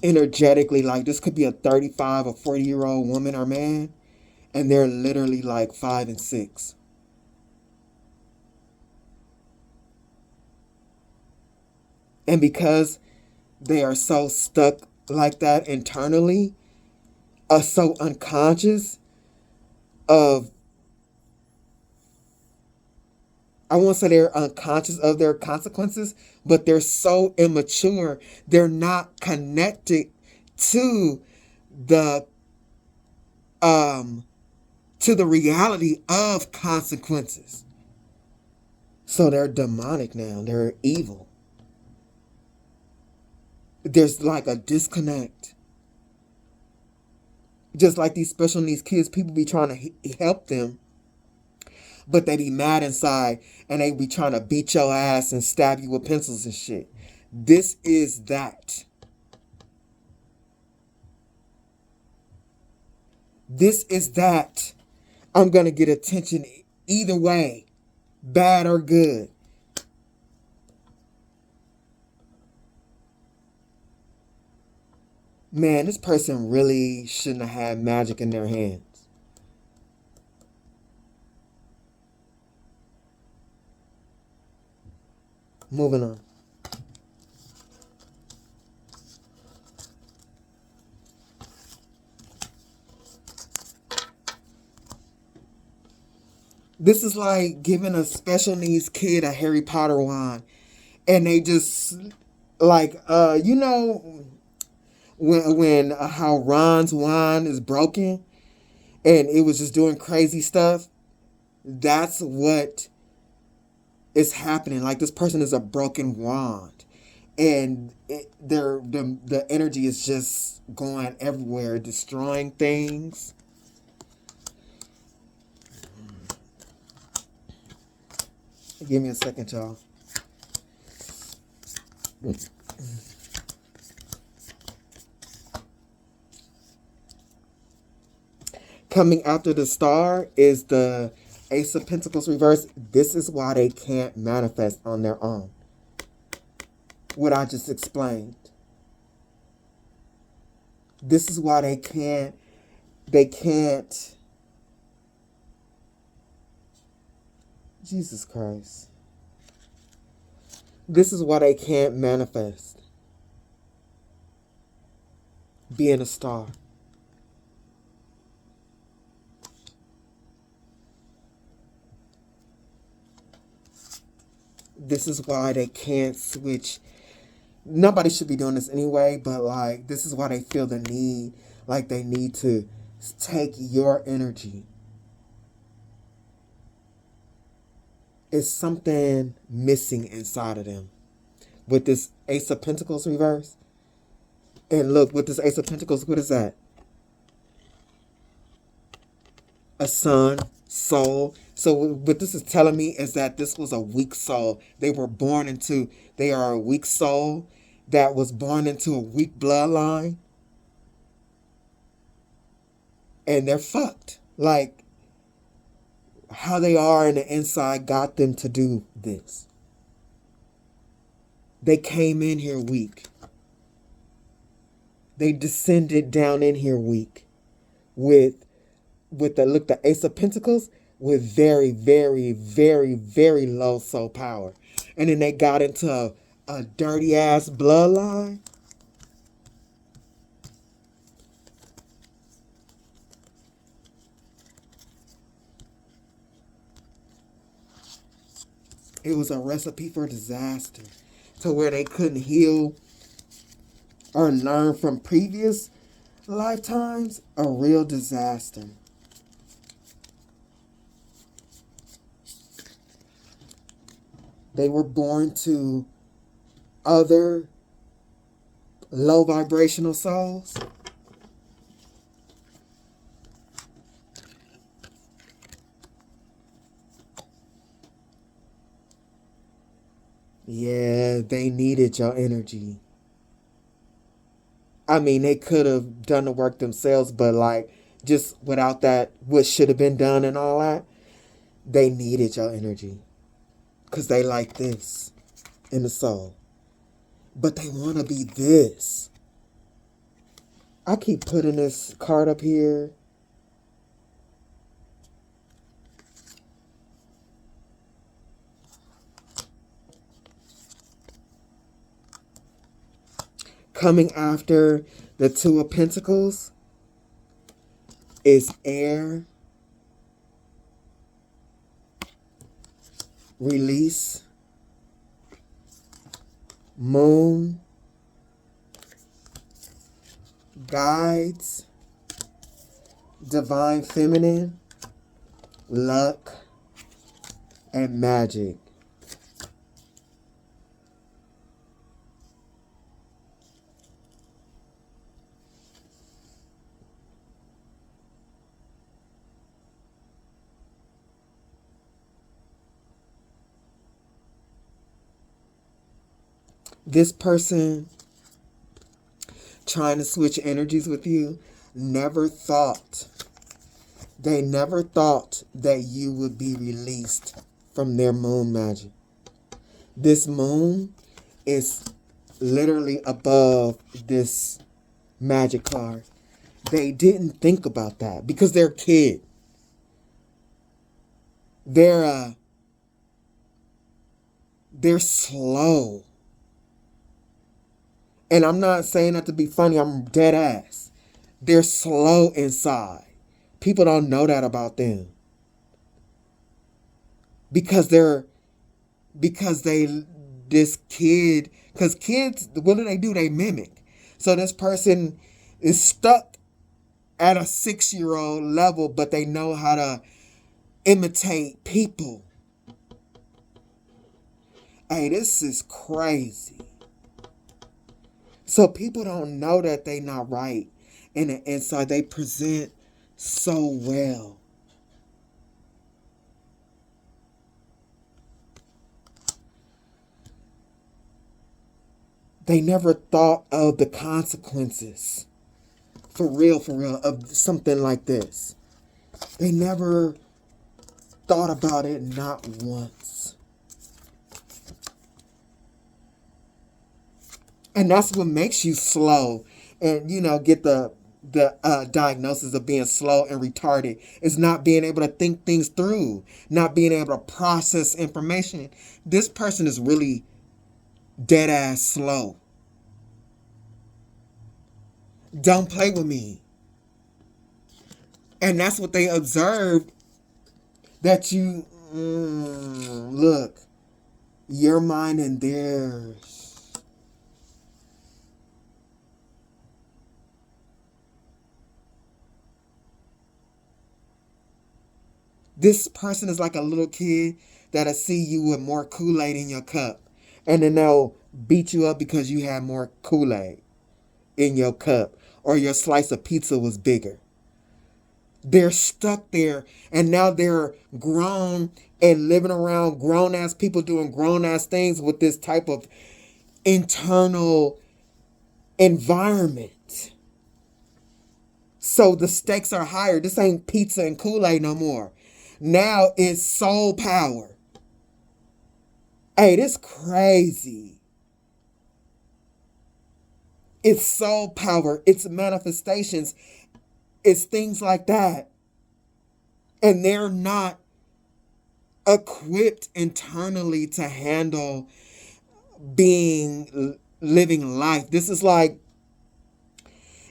energetically. Like, this could be a 35 or 40-year-old woman or man, and they're literally like 5 and 6. And because they are so stuck like that internally, are so unconscious of, I won't say they're unconscious of their consequences, but they're so immature, they're not connected to the reality of consequences. So they're demonic now. They're evil. There's like a disconnect. Just like these special needs kids, people be trying to help them, but they be mad inside and they be trying to beat your ass and stab you with pencils and shit. This is that. This is that. I'm going to get attention either way, bad or good. Man, this person really shouldn't have had magic in their hands. Moving on. This is like giving a special needs kid a Harry Potter wand. And they just, like, when how Ron's wand is broken and it was just doing crazy stuff. That's what is happening. Like, this person is a broken wand, and the energy is just going everywhere, destroying things. Give me a second, y'all. Coming after the star is the Ace of Pentacles reverse. This is why they can't manifest on their own. What I just explained. This is why they can't. Jesus Christ. This is why they can't manifest being a star. This is why they can't switch. Nobody should be doing this anyway, but like, this is why they feel the need, like they need to take your energy. It's something missing inside of them. With this Ace of Pentacles reverse. And look, with this Ace of Pentacles, what is that? A sun, soul. So what this is telling me is that this was a weak soul. They are a weak soul that was born into a weak bloodline. And they're fucked. Like, how they are in the inside got them to do this. They came in here weak. They descended down in here weak. With the Ace of Pentacles with very, very, very, very low soul power. And then they got into a dirty ass bloodline. It was a recipe for disaster. To where they couldn't heal or learn from previous lifetimes. A real disaster. They were born to other low vibrational souls. Yeah, they needed your energy. I mean, they could have done the work themselves, but like, just without that, what should have been done and all that, they needed your energy. Because they like this in the soul. But they want to be this. I keep putting this card up here. Coming after the Two of Pentacles is air, release, moon, guides, divine feminine, luck, and magic. This person trying to switch energies with you never thought that you would be released from their moon magic. This moon is literally above this magic card. They didn't think about that because they're a kid. They're slow. And I'm not saying that to be funny. I'm dead ass. They're slow inside. People don't know that about them. Because kids, what do? They mimic. So this person is stuck at a 6-year-old level, but they know how to imitate people. Hey, this is crazy. So people don't know that they not right. And the inside, they present so well. They never thought of the consequences. For real, of something like this. They never thought about it, not once. And that's what makes you slow and, get the diagnosis of being slow and retarded, is not being able to think things through, not being able to process information. This person is really dead ass slow. Don't play with me. And that's what they observed, that you, look, your mind and theirs. This person is like a little kid that'll see you with more Kool-Aid in your cup. And then they'll beat you up because you had more Kool-Aid in your cup, or your slice of pizza was bigger. They're stuck there, and now they're grown and living around grown-ass people doing grown-ass things with this type of internal environment. So the stakes are higher. This ain't pizza and Kool-Aid no more. Now it's soul power. Hey, this crazy. It's soul power. It's manifestations. It's things like that. And they're not equipped internally to handle living life. This is like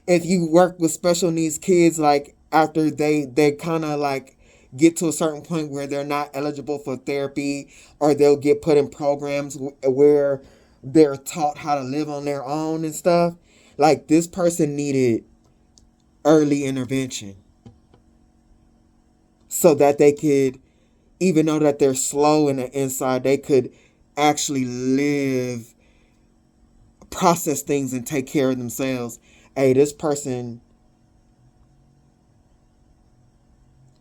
if you work with special needs kids, like after they kind of like get to a certain point where they're not eligible for therapy, or they'll get put in programs where they're taught how to live on their own and stuff. Like, this person needed early intervention so that they could, even though that they're slow in the inside, they could actually live, process things, and take care of themselves. Hey, this person,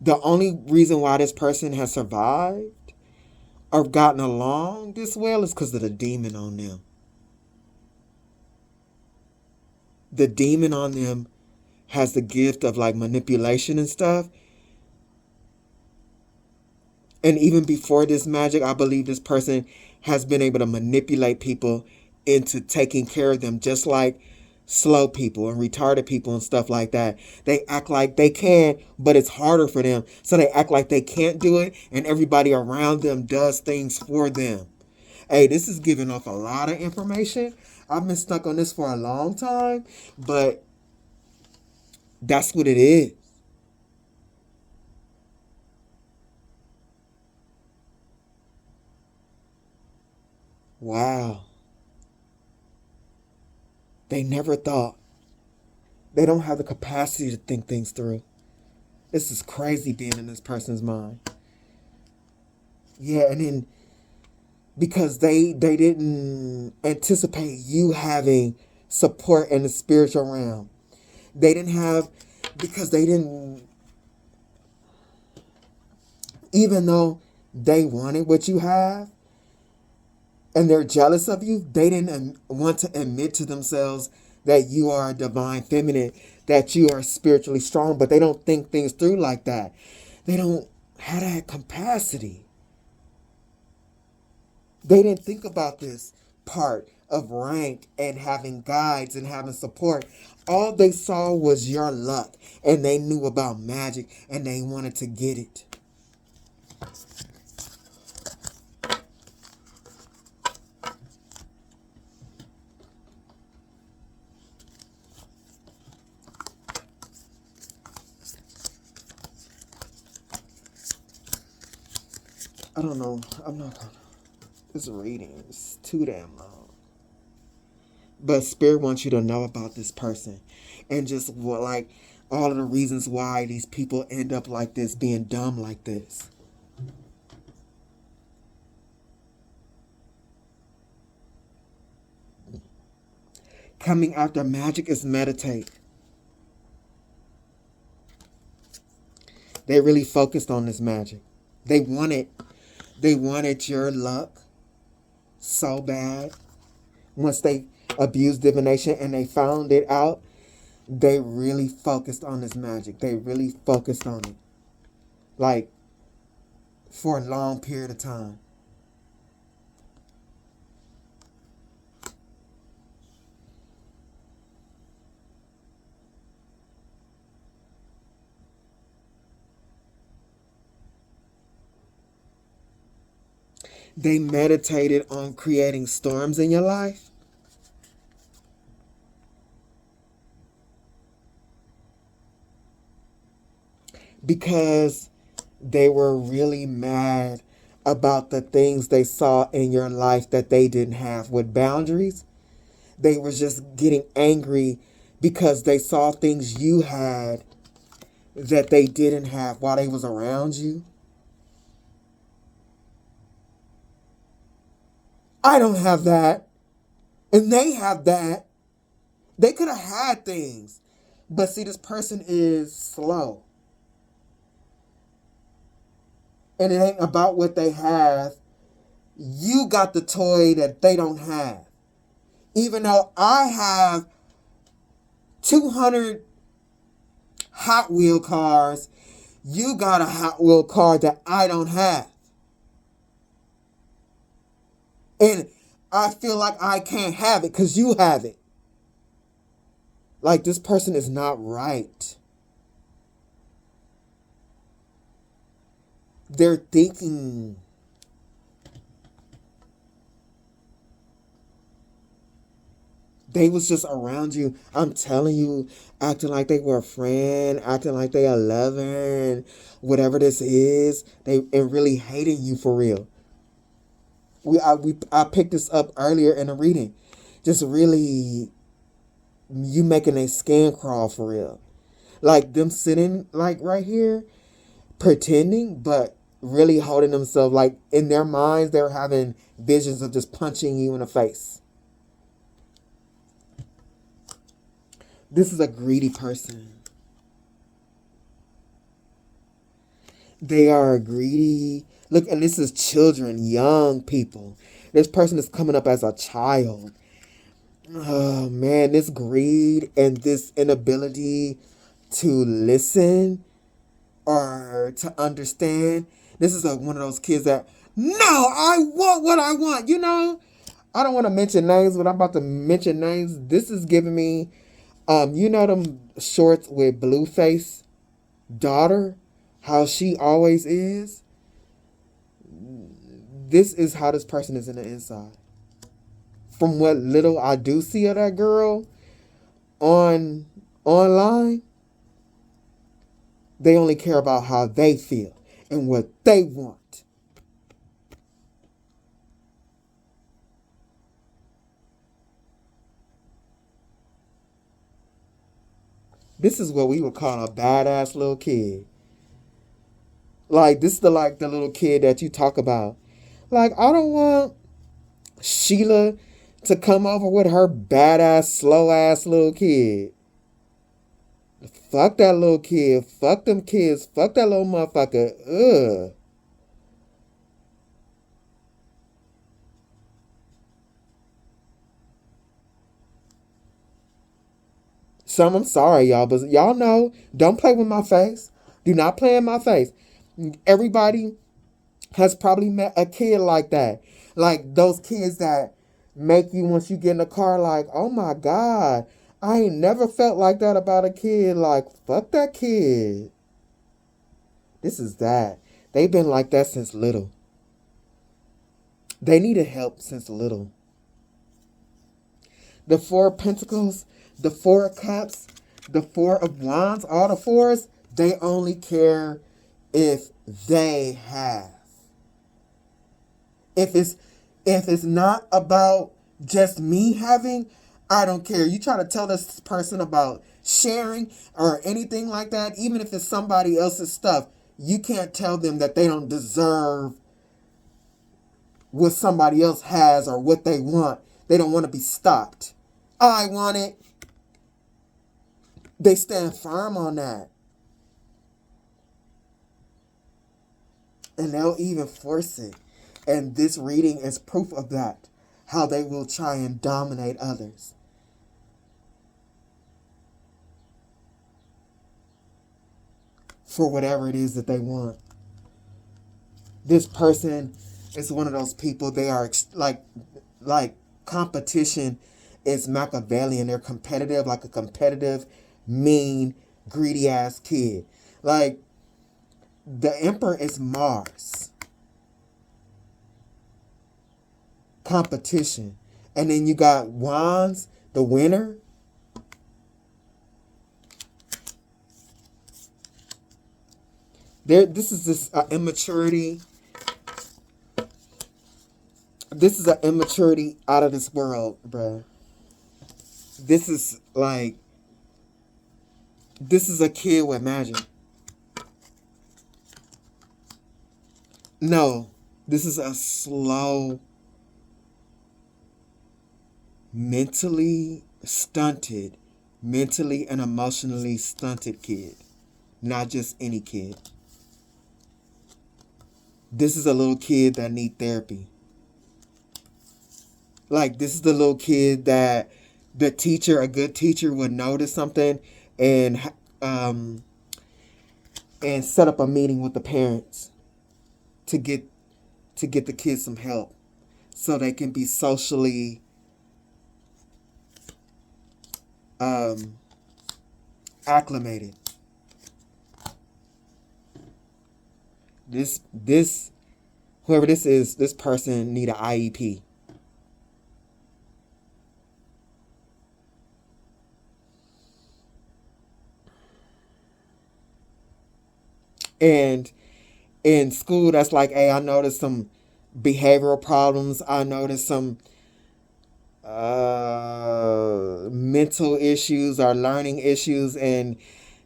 the only reason why this person has survived or gotten along this well is because of the demon on them. The demon on them has the gift of like manipulation and stuff. And even before this magic, I believe this person has been able to manipulate people into taking care of them, just like slow people and retarded people and stuff like that. They act like they can, but it's harder for them. So they act like they can't do it, and everybody around them does things for them. Hey, this is giving off a lot of information. I've been stuck on this for a long time, but that's what it is. Wow. They never thought. They don't have the capacity to think things through. This is crazy being in this person's mind. Yeah, and then because they didn't anticipate you having support in the spiritual realm. They didn't have, because they didn't, even though they wanted what you have and they're jealous of you, they didn't want to admit to themselves that you are a divine feminine, that you are spiritually strong, but they don't think things through like that. They don't have that capacity. They didn't think about this part of rank and having guides and having support. All they saw was your luck, and they knew about magic, and they wanted to get it. I don't know. I'm not gonna. This reading is too damn long. But Spirit wants you to know about this person, and just like all of the reasons why these people end up like this, being dumb like this. Coming after magic is meditate. They really focused on this magic. They wanted your luck so bad. Once they abused divination and they found it out, they really focused on this magic. They really focused on it. Like, for a long period of time. They meditated on creating storms in your life. Because they were really mad about the things they saw in your life that they didn't have with boundaries. They were just getting angry because they saw things you had that they didn't have while they was around you. I don't have that. And they have that. They could have had things. But see, this person is slow. And it ain't about what they have. You got the toy that they don't have. Even though I have 200 Hot Wheel cars, you got a Hot Wheel car that I don't have. And I feel like I can't have it because you have it. Like, this person is not right. They're thinking. They was just around you. I'm telling you, acting like they were a friend, acting like they are loving, whatever this is. And really hating you for real. I picked this up earlier in the reading. Just really, you making a skin crawl for real. Like them sitting like right here, pretending, but really holding themselves like in their minds, they're having visions of just punching you in the face. This is a greedy person. They are greedy. Look, and this is children, young people. This person is coming up as a child. Oh man, this greed and this inability to listen or to understand. This is one of those kids that, no, I want what I want. You know, I don't want to mention names, but I'm about to mention names. This is giving me, you know them shorts with Blueface daughter, how she always is. This is how this person is in the inside. From what little I do see of that girl online, they only care about how they feel and what they want. This is what we would call a badass little kid. Like, this is the little kid that you talk about. Like, I don't want Sheila to come over with her badass, slow ass little kid. Fuck that little kid. Fuck them kids. Fuck that little motherfucker. Ugh. I'm sorry, y'all, but y'all know, don't play with my face. Do not play in my face. Everybody has probably met a kid like that. Like those kids that make you, once you get in the car, like, oh my God, I ain't never felt like that about a kid. Like, fuck that kid. This is that. They've been like that since little. They needed help since little. The Four of Pentacles, the Four of Cups, the Four of Wands, all the fours, they only care if they have. If it's not about just me having, I don't care. You try to tell this person about sharing or anything like that, even if it's somebody else's stuff, you can't tell them that they don't deserve what somebody else has or what they want. They don't want to be stopped. I want it. They stand firm on that. And they'll even force it. And this reading is proof of that. how they will try and dominate others. For whatever it is that they want. This person is one of those people, they are like competition is Machiavellian. They're competitive, like a competitive, mean, greedy ass kid. Like, the Emperor is Mars. Competition. And then you got Wands, the winner. This is this immaturity. This is an immaturity out of this world, bruh. This is like, this is a kid with magic. No, this is a slow, mentally and emotionally stunted kid. Not just any kid. This is a little kid that need therapy. Like, this is the little kid that the teacher, a good teacher, would notice something and set up a meeting with the parents to get the kids some help so they can be socially acclimated. Whoever this is, this person need an IEP. And in school, that's like, hey, I noticed some behavioral problems. I noticed some mental issues or learning issues, and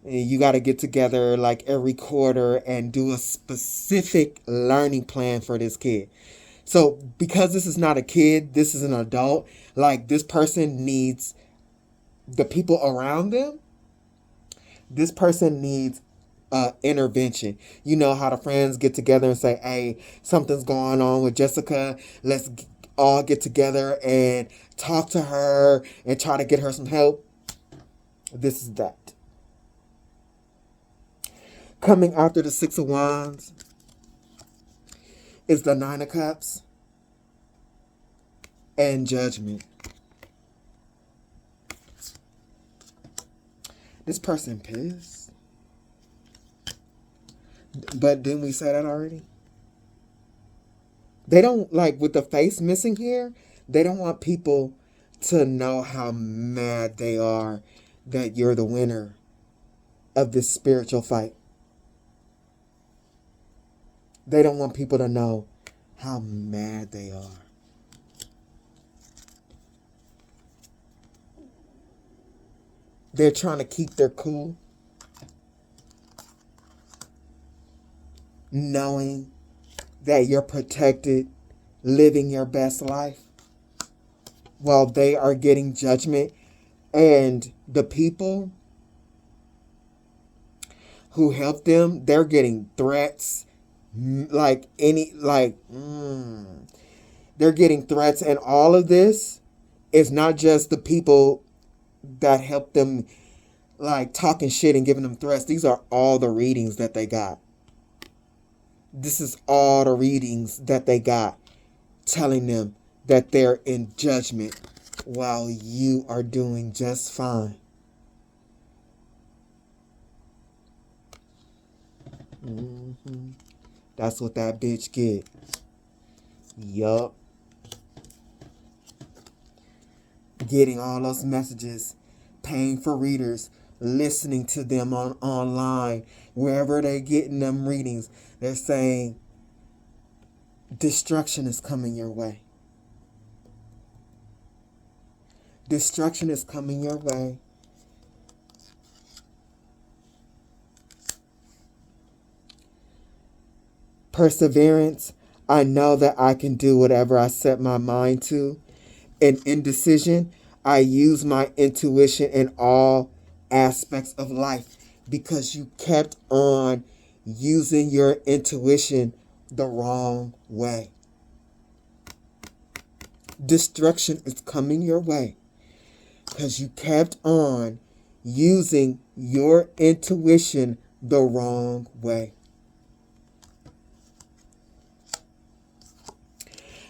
you got to get together like every quarter and do a specific learning plan for this kid. So because this is not a kid, this is an adult, like, this person needs the people around them. This person needs intervention. You know how the friends get together and say, hey, something's going on with Jessica. Let's all get together and talk to her and try to get her some help. This is that. Coming after the Six of Wands is the Nine of Cups and Judgment. This person pissed. But didn't we say that already? They don't, like, with the face missing here, they don't want people to know how mad they are that you're the winner of this spiritual fight. They don't want people to know how mad they are. They're trying to keep their cool, knowing that you're protected, living your best life, while they are getting judgment. And the people who help them, they're getting threats, they're getting threats. And all of this is not just the people that help them, like, talking shit and giving them threats. These are all the readings that they got. This is all the readings that they got, telling them that they're in judgment while you are doing just fine. That's what that bitch get. Yup. Getting all those messages, paying for readers, listening to them online, wherever they're getting them readings. They're saying destruction is coming your way. Destruction is coming your way. Perseverance. I know that I can do whatever I set my mind to. And indecision. I use my intuition in all aspects of life because you kept on using your intuition the wrong way. Destruction is coming your way because you kept on using your intuition the wrong way.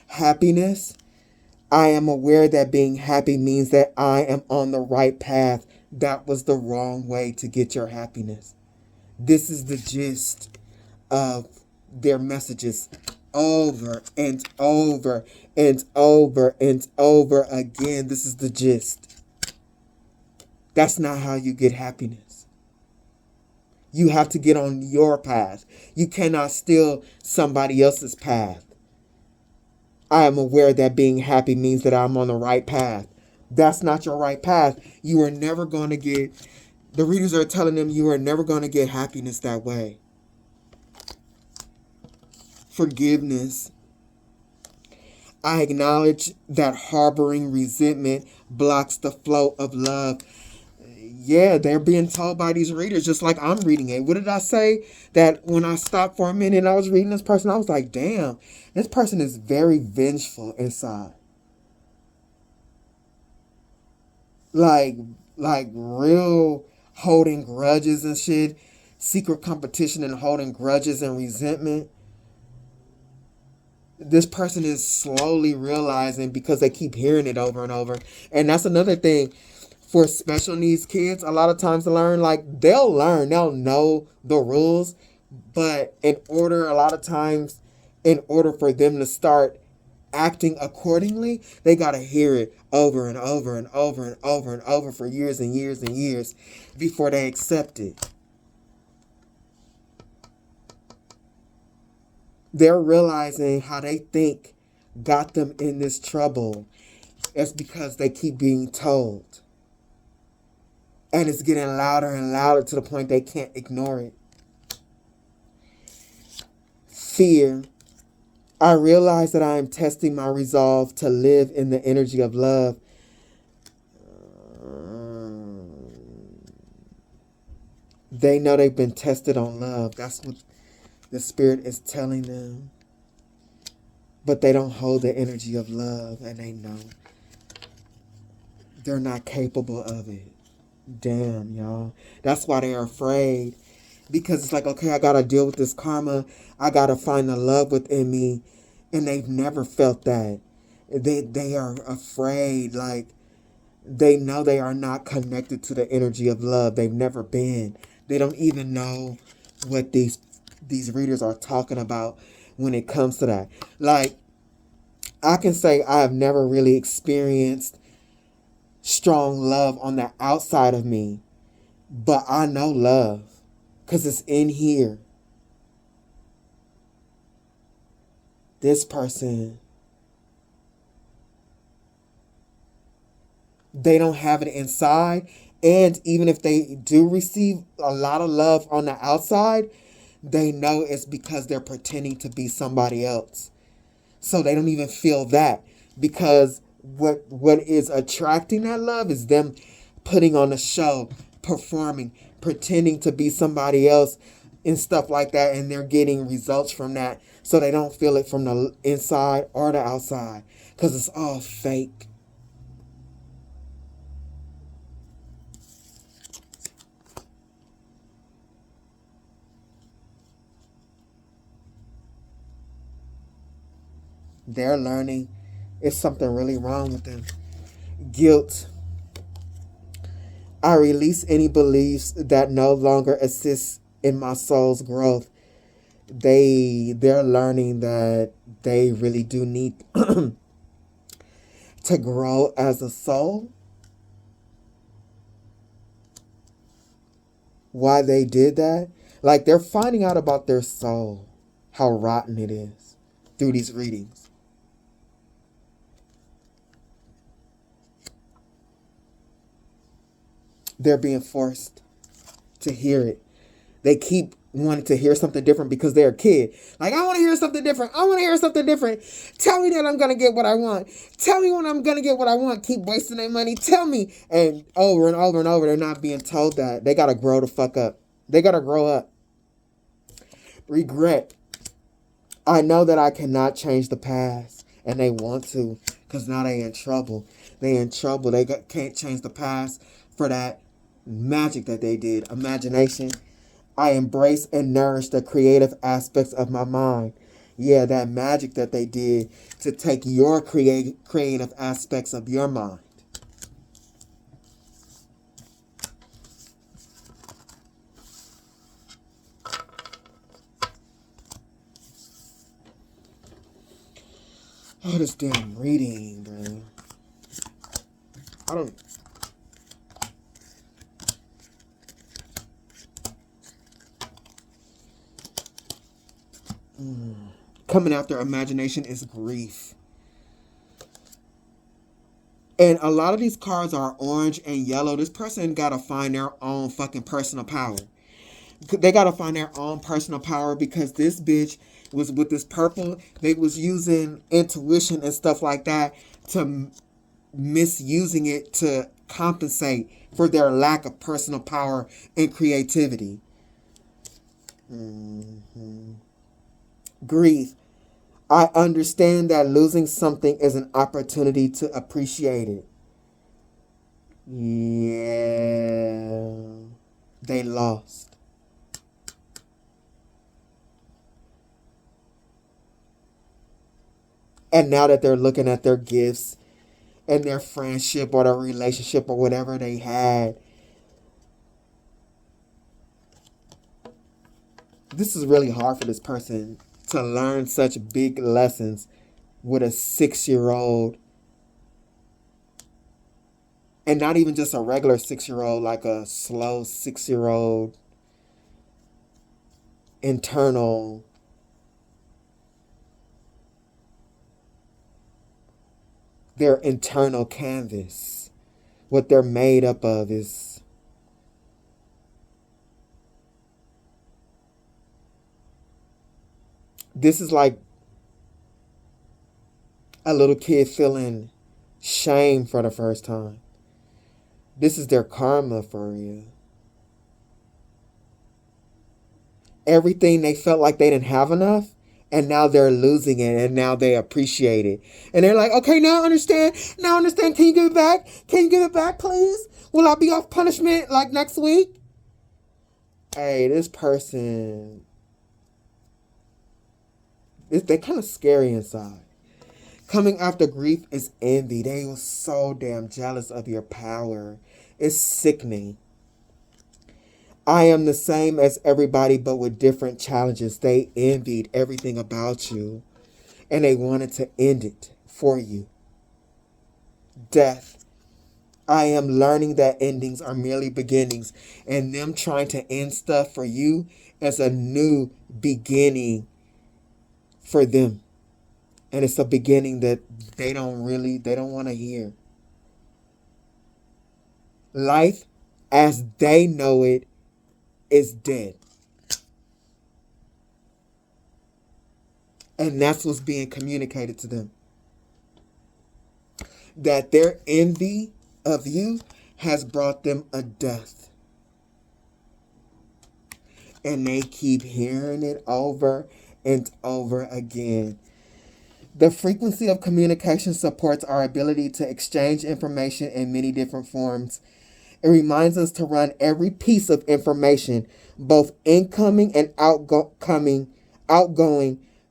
Happiness. I am aware that being happy means that I am on the right path. That was the wrong way to get your happiness. This is the gist of their messages over and over and over and over again. This is the gist. That's not how you get happiness. You have to get on your path. You cannot steal somebody else's path. I am aware that being happy means that I'm on the right path. That's not your right path. You are never going to get, the readers are telling them you are never going to get happiness that way. Forgiveness. I acknowledge that harboring resentment blocks the flow of love. Yeah, they're being told by these readers, just like I'm reading it. What did I say? That when I stopped for a minute and I was reading this person, I was like, damn, this person is very vengeful inside. Like real holding grudges and shit. Secret competition and holding grudges and resentment. This person is slowly realizing because they keep hearing it over and over. And that's another thing. For special needs kids, a lot of times to learn, like they'll know the rules, but in order for them to start acting accordingly, they got to hear it over and over and over and over and over for years and years and years before they accept it. They're realizing how they think got them in this trouble. It's because they keep being told. And it's getting louder and louder to the point they can't ignore it. Fear. I realize that I am testing my resolve to live in the energy of love. They know they've been tested on love. That's what the Spirit is telling them. But they don't hold the energy of love, and they know they're not capable of it. Damn, y'all. That's why they're afraid. Because it's like, okay, I got to deal with this karma. I got to find the love within me. And they've never felt that. They are afraid. Like, they know they are not connected to the energy of love. They've never been. They don't even know what these readers are talking about when it comes to that. Like, I can say I have never really experienced strong love on the outside of me, but I know love because it's in here. This person, they don't have it inside, and even if they do receive a lot of love on the outside, they know it's because they're pretending to be somebody else. So they don't even feel that, because what is attracting that love is them putting on a show, performing, pretending to be somebody else and stuff like that, and they're getting results from that, so they don't feel it from the inside or the outside, because it's all fake. They're learning it's something really wrong with them. Guilt. I release any beliefs that no longer assist in my soul's growth. They're learning that they really do need to grow as a soul. Why they did that? Like, they're finding out about their soul, how rotten it is, through these readings. They're being forced to hear it. They keep wanting to hear something different because they're a kid. Like, I want to hear something different. I want to hear something different. Tell me that I'm going to get what I want. Tell me when I'm going to get what I want. Keep wasting their money. Tell me. And over and over and over, they're not being told that. They got to grow the fuck up. They got to grow up. Regret. I know that I cannot change the past. And they want to. Because now they in trouble. They in trouble. They can't change the past for that magic that they did. Imagination. I embrace and nourish the creative aspects of my mind. Yeah, that magic that they did to take your creative aspects of your mind. Oh, this damn reading, bro. I don't... Coming after imagination is grief. And a lot of these cards are orange and yellow. This person got to find their own fucking personal power. They got to find their own personal power because this bitch was with this purple. They was using intuition and stuff like that to misusing it to compensate for their lack of personal power and creativity. Grief. I understand that losing something is an opportunity to appreciate it. Yeah. They lost. And now that they're looking at their gifts and their friendship or their relationship or whatever they had, this is really hard for this person to learn such big lessons with a 6-year-old. And not even just a regular 6-year-old, like a slow 6-year-old internal. Their internal canvas. What they're made up of is this is like a little kid feeling shame for the first time. This is their karma for you. Everything they felt like they didn't have enough, and now they're losing it, and now they appreciate it. And they're like, okay, now I understand. Now I understand. Can you give it back? Can you give it back, please? Will I be off punishment like next week? Hey, this person, they're kind of scary inside. Coming after grief is envy. They were so damn jealous of your power. It's sickening. I am the same as everybody, but with different challenges. They envied everything about you, and they wanted to end it for you. Death. I am learning that endings are merely beginnings, and them trying to end stuff for you is a new beginning for them. And it's a beginning that they don't want to hear. Life as they know it is dead. And that's what's being communicated to them. That their envy of you has brought them a death. And they keep hearing it over and over again. The frequency of communication supports our ability to exchange information in many different forms. It reminds us to run every piece of information, both incoming and outgoing,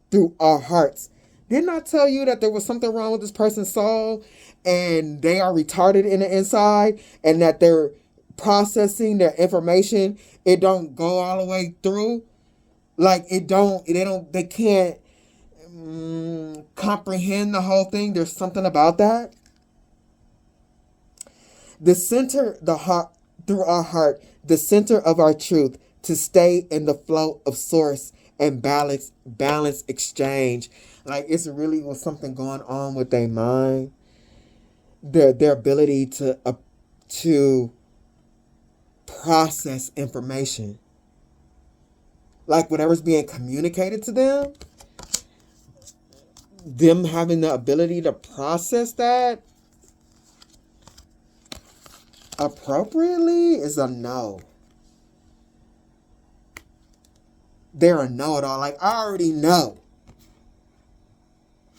through our hearts. Didn't I tell you that there was something wrong with this person's soul and they are retarded in the inside and that they're processing their information, it don't go all the way through? Like they can't comprehend the whole thing. There's something about that. The center, the heart, through our heart, the center of our truth, to stay in the flow of source and balance exchange. Like it's really was something going on with their mind, their ability to process information. Like whatever's being communicated to them having the ability to process that appropriately is a no. They're a know-it-all. Like, I already know.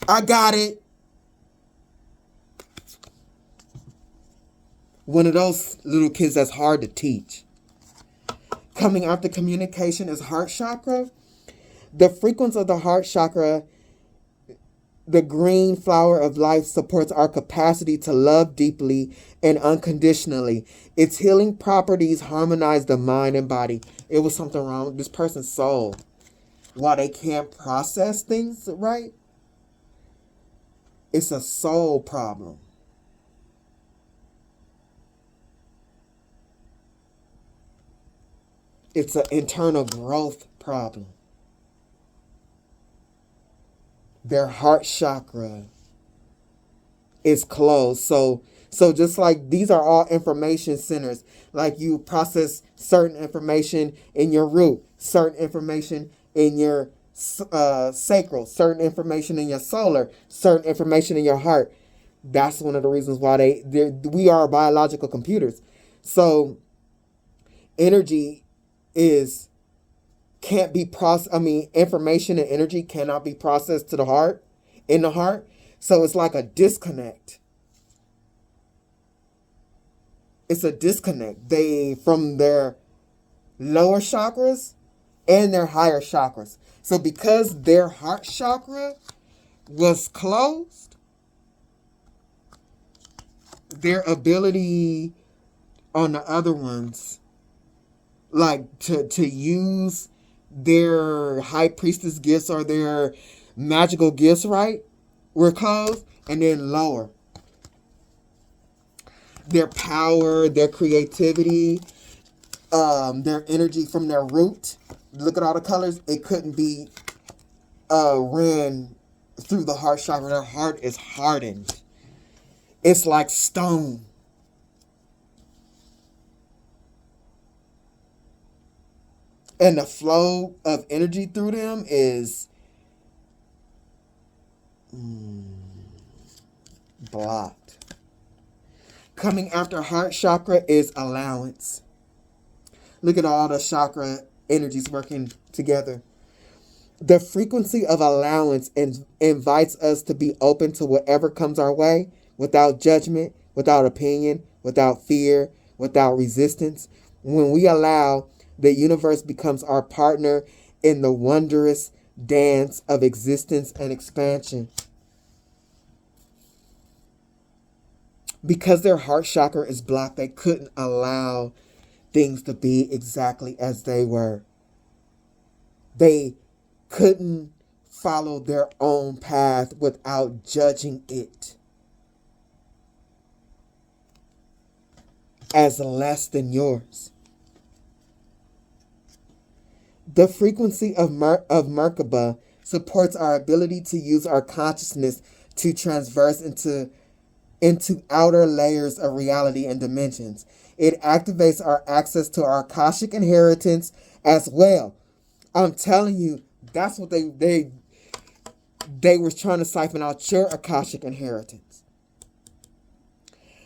I got it. One of those little kids that's hard to teach. Coming after communication is heart chakra. The frequency of the heart chakra, the green flower of life, supports our capacity to love deeply and unconditionally. Its healing properties harmonize the mind and body. It was something wrong with this person's soul. While they can't process things right, it's a soul problem. It's an internal growth problem. Their heart chakra is closed. So just like these are all information centers, like you process certain information in your root, certain information in your sacral, certain information in your solar, certain information in your heart. That's one of the reasons why we are biological computers. So energy can't be processed. I mean, information and energy cannot be processed to the heart, in the heart. So it's like a disconnect. It's a disconnect. From their lower chakras and their higher chakras. So because their heart chakra was closed, their ability on the other ones, like to use their high priestess gifts or their magical gifts, right, were closed, and then lower. Their power, their creativity, their energy from their root. Look at all the colors. It couldn't be ran through the heart chakra. Their heart is hardened. It's like stone. And the flow of energy through them is blocked. Coming after heart chakra is allowance. Look at all the chakra energies working together. The frequency of allowance invites us to be open to whatever comes our way, without judgment, without opinion, without fear, without resistance. When we allow, the universe becomes our partner in the wondrous dance of existence and expansion. Because their heart chakra is blocked, they couldn't allow things to be exactly as they were. They couldn't follow their own path without judging it as less than yours. The frequency of Merkaba supports our ability to use our consciousness to transverse into outer layers of reality and dimensions. It activates our access to our Akashic inheritance as well. I'm telling you, that's what they were trying to siphon out, your Akashic inheritance.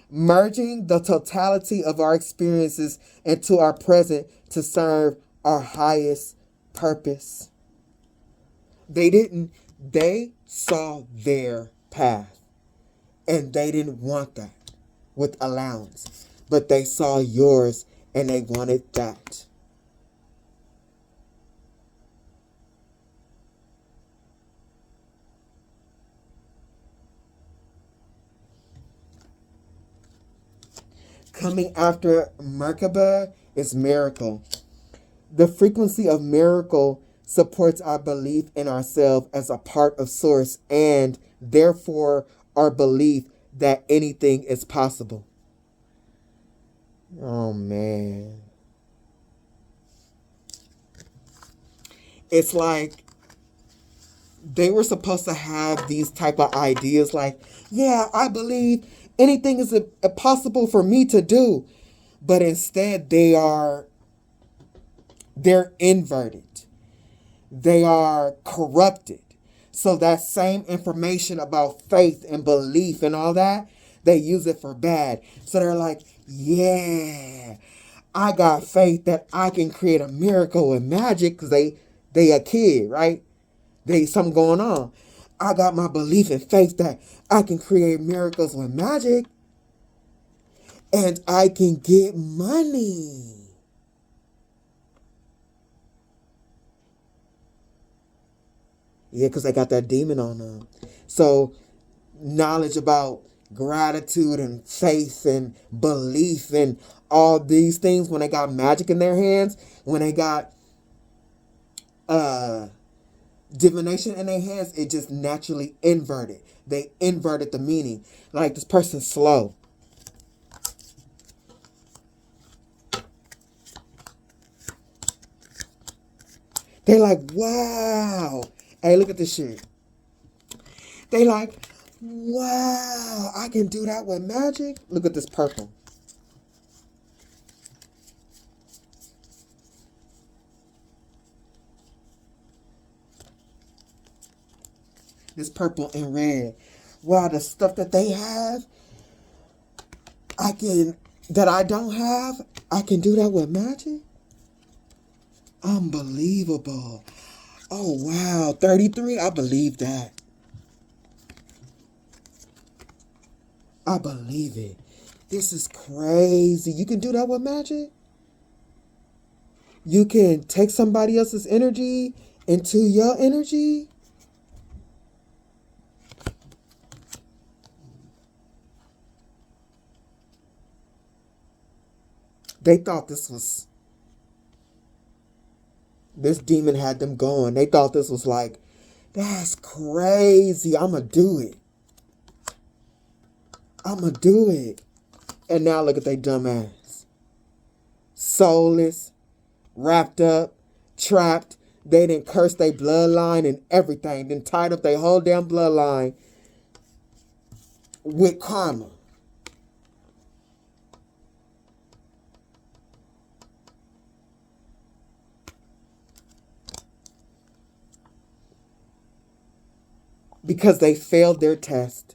Merging the totality of our experiences into our present to serve our highest purpose. They saw their path, and they didn't want that with allowance, but they saw yours and they wanted that. Coming after Merkaba is miracle. The frequency of miracle supports our belief in ourselves as a part of Source, and therefore our belief that anything is possible. Oh man. It's like they were supposed to have these type of ideas like, yeah, I believe anything is possible for me to do. But instead they're inverted. They are corrupted. So that same information about faith and belief and all that, they use it for bad. So they're like, yeah, I got faith that I can create a miracle with magic, because they a kid, right? They something going on. I got my belief and faith that I can create miracles with magic. And I can get money. Yeah, because they got that demon on them. So knowledge about gratitude and faith and belief and all these things, when they got magic in their hands, when they got divination in their hands, it just naturally inverted. They inverted the meaning. Like, this person's slow. They like, wow. Hey, look at this shit. They like, wow, I can do that with magic. Look at this purple. This purple and red. Wow, the stuff that they have, that I don't have, I can do that with magic? Unbelievable. Oh, wow. 33, I believe that. I believe it. This is crazy. You can do that with magic? You can take somebody else's energy into your energy? They thought this demon had them going. They thought this was like, that's crazy. I'm going to do it. I'm going to do it. And now look at they dumb ass. Soulless, wrapped up, trapped. They didn't curse their bloodline and everything. Then tied up their whole damn bloodline with karma. Because they failed their test.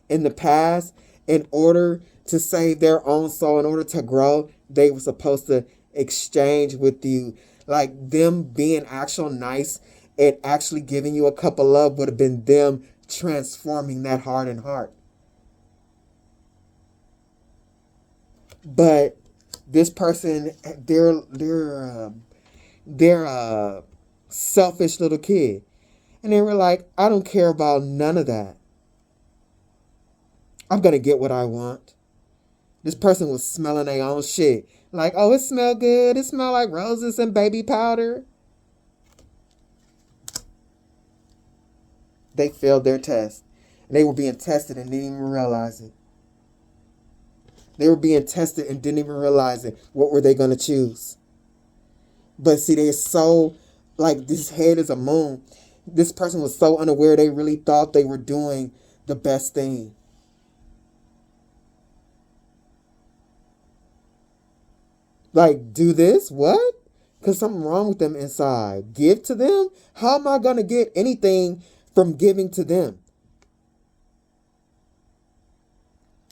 In the past, in order to save their own soul, in order to grow, they were supposed to exchange with you. Like, them being actual nice and actually giving you a cup of love would have been them transforming that hardened heart. But this person, they're a selfish little kid. And they were like, I don't care about none of that. I'm going to get what I want. This person was smelling their own shit. Like, oh, it smell good. It smell like roses and baby powder. They failed their test. And they were being tested and didn't even realize it. They were being tested and didn't even realize it. What were they going to choose? But see, they're so, like, this head is a moon. This person was so unaware they really thought they were doing the best thing. Like, do this? What? Because something wrong with them inside. Give to them? How am I going to get anything from giving to them?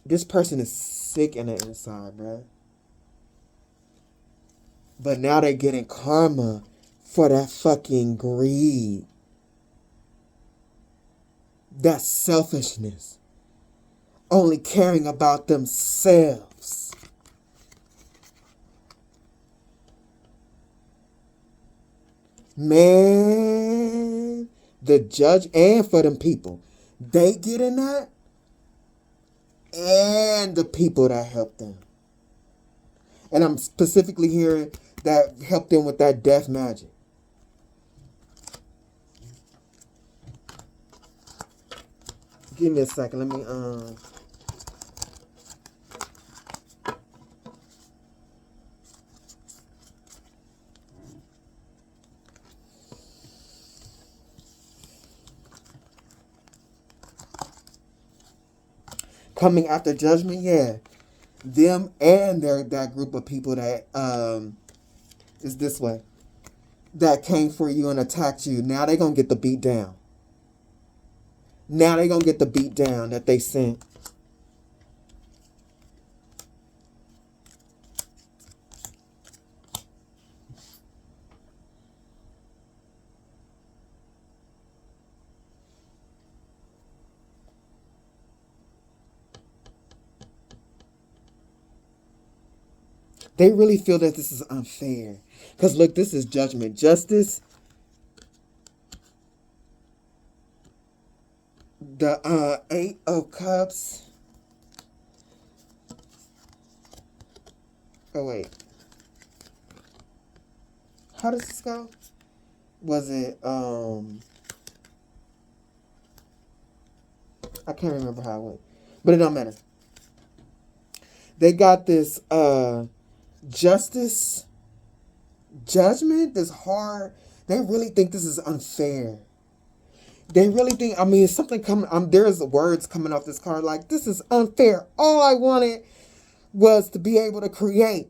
This person is sick in the inside, bro. But now they're getting karma for that fucking greed. That selfishness. Only caring about themselves. Man, the judge, and for them people, they get in that, and the people that help them. And I'm specifically hearing that helped them with that death magic. Give me a second. Let me coming after judgment, yeah. Them and that group of people that is this way. That came for you and attacked you. Now they're gonna get the beat down. Now they're gonna get the beat down that they sent. They really feel that this is unfair. Because look, this is judgment. Justice. The 8 of Cups. Oh, wait. How does this go? Was it, I can't remember how it went. But it don't matter. They got this, justice, judgment, this hard. They really think this is unfair. They really think, I mean, something coming, there's words coming off this card like, this is unfair. All I wanted was to be able to create.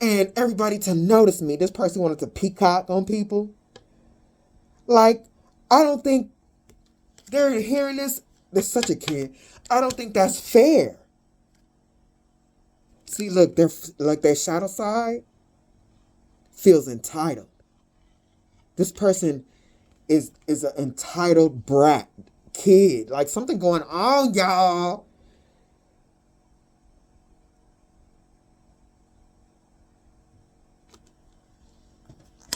And everybody to notice me. This person wanted to peacock on people. Like, I don't think they're hearing this. They're such a kid. I don't think that's fair. See, look, they're like their shadow side feels entitled. This person is an entitled brat kid. Like something going on, y'all.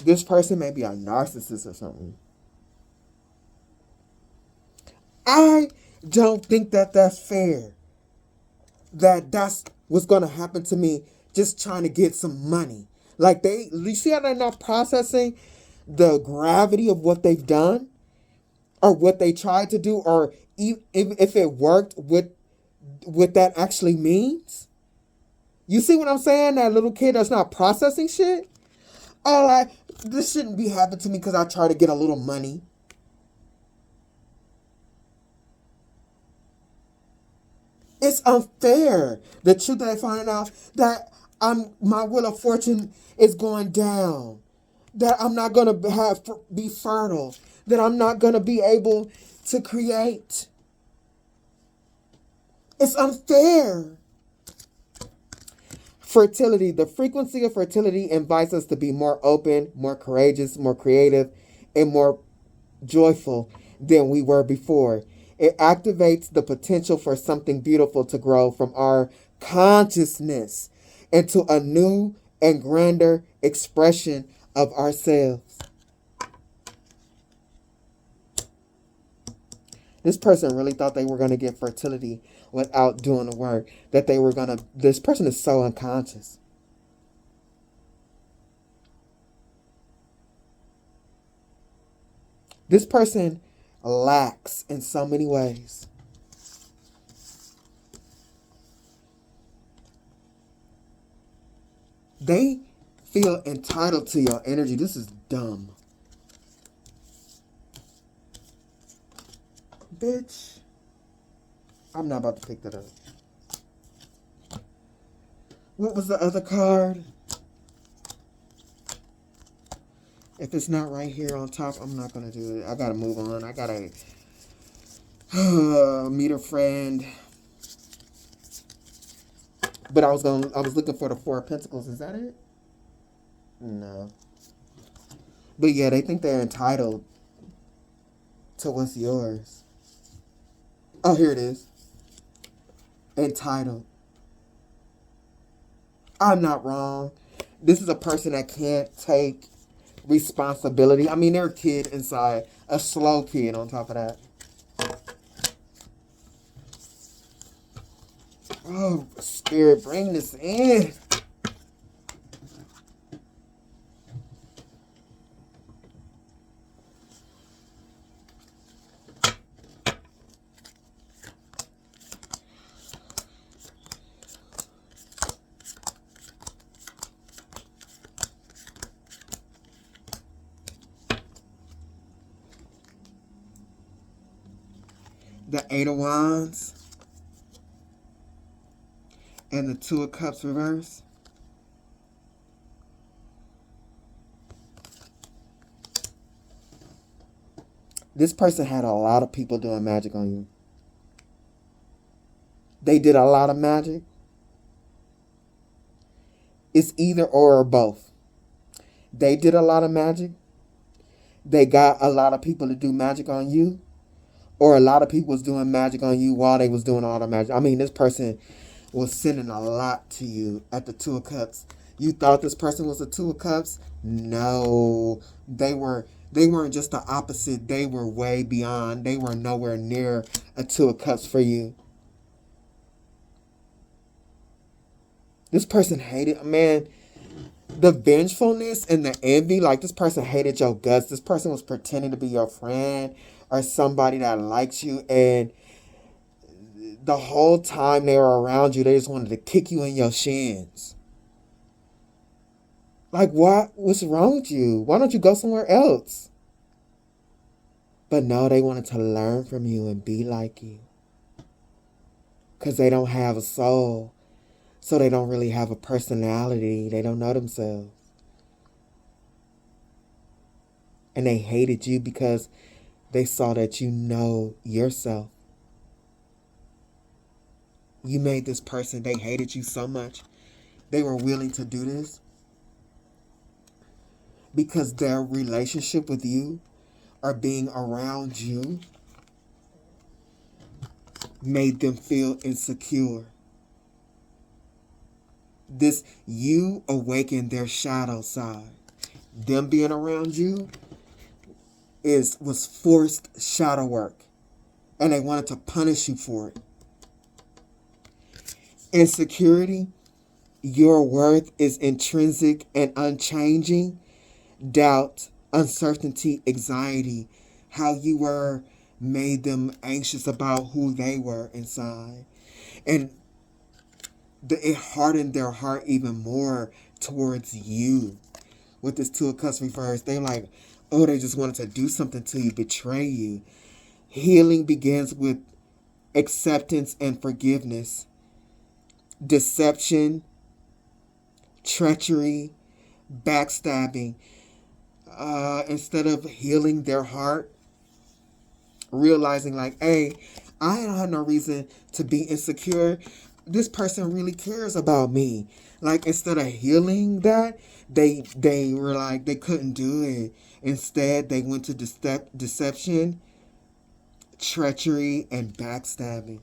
This person may be a narcissist or something. I don't think that that's fair. That's what's going to happen to me just trying to get some money. Like you see how they're not processing the gravity of what they've done or what they tried to do or if it worked, what that actually means? You see what I'm saying? That little kid that's not processing shit? This shouldn't be happening to me because I try to get a little money. It's unfair. The truth that I find out that my wheel of fortune is going down. That I'm not going to be fertile. That I'm not going to be able to create. It's unfair. Fertility. The frequency of fertility invites us to be more open, more courageous, more creative, and more joyful than we were before. It activates the potential for something beautiful to grow from our consciousness into a new and grander expression of ourselves. This person really thought they were going to get fertility without doing the work. This person is so unconscious. This person lacks in so many ways. They feel entitled to your energy. This is dumb. Bitch. I'm not about to pick that up. What was the other card? If it's not right here on top, I'm not going to do it. I got to move on. I got to meet a friend. But I was looking for the Four of Pentacles. Is that it? No. But yeah, they think they're entitled to what's yours. Oh, here it is. Entitled. I'm not wrong. This is a person that can't take responsibility. I mean, they're a kid inside. A slow kid on top of that. Oh, Spirit, bring this in. The Eight of Wands. And the Two of Cups reverse. This person had a lot of people doing magic on you. They did a lot of magic. It's either or both. They did a lot of magic. They got a lot of people to do magic on you. Or a lot of people was doing magic on you while they was doing all the magic. I mean, this person was sending a lot to you at the Two of Cups. You thought this person was a Two of Cups? No. They weren't just the opposite. They were way beyond. They were nowhere near a Two of Cups for you. This person hated, man, the vengefulness and the envy. Like, this person hated your guts. This person was pretending to be your friend or somebody that likes you. And the whole time they were around you, they just wanted to kick you in your shins. Like, what? What's wrong with you? Why don't you go somewhere else? But no, they wanted to learn from you and be like you. Because they don't have a soul. So they don't really have a personality. They don't know themselves. And they hated you because they saw that you know yourself. You made this person, they hated you so much. They were willing to do this because their relationship with you or being around you made them feel insecure. This, you awakened their shadow side. Them being around you was forced shadow work. And they wanted to punish you for it. Insecurity, your worth is intrinsic and unchanging. Doubt, uncertainty, anxiety, how you were made them anxious about who they were inside. And it hardened their heart even more towards you. With this Two of Cups reverse, they're like, oh, they just wanted to do something to you, betray you. Healing begins with acceptance and forgiveness. Deception, treachery, backstabbing. Instead of healing their heart, realizing like, hey, I don't have no reason to be insecure. This person really cares about me. Like, instead of healing that, they were like, they couldn't do it. Instead, they went to deception, treachery, and backstabbing.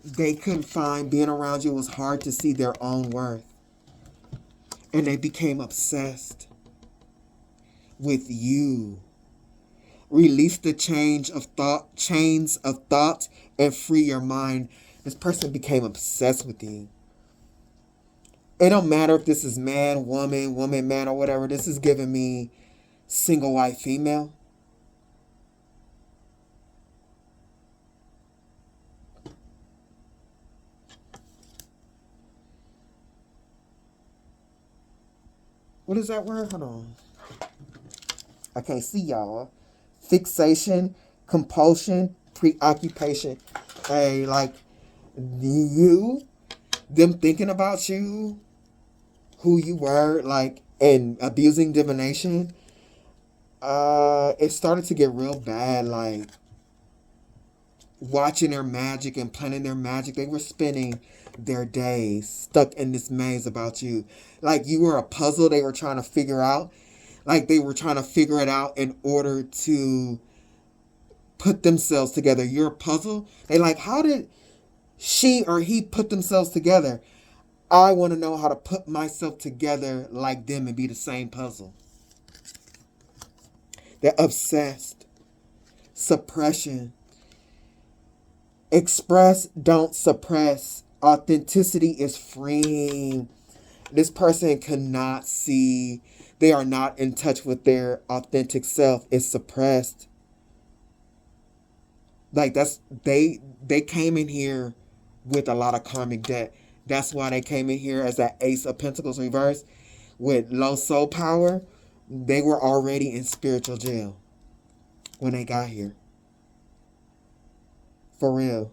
They couldn't find, being around you, it was hard to see their own worth. And they became obsessed with you. Release the chains of thought and free your mind. This person became obsessed with you. It don't matter if this is man, woman, man, or whatever. This is giving me single white female. What is that word? Hold on. I can't see y'all. Fixation, compulsion, preoccupation. Hey, like, you, them thinking about you, who you were, like, and abusing divination, it started to get real bad, like, watching their magic and planning their magic. They were spending their days stuck in this maze about you. Like, you were a puzzle they were trying to figure out. Like, they were trying to figure it out in order to put themselves together. You're a puzzle. They like, how did she or he put themselves together? I want to know how to put myself together like them and be the same puzzle. They're obsessed. Suppression. Express, don't suppress. Authenticity is freeing. This person cannot see. They are not in touch with their authentic self. It's suppressed. Like, they came in here with a lot of karmic debt. That's why they came in here as that Ace of Pentacles reverse with low soul power. They were already in spiritual jail when they got here. For real.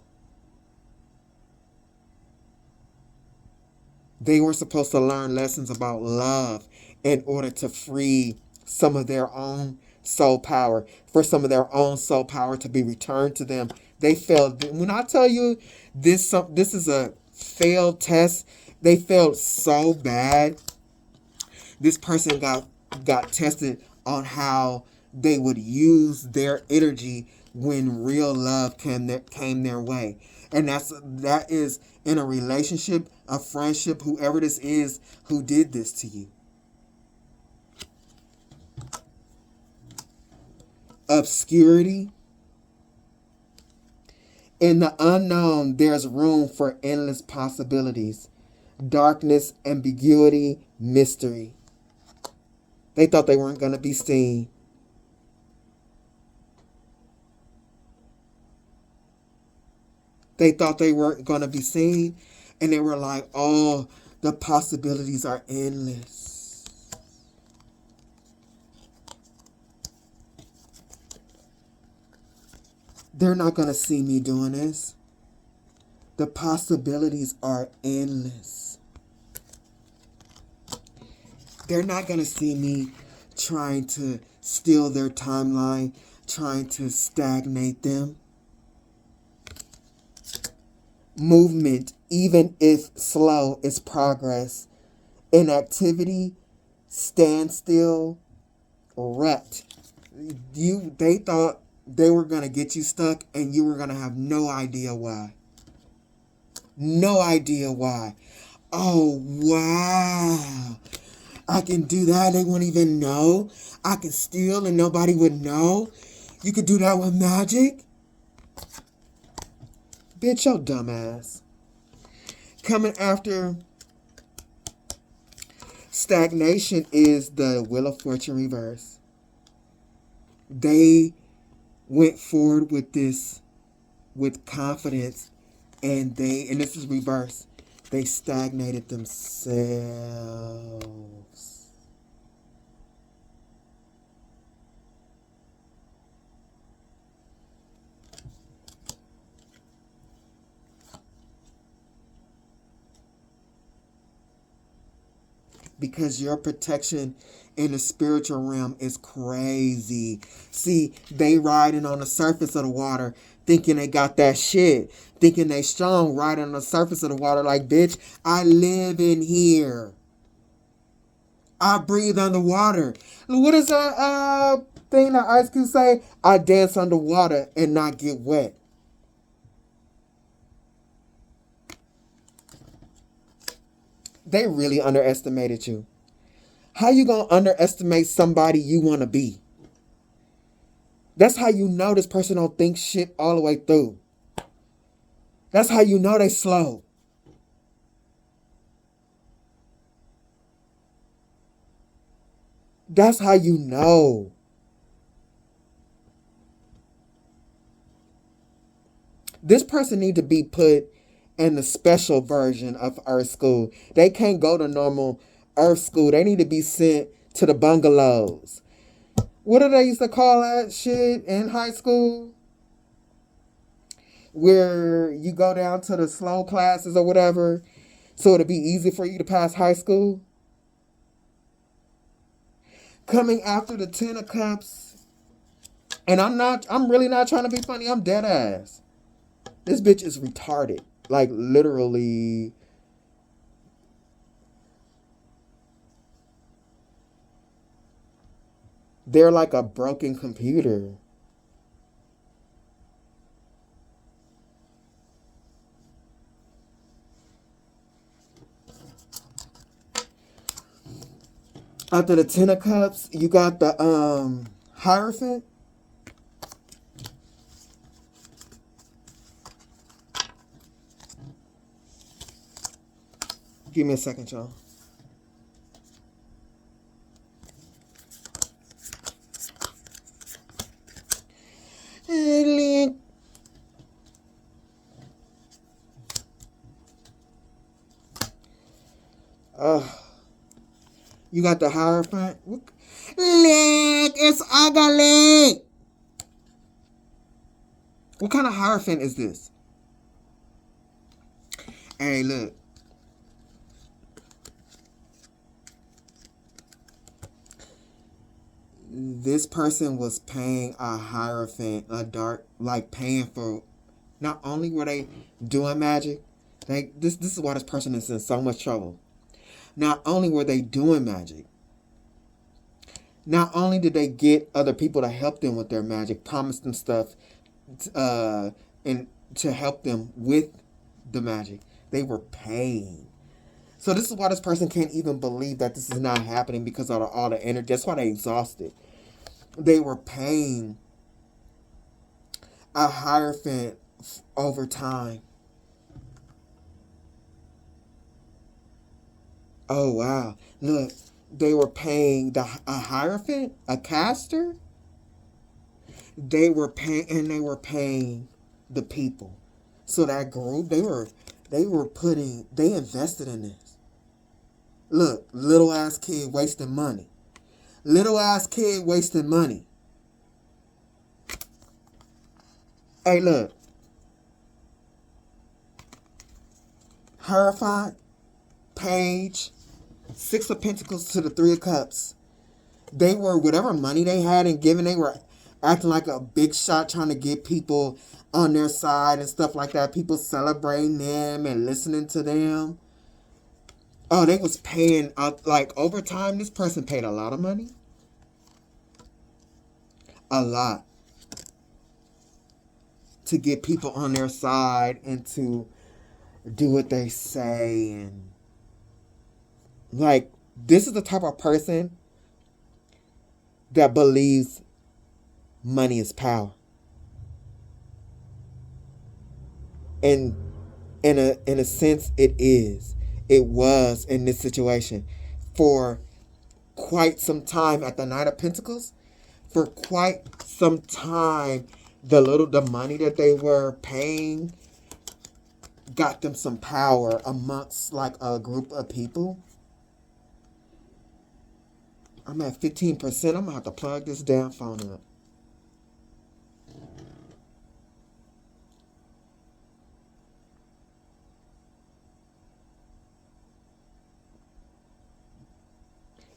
They were supposed to learn lessons about love in order to free some of their own soul power, for some of their own soul power to be returned to them. They failed. When I tell you this is a failed test, they failed so bad. This person got tested on how they would use their energy when real love came their way. And that is in a relationship, a friendship, whoever this is who did this to you. Obscurity. In the unknown, there's room for endless possibilities. Darkness, ambiguity, mystery. They thought they weren't going to be seen. They thought they weren't going to be seen, and they were like, oh, the possibilities are endless. They're not going to see me doing this. The possibilities are endless. They're not going to see me trying to steal their timeline, trying to stagnate them. Movement, even if slow, is progress. Inactivity, standstill, rut. They thought they were going to get you stuck and you were going to have no idea why. No idea why. Oh, wow. I can do that. They wouldn't even know. I can steal and nobody would know. You could do that with magic. Bitch, your dumb ass. Coming after stagnation is the Wheel of Fortune reverse. They went forward with this with confidence, and this is reverse, they stagnated themselves. Because your protection in the spiritual realm is crazy. See, they riding on the surface of the water, thinking they got that shit, thinking they strong, riding on the surface of the water like, bitch, I live in here. I breathe underwater. What is that thing that Ice Cube say? I dance underwater and not get wet. They really underestimated you. How you gonna underestimate somebody you want to be? That's how you know this person don't think shit all the way through. That's how you know they slow. That's how you know. This person need to be put in the special version of Earth School. They can't go to normal Earth School. They need to be sent to the bungalows. What do they used to call that shit in high school? Where you go down to the slow classes or whatever, so it'll be easy for you to pass high school. Coming after the Ten of Cups. And I'm really not trying to be funny. I'm dead ass. This bitch is retarded. Like, literally. They're like a broken computer. After the Ten of Cups, you got the Hierophant. Give me a second, y'all. You got the Hierophant. Look, it's ugly. What kind of Hierophant is this? Hey, look. This person was paying a Hierophant, paying for. Not only were they doing magic, this is why this person is in so much trouble. Not only were they doing magic, not only did they get other people to help them with their magic, promise them stuff, and to help them with the magic. They were paying. So this is why this person can't even believe that this is not happening because of all the energy. That's why they exhausted. They were paying a hierophant over time. Oh wow! Look, they were paying a hierophant, a caster. They were paying the people. So that group, they invested in this. Look, little ass kid wasting money. Little ass kid wasting money. Hey, look. Hierophant, Page, Six of Pentacles to the Three of Cups. They were, whatever money they had and given, they were acting like a big shot, trying to get people on their side and stuff like that. People celebrating them and listening to them. Oh, they was paying, like, over time, this person paid a lot of money. A lot. To get people on their side and to do what they say. And, like, this is the type of person that believes money is power. And in a sense, it is. It was in this situation for quite some time at the Knight of Pentacles. For quite some time, the money that they were paying got them some power amongst like a group of people. I'm at 15%. I'm gonna have to plug this damn phone up.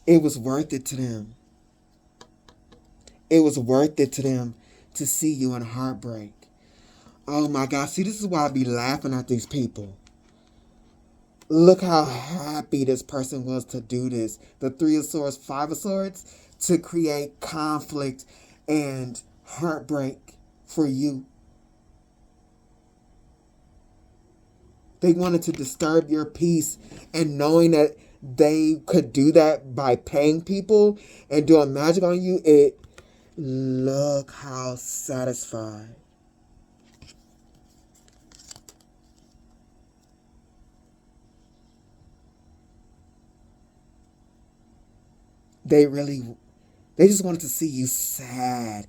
It was worth it to them. It was worth it to them to see you in heartbreak. Oh my God. See, this is why I be laughing at these people. Look how happy this person was to do this. The Three of Swords, Five of Swords, to create conflict and heartbreak for you. They wanted to disturb your peace, and knowing that they could do that by paying people and doing magic on you, look how satisfied. They just wanted to see you sad.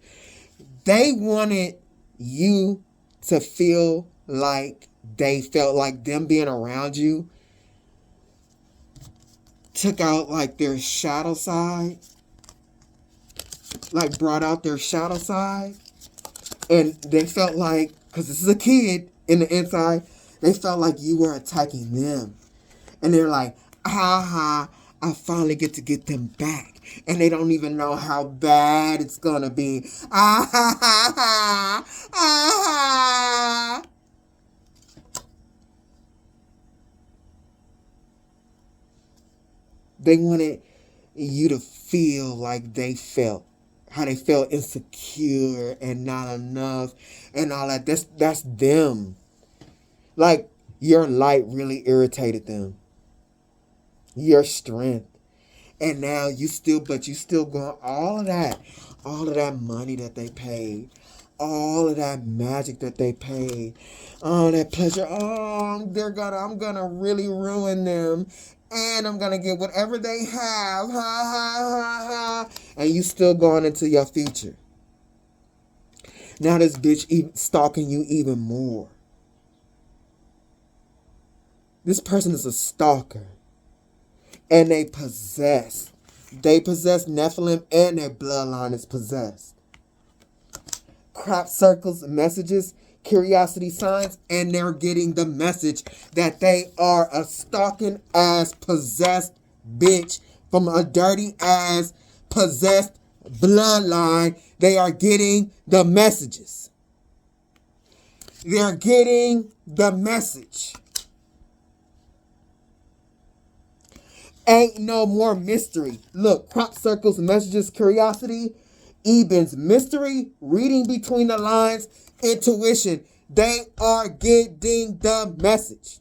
They wanted you to feel like they felt like them being around you took out like their shadow side. Like brought out their shadow side. And they felt like, because this is a kid in the inside, they felt like you were attacking them. And they're like, aha, I finally get to get them back. And they don't even know how bad it's going to be. Ah, ah. They wanted you to feel like they felt. How they felt insecure and not enough and all that. That's them. Like, your light really irritated them. Your strength. And now you still going, all of that money that they paid, all of that magic that they paid, all that pleasure, I'm gonna really ruin them, and I'm gonna get whatever they have, ha ha ha ha, and you still going into your future. Now this bitch stalking you even more. This person is a stalker. And they possess Nephilim, and their bloodline is possessed. Crop circles, messages, curiosity signs, and they're getting the message that they are a stalking ass possessed bitch from a dirty ass possessed bloodline. They are getting the messages. They're getting the message. Ain't no more mystery. Look, crop circles, messages, curiosity. Ebens, mystery, reading between the lines, intuition. They are getting the message.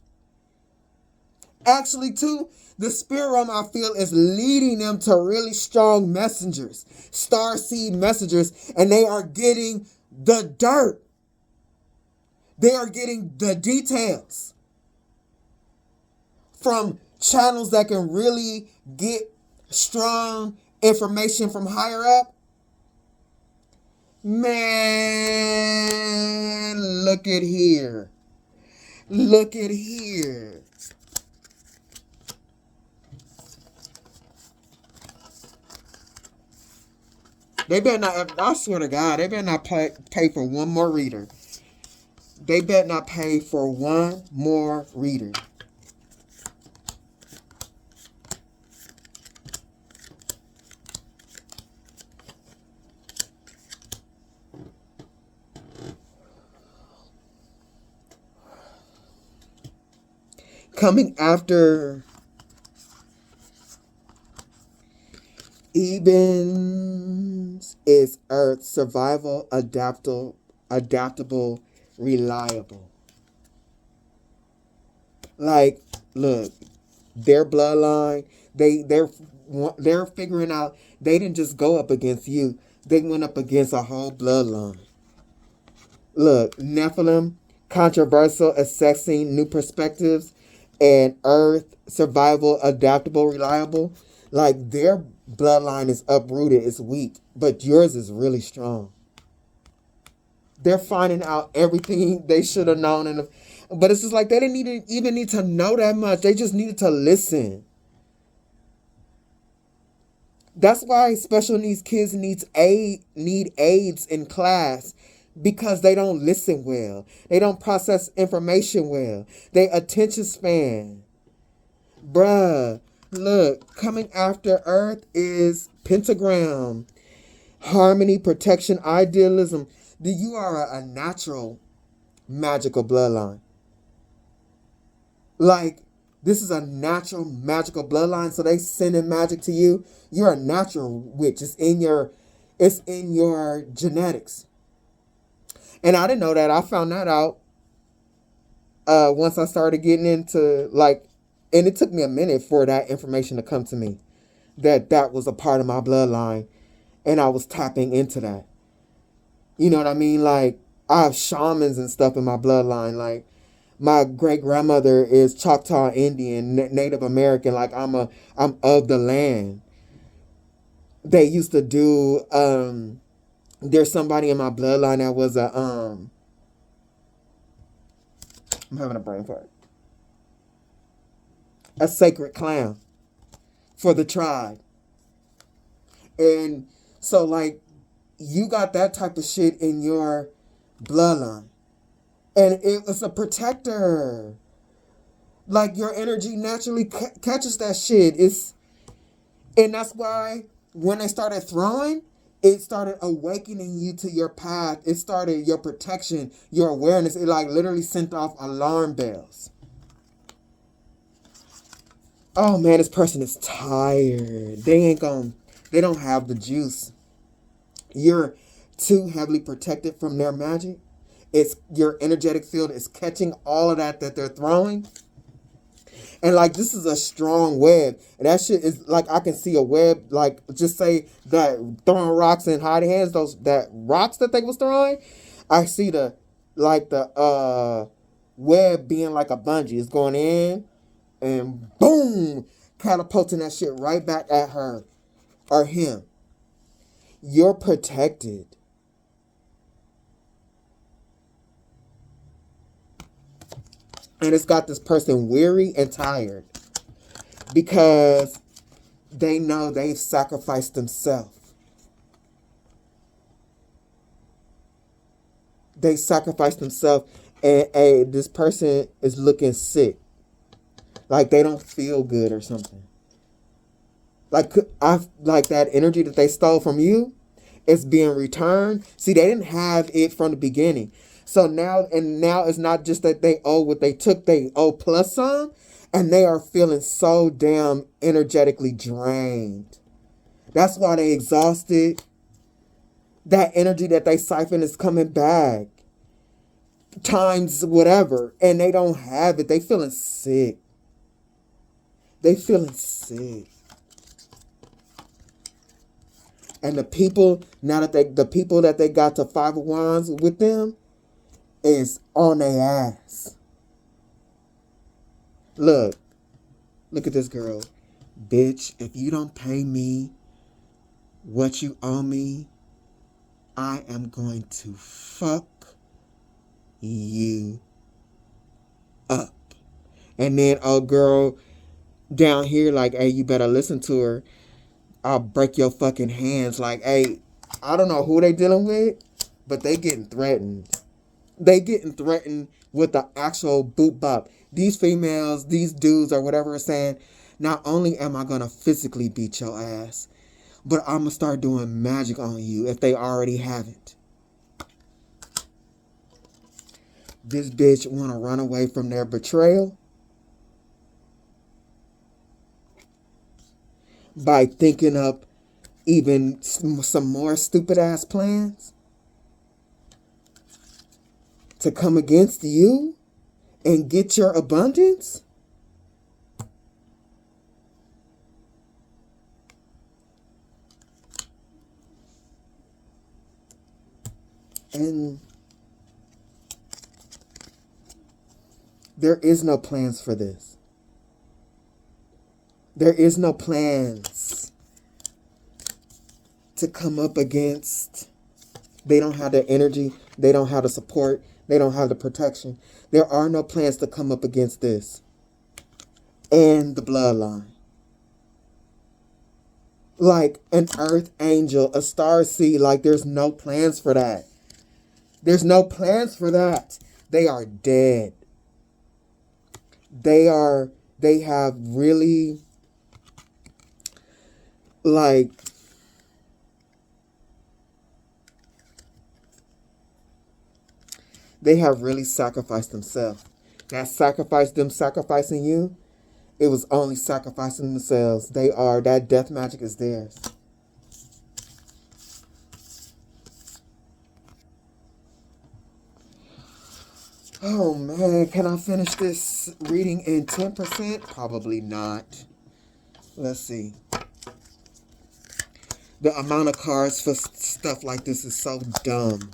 Actually, too, the spirit realm, I feel, is leading them to really strong messengers, starseed messengers, and they are getting the dirt. They are getting the details from channels that can really get strong information from higher up. Man, look at here. Look at here. They better not, I swear to God, they better not pay for one more reader. They better not pay for one more reader. Coming after Ebens is Earth, survival, adaptable, reliable. Like, look, their bloodline, they're figuring out they didn't just go up against you. They went up against a whole bloodline. Look, Nephilim, controversial, assessing new perspectives, and Earth, survival, adaptable, reliable. Like, their bloodline is uprooted, it's weak, but yours is really strong. They're finding out everything they should have known, but it's just like they didn't even need to know that much. They just needed to listen. That's why special needs kids need aids in class, because they don't listen well. They don't process information well. They attention span. Bruh, look, coming after Earth is pentagram, harmony, protection, idealism. You are a natural magical bloodline. Like, this is a natural magical bloodline, so they sending magic to you. You're a natural witch. It's in your genetics. And I didn't know that. I found that out once I started getting into, like, and it took me a minute for that information to come to me, that was a part of my bloodline, and I was tapping into that. You know what I mean? Like, I have shamans and stuff in my bloodline. Like, my great-grandmother is Choctaw Indian, Native American. Like, I'm of the land. They used to do, there's somebody in my bloodline that was I'm having a brain fart. A sacred clown for the tribe. And so, like, you got that type of shit in your bloodline. And it was a protector. Like, your energy naturally catches that shit. And that's why when they started throwing, it started awakening you to your path. It started your protection, your awareness. It, like, literally sent off alarm bells. Oh man, this person is tired. They don't have the juice. You're too heavily protected from their magic. It's your energetic field is catching all of that they're throwing. And, like, this is a strong web. And that shit is, like, I can see a web, like, just say that throwing rocks in hiding hands, that rocks that they was throwing. I see the web being like a bungee. It's going in and boom, catapulting that shit right back at her or him. You're protected. And it's got this person weary and tired because they know they've sacrificed themselves. They sacrificed themselves, and this person is looking sick. Like, they don't feel good or something. Like, that energy that they stole from you is being returned. See, they didn't have it from the beginning. So now it's not just that they owe what they took, they owe plus some, and they are feeling so damn energetically drained. That's why they exhausted. That energy that they siphon is coming back. Times whatever. And they don't have it. They feeling sick. They feeling sick. And the people, now that the people that they got to Five of Wands with them is on their ass. Look at this girl. Bitch, if you don't pay me what you owe me, I am going to fuck you up. And then old girl down here like, hey, you better listen to her. I'll break your fucking hands. Like, hey, I don't know who they dealing with, but they getting threatened. They getting threatened with the actual boot bop. These females, these dudes or whatever are saying, not only am I going to physically beat your ass, but I'm going to start doing magic on you if they already haven't. This bitch want to run away from their betrayal by thinking up even some more stupid ass plans to come against you and get your abundance. And there is no plans for this. There is no plans to come up against. They don't have the energy. They don't have the support. They don't have the protection. There are no plans to come up against this. And the bloodline. Like an earth angel, a star seed, like there's no plans for that. There's no plans for that. They are dead. They have really, like, they have really sacrificed themselves. That sacrifice, them sacrificing you, it was only sacrificing themselves. That death magic is theirs. Oh man, can I finish this reading in 10%? Probably not. Let's see. The amount of cards for stuff like this is so dumb.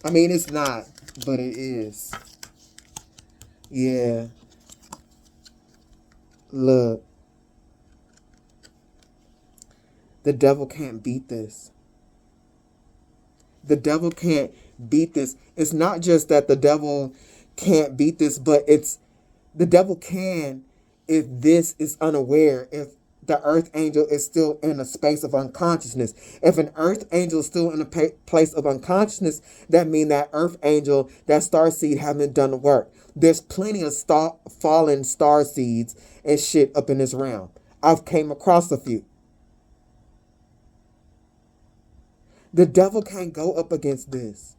I mean, it's not, but it is. Yeah. Look. The devil can't beat this. The devil can't beat this. It's not just that the devil can't beat this, but it's the devil can if this is unaware, if the earth angel is still in a space of unconsciousness. If an earth angel is still in a place of unconsciousness, that means that earth angel, that star seed haven't done the work. There's plenty of fallen star seeds and shit up in this realm. I've came across a few. The devil can't go up against this.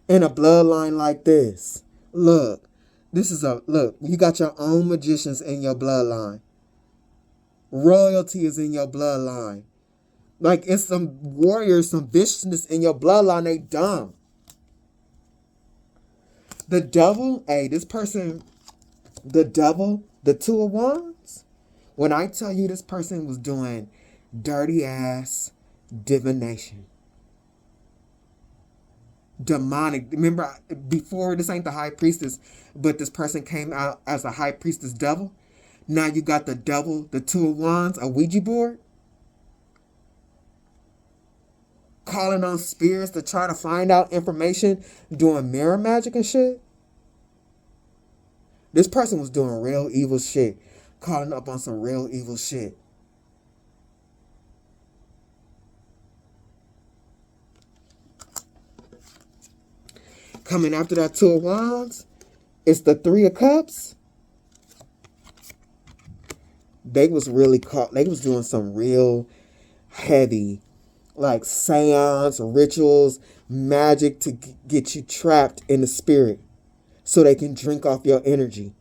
In a bloodline like this. Look. Look, you got your own magicians in your bloodline. Royalty is in your bloodline. Like, it's some warriors, some viciousness in your bloodline. They dumb. The devil, hey, this person, the devil, the Two of Wands. When I tell you this person was doing dirty ass divination. Demonic. Remember, before, this ain't the high priestess, but this person came out as a high priestess devil. Now you got the devil, the Two of Wands, a Ouija board. Calling on spirits to try to find out information, doing mirror magic and shit. This person was doing real evil shit. Calling up on some real evil shit. Coming after that Two of Wands, it's the Three of Cups. They was really caught. They was doing some real heavy, like seance, rituals, magic to get you trapped in the spirit, so they can drink off your energy.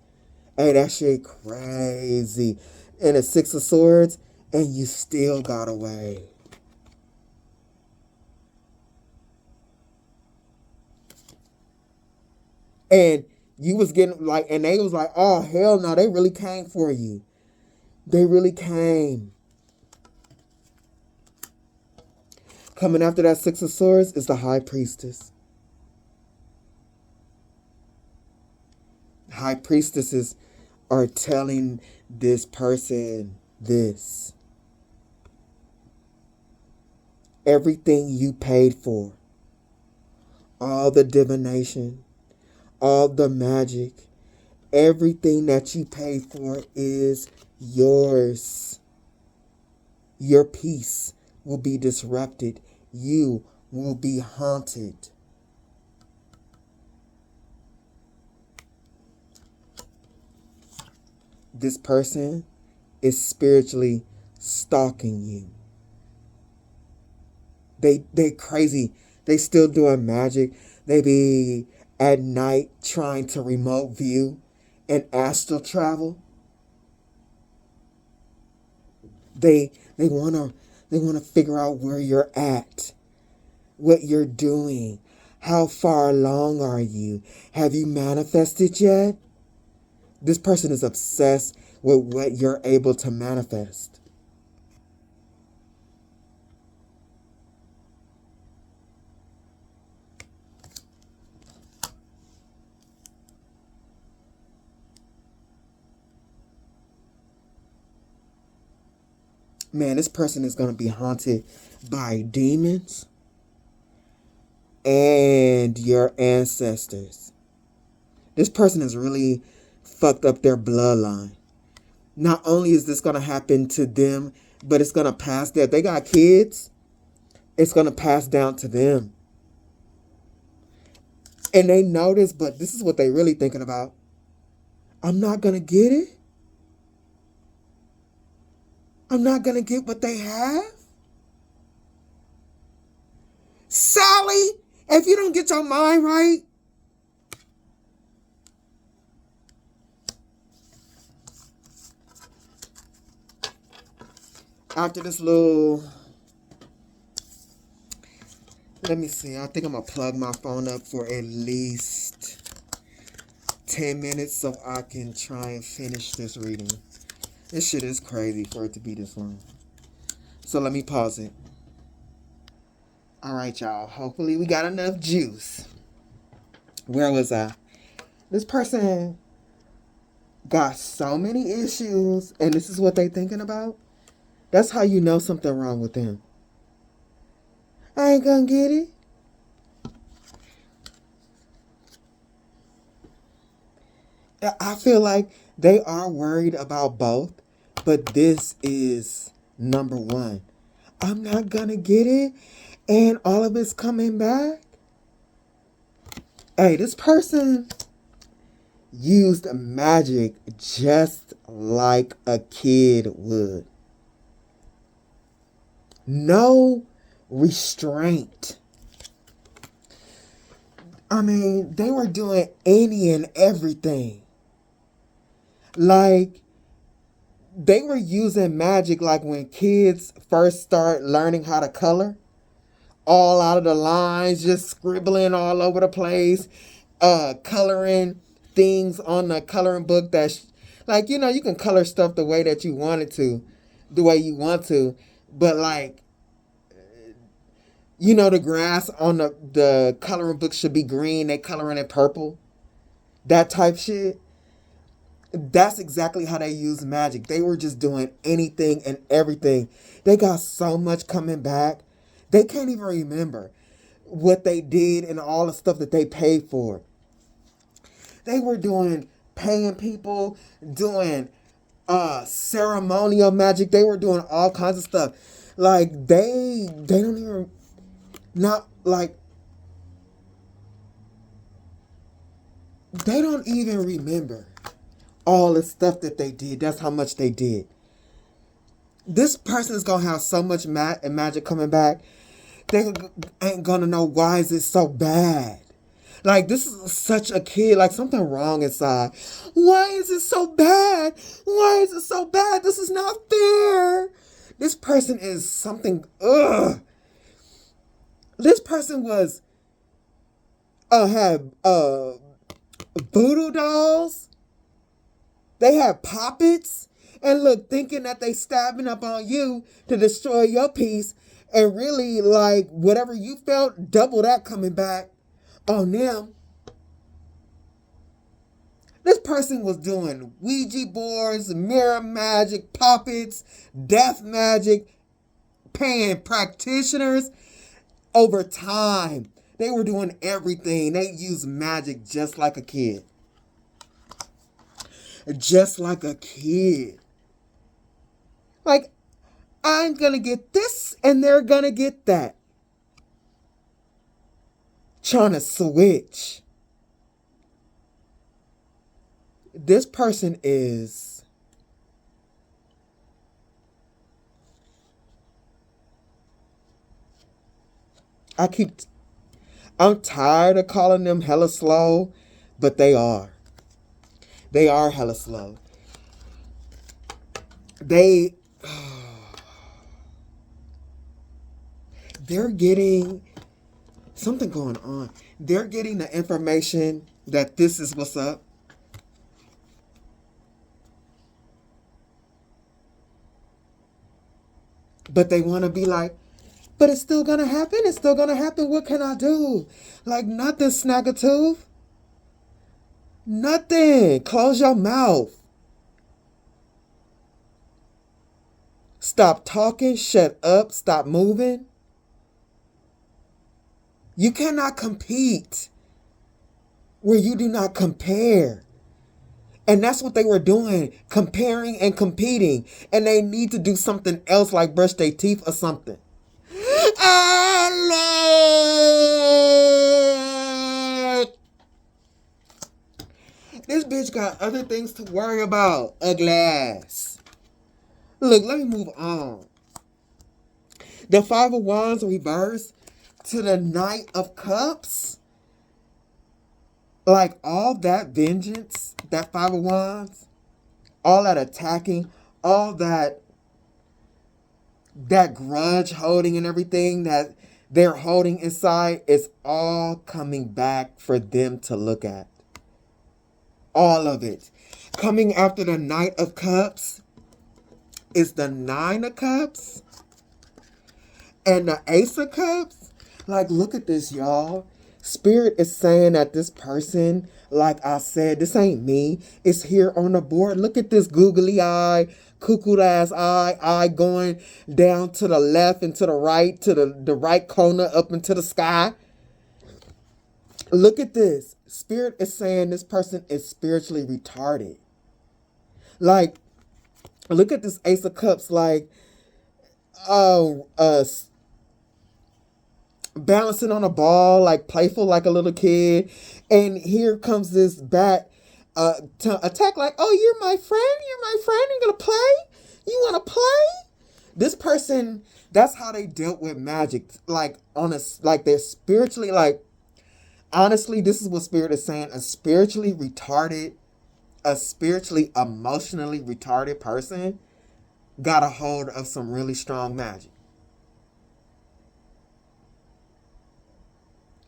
Hey, that shit crazy. And a Six of Swords, and you still got away. And you was getting like, and they was like, oh, hell no, they really came for you. They really came. Coming after that Six of Swords is the High Priestess. High Priestesses are telling this person this. Everything you paid for, all the divination, all the magic, everything that you paid for is yours. Your peace will be disrupted. You will be haunted. This person is spiritually stalking you. They crazy. They still doing magic. They be at night trying to remote view and astral travel. They wanna figure out where you're at, what you're doing, how far along are you? Have you manifested yet? This person is obsessed with what you're able to manifest. Man, this person is going to be haunted by demons and your ancestors. This person has really fucked up their bloodline. Not only is this going to happen to them, but it's going to pass down. If they got kids, it's going to pass down to them. And they know this, but this is what they really thinking about. I'm not going to get it. I'm not going to get what they have. Sally, if you don't get your mind right, after this little, let me see, I think I'm going to plug my phone up for at least 10 minutes so I can try and finish this reading. This shit is crazy for it to be this long. So let me pause it. Alright, y'all. Hopefully we got enough juice. Where was I? This person got so many issues, and this is what they thinking about. That's how you know something wrong with them. I ain't gonna get it. I feel like they are worried about both, but this is number one. I'm not gonna get it, and all of it's coming back. Hey, this person used magic just like a kid would. No restraint. I mean, they were doing any and everything. Like, they were using magic like when kids first start learning how to color. All out of the lines, just scribbling all over the place, coloring things on the coloring book that's like, you know, you can color stuff the way that you want it to, the way you want to, but like, you know, the grass on the coloring book should be green, they coloring it purple, that type shit. That's exactly how they use magic. They were just doing anything and everything. They got so much coming back. They can't even remember what they did and all the stuff that they paid for. They were paying people, doing ceremonial magic. They were doing all kinds of stuff. Like, they don't even, not like, they don't even remember all the stuff that they did. That's how much they did. This person is going to have so much magic coming back. They ain't going to know why is it so bad. Like, this is such a kid. Like, something wrong inside. Why is it so bad? Why is it so bad? This is not fair. This person is something. Ugh. This person was had voodoo dolls. They had puppets. And look, thinking that they stabbing up on you to destroy your peace, and really, like, whatever you felt, double that coming back on them. This person was doing Ouija boards, mirror magic, puppets, death magic, paying practitioners. Over time, they were doing everything. They used magic just like a kid. Just like a kid. Like, I'm gonna get this and they're gonna get that. Trying to switch. This person is I'm tired of calling them hella slow, but they are. They are hella slow. They're getting something going on. They're getting the information that this is what's up. But they want to be like, but it's still going to happen. It's still going to happen. What can I do? Like, nothing, Snaggletooth. Nothing. Close your mouth. Stop talking. Shut up. Stop moving. You cannot compete where you do not compare. And that's what they were doing, comparing and competing. And they need to do something else, like brush their teeth or something. This bitch got other things to worry about. Ugly ass. Look, let me move on. The Five of Wands reversed to the Knight of Cups. Like, all that vengeance, that Five of Wands, all that attacking, all that grudge holding and everything that they're holding inside is all coming back for them to look at. All of it. Coming after the Knight of Cups is the Nine of Cups and the Ace of Cups. Like, look at this, y'all. Spirit is saying that this person, like I said, this ain't me. It's here on the board. Look at this googly eye, cuckoo ass eye going down to the left and to the right, to the right corner up into the sky. Look at this. Spirit is saying this person is spiritually retarded. Like, look at this Ace of Cups, like, balancing on a ball, like playful like a little kid. And here comes this bat to attack, like, oh, you're my friend? You're gonna play? You wanna play? This person, that's how they dealt with magic. Like, like they're spiritually, like, honestly, this is what Spirit is saying. A spiritually emotionally retarded person got a hold of some really strong magic.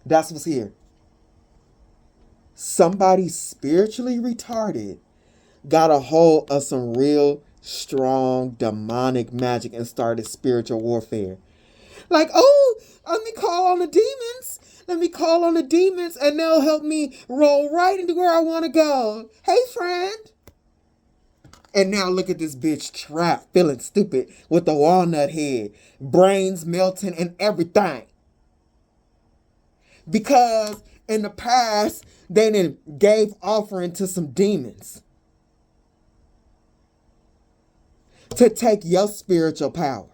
That's what's here. Somebody spiritually retarded got a hold of some real strong demonic magic and started spiritual warfare. Like, oh, let me call on the demons. Let me call on the demons and they'll help me roll right into where I want to go. Hey, friend. And now look at this bitch trapped, feeling stupid with the walnut head, brains melting and everything. Because in the past, they then gave offering to some demons to take your spiritual power.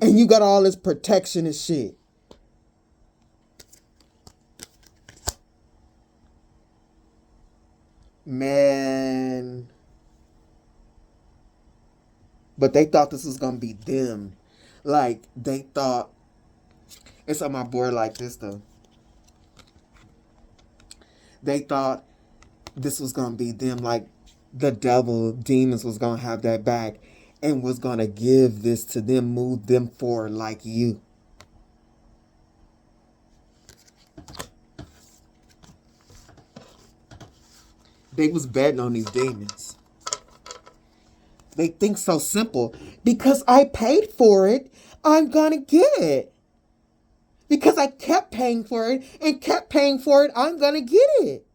And you got all this protection and shit. Man. But they thought this was going to be them. Like, they thought. It's on my board like this, though. They thought this was going to be them, like the devil, demons was going to have that back and was going to give this to them, move them forward like you. They was betting on these demons. They think so simple. Because I paid for it, I'm going to get it. Because I kept paying for it and kept paying for it, I'm going to get it.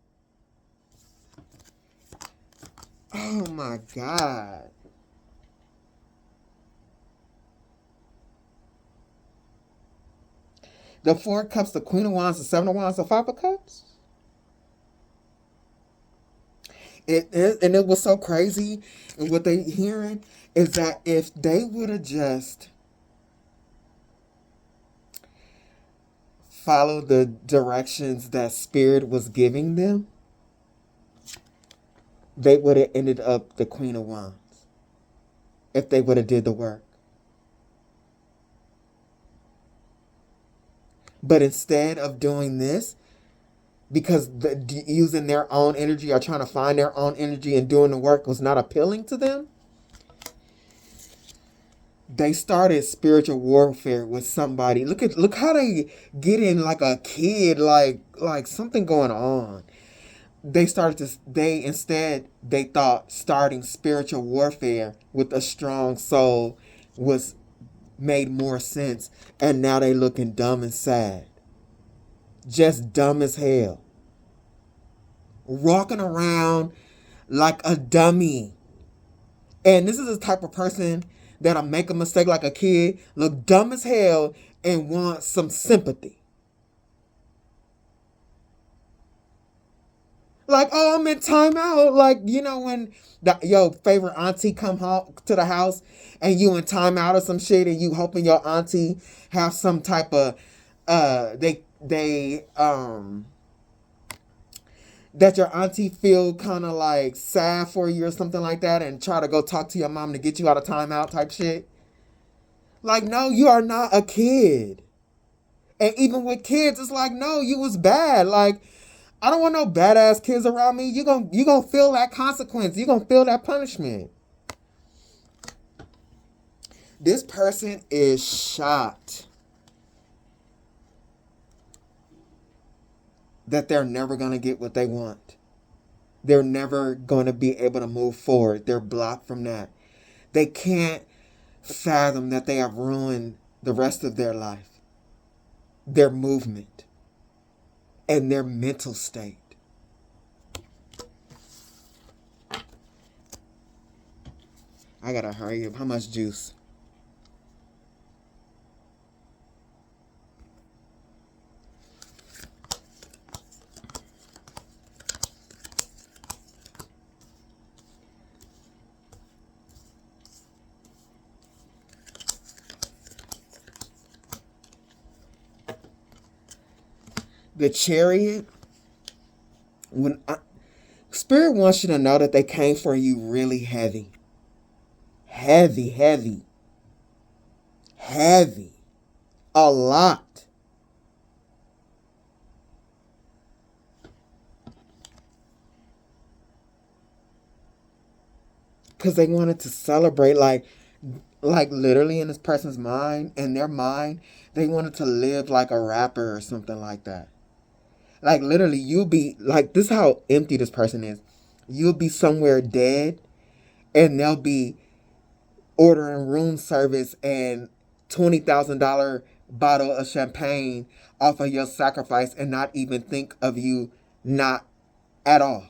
Oh my God. The Four of Cups, the Queen of Wands, the Seven of Wands, the Five of Cups. And it was so crazy. And what they hearing is that if they would have just followed the directions that Spirit was giving them, they would have ended up the Queen of Wands. If they would have did the work. But instead of doing this, because using their own energy or trying to find their own energy and doing the work was not appealing to them, they started spiritual warfare with somebody. Look how they get in like a kid, like something going on. They thought starting spiritual warfare with a strong soul was made more sense, and now they looking dumb and sad. Just dumb as hell. Walking around like a dummy. And this is the type of person that'll make a mistake like a kid, look dumb as hell, and want some sympathy. Like, oh, I'm in timeout. Like, you know, when your favorite auntie come home to the house and you in timeout or some shit, and you hoping your auntie have some type of that your auntie feel kind of like sad for you or something like that, and try to go talk to your mom to get you out of timeout type shit. Like, no, you are not a kid. And even with kids, it's like, no, you was bad. Like, I don't want no badass kids around me. You gonna feel that consequence. You gonna feel that punishment. This person is shocked that they're never gonna get what they want. They're never gonna be able to move forward. They're blocked from that. They can't fathom that they have ruined the rest of their life, their movement, and their mental state. I gotta hurry up. How much juice? The Chariot, Spirit wants you to know that they came for you really heavy. Heavy, heavy. Heavy. A lot. Because they wanted to celebrate, like literally in this person's mind, in their mind, they wanted to live like a rapper or something like that. Like, literally, you'll be, like, this is how empty this person is. You'll be somewhere dead, and they'll be ordering room service and $20,000 bottle of champagne off of your sacrifice and not even think of you, not at all.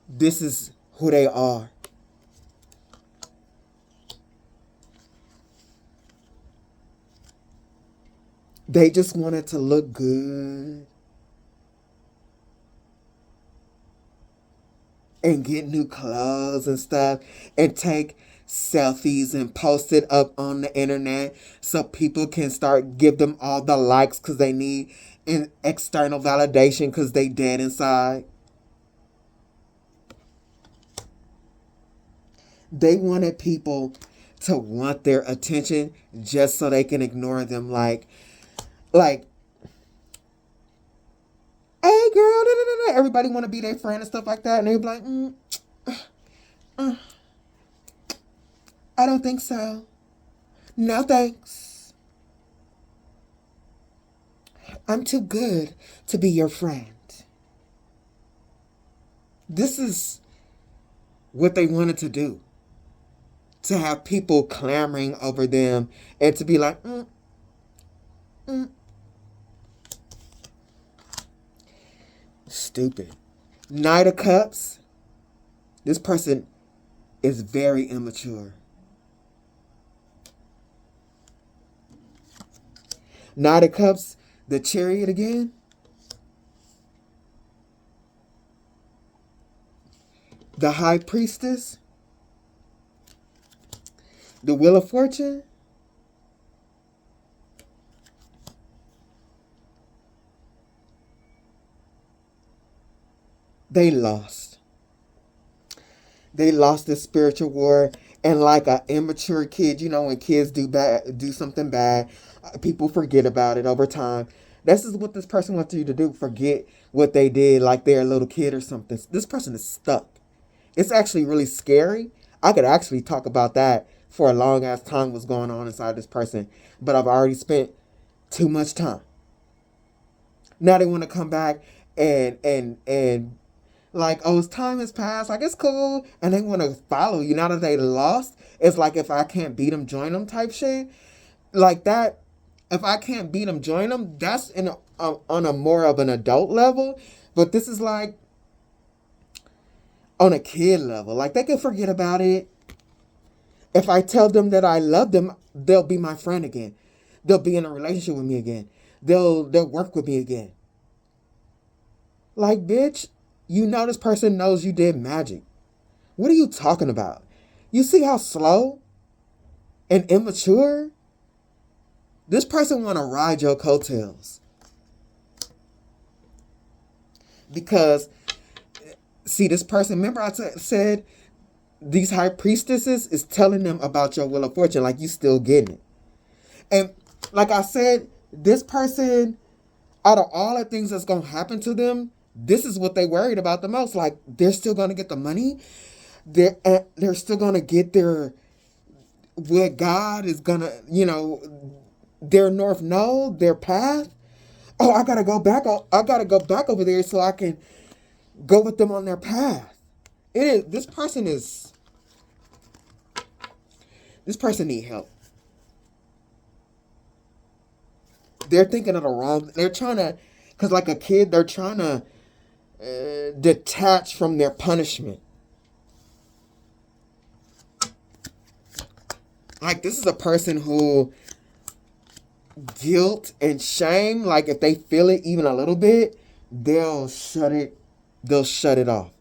This is who they are. They just wanted to look good and get new clothes and stuff and take selfies and post it up on the internet so people can start give them all the likes because they need an external validation because they dead inside. They wanted people to want their attention just so they can ignore them. Like girl, da, da, da, da. Everybody want to be their friend and stuff like that. And they be like, I don't think so. No thanks. I'm too good to be your friend. This is what they wanted to do. To have people clamoring over them and to be like, Stupid. Knight of Cups. This person is very immature. Knight of Cups, the Chariot again. The High Priestess. The Wheel of Fortune. They lost. They lost this spiritual war. And like an immature kid, you know, when kids do something bad, people forget about it over time. This is what this person wants you to do. Forget what they did like they're a little kid or something. This person is stuck. It's actually really scary. I could actually talk about that for a long ass time, what's going on inside this person. But I've already spent too much time. Now they want to come back and like, oh, time has passed. Like, it's cool. And they want to follow you. Now that they lost, it's like, if I can't beat them, join them type shit. Like that. If I can't beat them, join them. That's on a more of an adult level. But this is like on a kid level. Like, they can forget about it. If I tell them that I love them, they'll be my friend again. They'll be in a relationship with me again. They'll work with me again. Like, bitch, you know this person knows you did magic. What are you talking about? You see how slow and immature? This person want to ride your coattails. Because, see, this person, remember I said these high priestesses is telling them about your Wheel of Fortune, like you still getting it. And like I said, this person, out of all the things that's going to happen to them, this is what they worried about the most. Like, they're still going to get the money. They're still going to get what God is going to, you know, their North Node, their path. Oh, I got to go back. I got to go back over there so I can go with them on their path. This person need help. They're thinking of the wrong, they're trying to, because like a kid, they're trying to detach from their punishment. Like, this is a person who guilt and shame, like if they feel it even a little bit, they'll shut it off.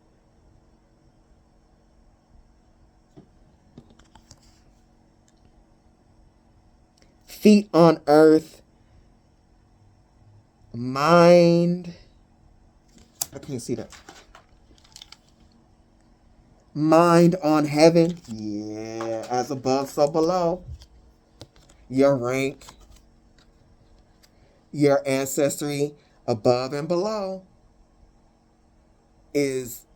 Feet on earth. Mind. I can't see that. Mind on heaven. Yeah. As above, so below. Your rank. Your ancestry above and below. This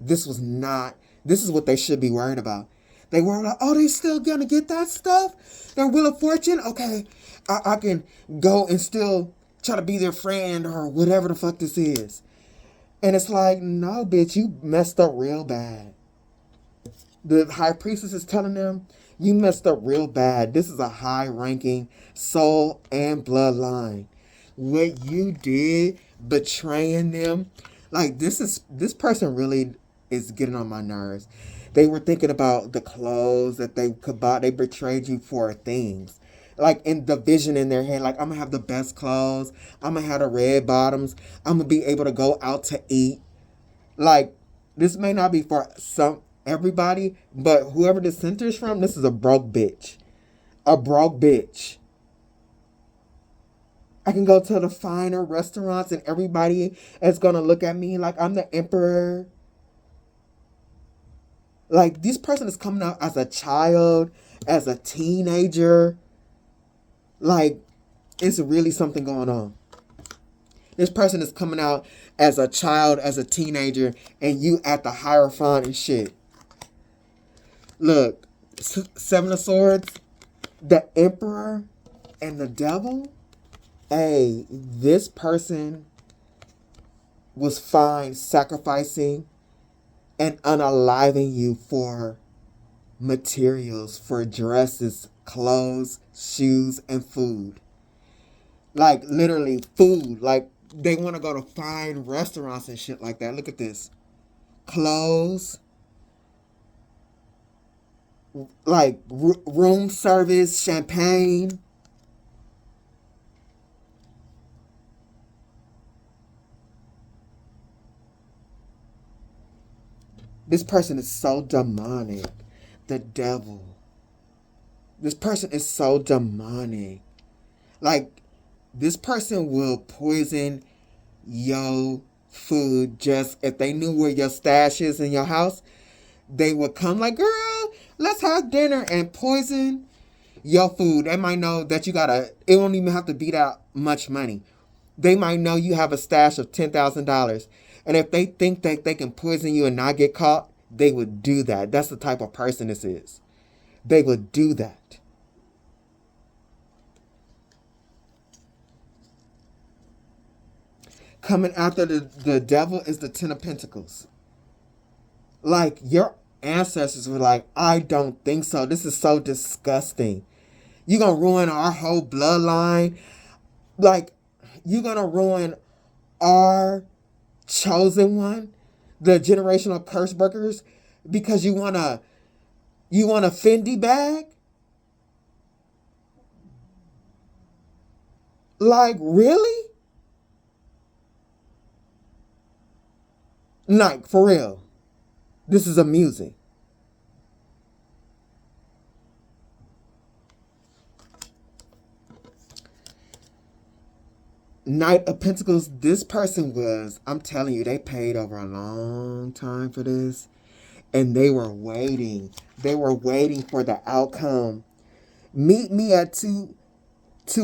is what they should be worried about. They were like, oh, they still gonna get that stuff? Their Wheel of Fortune? Okay, I can go and still try to be their friend or whatever the fuck this is. And it's like, no, bitch, you messed up real bad. The high priestess is telling them, you messed up real bad. This is a high-ranking soul and bloodline. What you did, betraying them, like this person really is getting on my nerves. They were thinking about the clothes that they could buy. They betrayed you for things. Like, in the vision in their head, like, I'm going to have the best clothes. I'm going to have the red bottoms. I'm going to be able to go out to eat. Like, this may not be for everybody, but whoever this centers from, this is a broke bitch. A broke bitch. I can go to the finer restaurants and everybody is going to look at me like I'm the emperor. Like, this person is coming out as a child, as a teenager. Like, it's really something going on. This person is coming out as a child, as a teenager, and you at the Hierophant and shit. Look, Seven of Swords, the Emperor, and the Devil. Hey, this person was fine sacrificing and unaliving you for materials, for dresses, clothes, shoes, and food. Like, literally food. Like, they want to go to fine restaurants and shit like that. Look at this. Clothes. Like, room service, champagne. This person is so demonic. The Devil. This person is so demonic. Like, this person will poison your food. Just if they knew where your stash is in your house, they would come like, girl, let's have dinner, and poison your food. They might know that you gotta, it won't even have to be that much money. They might know you have a stash of $10,000. And if they think that they can poison you and not get caught, they would do that. That's the type of person this is. They would do that. Coming after the Devil is the Ten of Pentacles. Like, your ancestors were like, I don't think so. This is so disgusting. You're going to ruin our whole bloodline. Like, you're going to ruin our chosen one, the generational curse breakers, because you want a Fendi bag? Like, really? Like, for real. This is amusing. Knight of Pentacles, this person was, I'm telling you, they paid over a long time for this. And they were waiting. They were waiting for the outcome. Meet me at 2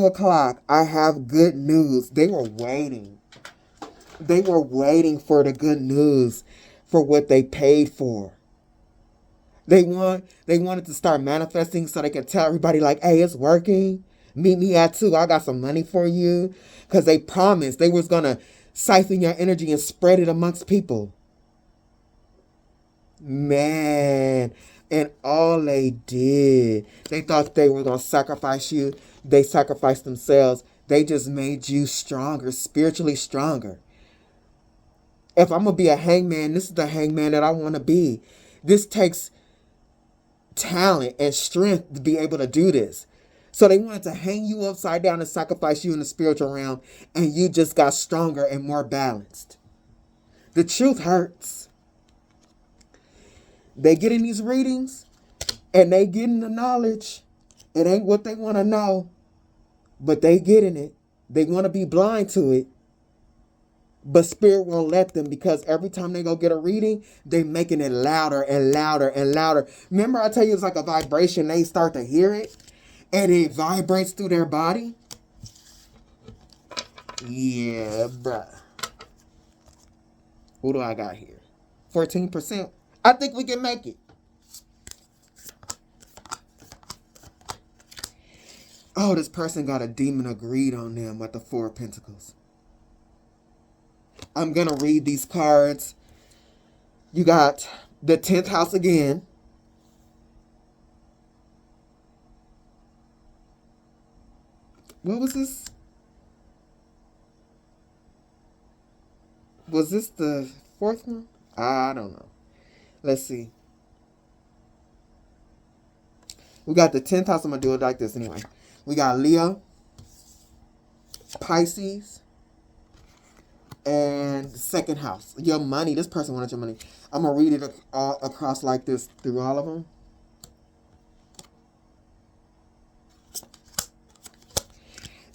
o'clock. I have good news. They were waiting. They were waiting for the good news for what they paid for. They wanted to start manifesting so they could tell everybody like, hey, it's working. Meet me at 2. I got some money for you. Because they promised they was going to siphon your energy and spread it amongst people. Man. And all they did, they thought they were going to sacrifice you. They sacrificed themselves. They just made you stronger, spiritually stronger. If I'm going to be a hangman, this is the hangman that I want to be. This takes talent and strength to be able to do this. So they wanted to hang you upside down and sacrifice you in the spiritual realm, and you just got stronger and more balanced. The truth hurts. They get in these readings, and they getting the knowledge. It ain't what they want to know, but they getting it. They want to be blind to it. But spirit won't let them, because every time they go get a reading, they making it louder and louder and louder. Remember I tell you it's like a vibration. They start to hear it, and it vibrates through their body. Yeah, bruh. Who do I got here? 14%. I think we can make it. Oh, this person got a demon of greed on them with the 4 of Pentacles. I'm going to read these cards. You got the 10th house again. What was this? Was this the 4th one? I don't know. Let's see. We got the 10th house. I'm going to do it like this anyway. We got Leo, Pisces, and the 2nd house. Your money. This person wanted your money. I'm going to read it across like this through all of them.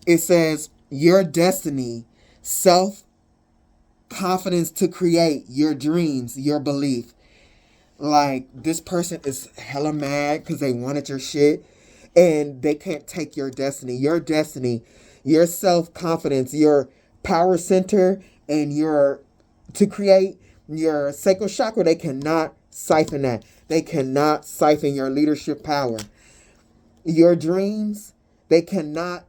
It says, your destiny, self-confidence to create your dreams, your belief. Like, this person is hella mad because they wanted your shit, and they can't take your destiny. Your destiny, your self-confidence, your power center and to create your sacral chakra, they cannot siphon that. They cannot siphon your leadership power. Your dreams, they cannot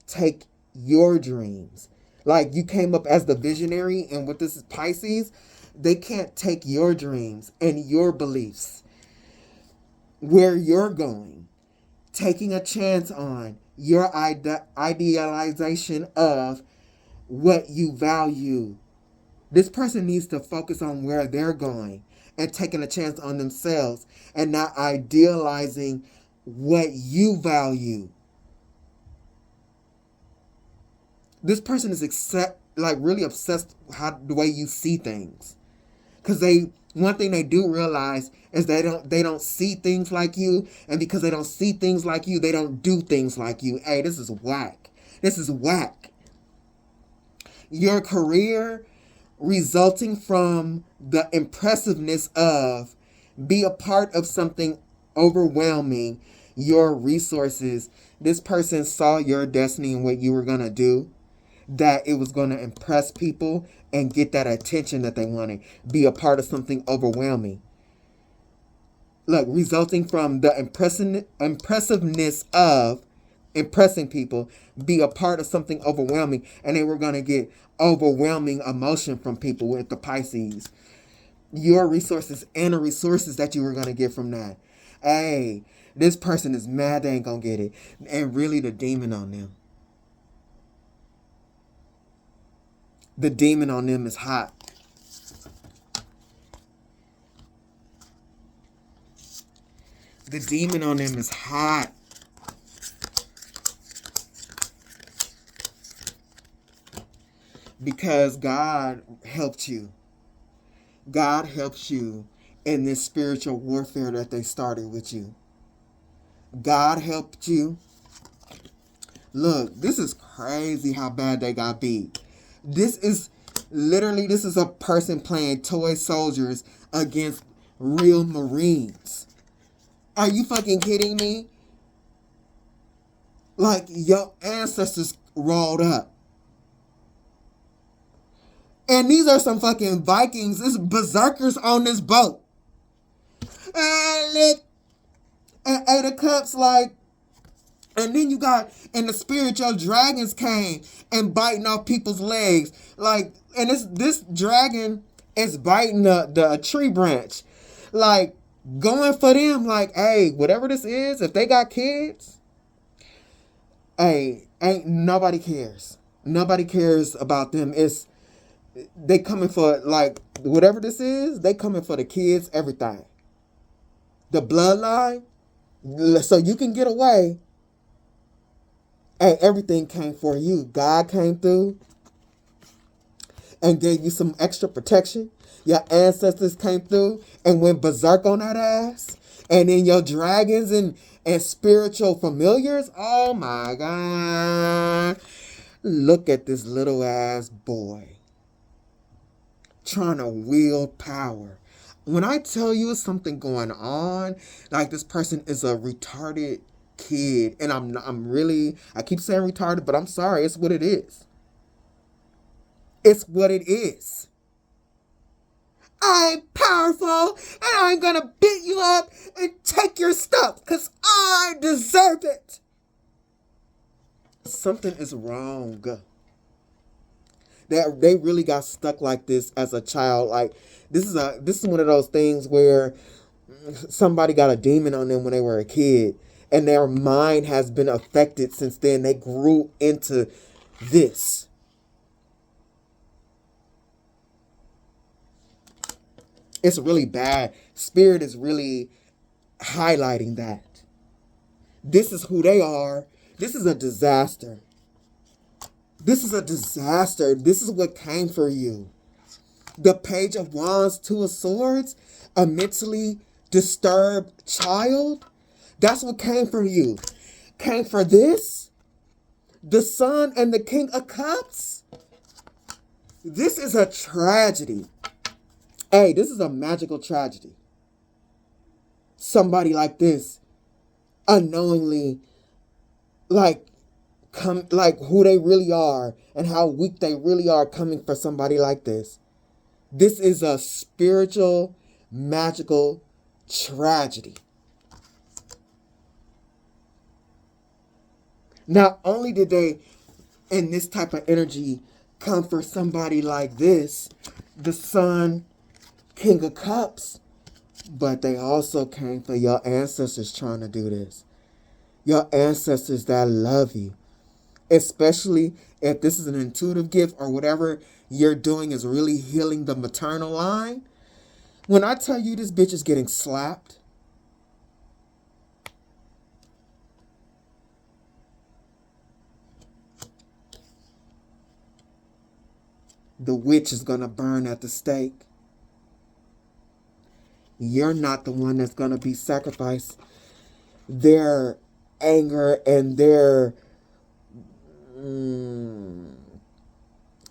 take your dreams. Like, you came up as the visionary, and with this is Pisces, they can't take your dreams and your beliefs, where you're going, taking a chance on your idealization of what you value. This person needs to focus on where they're going and taking a chance on themselves and not idealizing what you value. This person is really obsessed the way you see things. Because one thing they do realize is they don't see things like you, and because they don't see things like you, they don't do things like you. Hey, this is whack. This is whack. Your career resulting from the impressiveness of be a part of something overwhelming, your resources. This person saw your destiny and what you were going to do, that it was going to impress people and get that attention that they wanted. Be a part of something overwhelming. Look, resulting from the impressiveness of impressing people, be a part of something overwhelming, and they were going to get overwhelming emotion from people with the Pisces. Your resources and the resources that you were going to get from that. Hey, this person is mad they ain't going to get it. And really the demon on them. The demon on them is hot. The demon on them is hot. Because God helped you. God helps you in this spiritual warfare that they started with you. God helped you. Look, this is crazy how bad they got beat. This is a person playing toy soldiers against real Marines. Are you fucking kidding me? Like, your ancestors rolled up. And these are some fucking Vikings. There's berserkers on this boat. And look, and Eight of Cups, like, and then you got, in the spirit, your dragons came and biting off people's legs. Like, and this dragon is biting the tree branch. Like, going for them, like, hey, whatever this is, if they got kids, hey, ain't nobody cares. Nobody cares about them. They coming for, like, whatever this is, they coming for the kids, everything. The bloodline, so you can get away. And everything came for you. God came through and gave you some extra protection. Your ancestors came through and went berserk on that ass. And then your dragons and spiritual familiars. Oh my God. Look at this little ass boy trying to wield power. When I tell you it's something going on, like, this person is a retarded kid, and I keep saying retarded, but I'm sorry, it's what it is. It's what it is. I'm powerful, and I'm gonna beat you up and take your stuff, because I deserve it. Something is wrong. They really got stuck like this as a child. Like, this is one of those things where somebody got a demon on them when they were a kid, and their mind has been affected since then. They grew into this. It's really bad. Spirit is really highlighting that. This is who they are. This is a disaster. This is a disaster. This is what came for you. The Page of Wands, Two of Swords, a mentally disturbed child. That's what came for you. Came for this. The Sun and the King of Cups. This is a tragedy. Hey, this is a magical tragedy. Somebody like this unknowingly, like, like who they really are and how weak they really are coming for somebody like this. This is a spiritual, magical tragedy. Not only did they, in this type of energy, come for somebody like this, the Sun, King of Cups, but they also came for your ancestors trying to do this. Your ancestors that love you. Especially if this is an intuitive gift or whatever you're doing is really healing the maternal line. When I tell you this bitch is getting slapped, the witch is going to burn at the stake. You're not the one that's going to be sacrificed. Their anger and their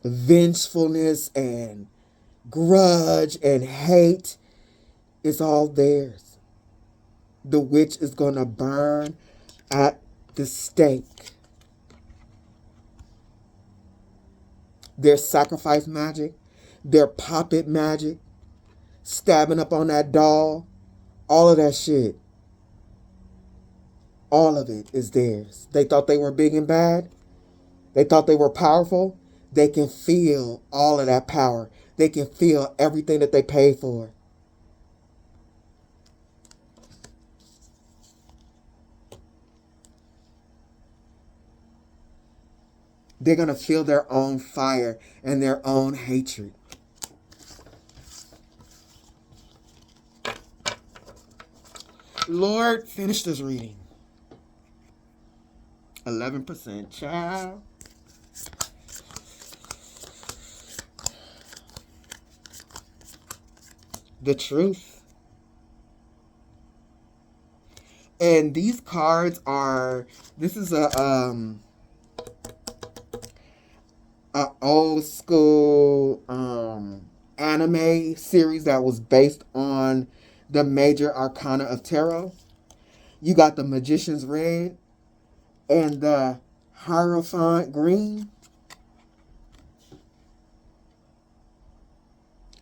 vengefulness and grudge and hate is all theirs. The witch is going to burn at the stake. Their sacrifice magic, their puppet magic, stabbing up on that doll, all of that shit. All of it is theirs. They thought they were big and bad. They thought they were powerful. They can feel all of that power. They can feel everything that they paid for. They're going to feel their own fire and their own hatred. Lord, finish this reading. 11%, child. The truth. And these cards are, this is a old school anime series that was based on the major arcana of tarot. You got the Magician's Red and the Hierophant Green.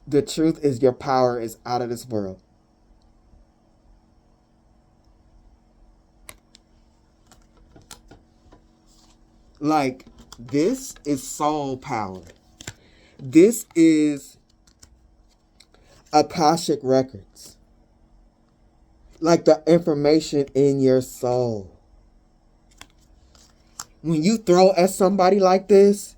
The truth is your power is out of this world. Like, this is soul power. This is Akashic Records. Like the information in your soul. When you throw at somebody like this,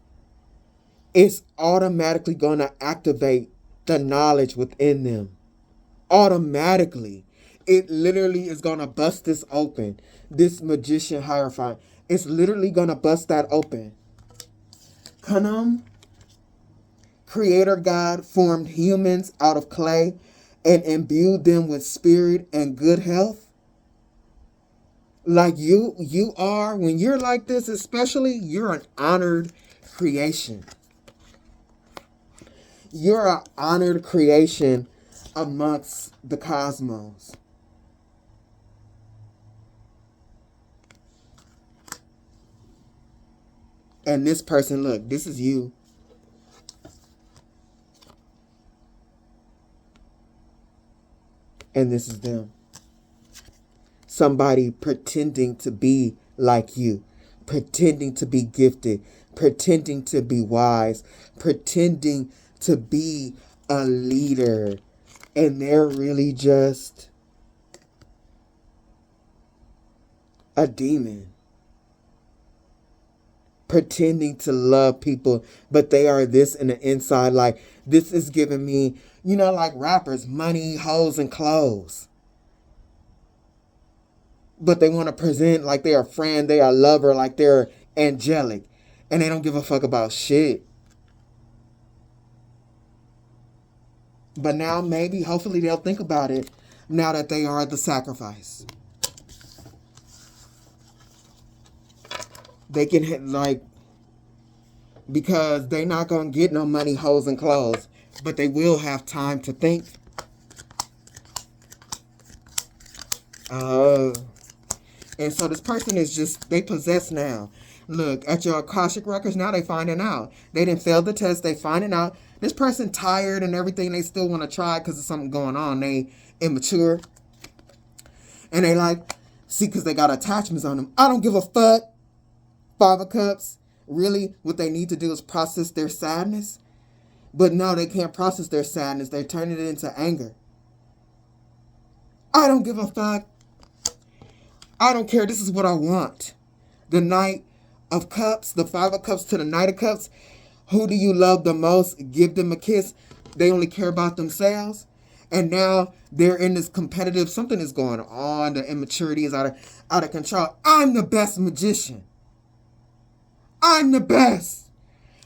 it's automatically going to activate the knowledge within them. Automatically. It literally is going to bust this open. This Magician Hierophant. It's literally going to bust that open. Kanam, Creator God formed humans out of clay and imbued them with spirit and good health. Like you are, when you're like this especially, you're an honored creation. You're an honored creation amongst the cosmos. And this person, look, this is you. And this is them. Somebody pretending to be like you, pretending to be gifted, pretending to be wise, pretending to be a leader. And they're really just a demon. Pretending to love people, but they are this in the inside. Like, this is giving me, like rappers, money, hoes, and clothes. But they want to present like they're a friend, they are a lover, like they're angelic. And they don't give a fuck about shit. But now maybe, hopefully they'll think about it now that they are the sacrifice. They can, because they're not going to get no money, hoes, and clothes. But they will have time to think. And so this person is just, they possess now. Look, at your Akashic records, now they finding out. They didn't fail the test, they finding out. This person tired and everything, they still want to try because there's something going on. They immature. And they like, see, because they got attachments on them. I don't give a fuck. Five of Cups. Really, what they need to do is process their sadness. But no, they can't process their sadness. They're turning it into anger. I don't give a fuck. I don't care. This is what I want. The Knight of Cups, the Five of Cups to the Knight of Cups. Who do you love the most? Give them a kiss. They only care about themselves. And now they're in this competitive, something is going on. The immaturity is out of control. I'm the best magician. I'm the best.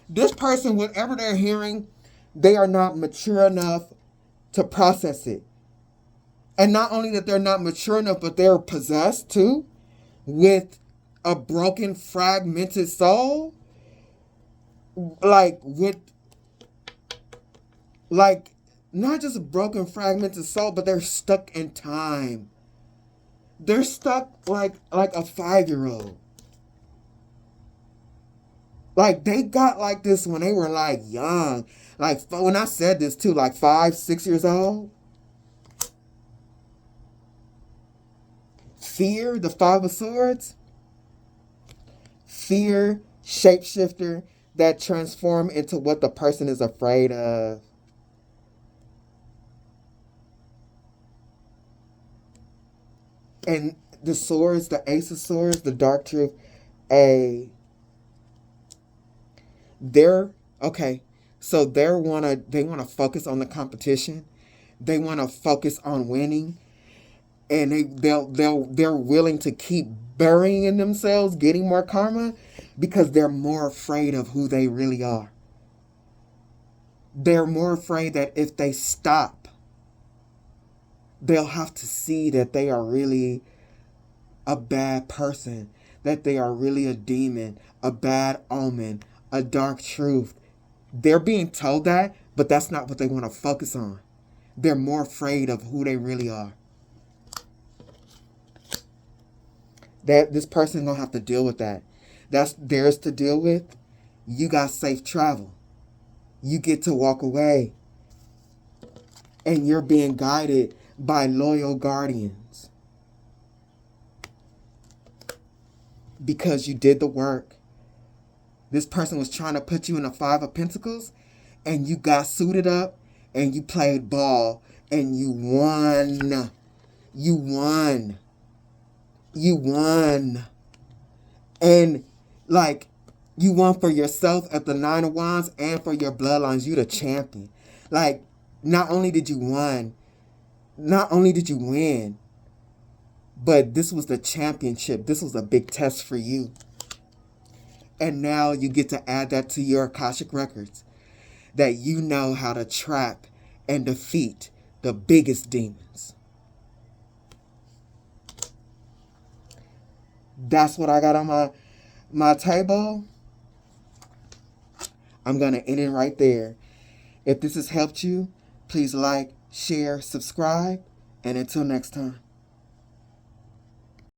This person, whatever they're hearing, they are not mature enough to process it. And not only that they're not mature enough, but they're possessed too with a broken, fragmented soul. Like not just a broken, fragmented soul, but they're stuck in time. They're stuck like a 5-year-old. Like, they got like this when they were like young. Like, when I said this too, like 5, 6 years old. Fear, the Five of Swords. Fear, shapeshifter that transform into what the person is afraid of. And the swords, the Ace of Swords, the Dark Truth, so they wanna focus on the competition. They wanna focus on winning, and they're willing to keep burying themselves, getting more karma, because they're more afraid of who they really are. They're more afraid that if they stop, they'll have to see that they are really a bad person, that they are really a demon, a bad omen, a dark truth. They're being told that, but that's not what they want to focus on. They're more afraid of who they really are. That this person gonna have to deal with that. That's theirs to deal with. You got safe travel. You get to walk away. And you're being guided by loyal guardians. Because you did the work. This person was trying to put you in a 5 of Pentacles, and you got suited up, and you played ball, and you won. You won. You won. And, like, you won for yourself at the 9 of Wands and for your bloodlines. You the champion. Like, not only did you win, but this was the championship. This was a big test for you. And now you get to add that to your Akashic records. That you know how to trap and defeat the biggest demons. That's what I got on my table. I'm going to end it right there. If this has helped you, please like, share, subscribe, and until next time.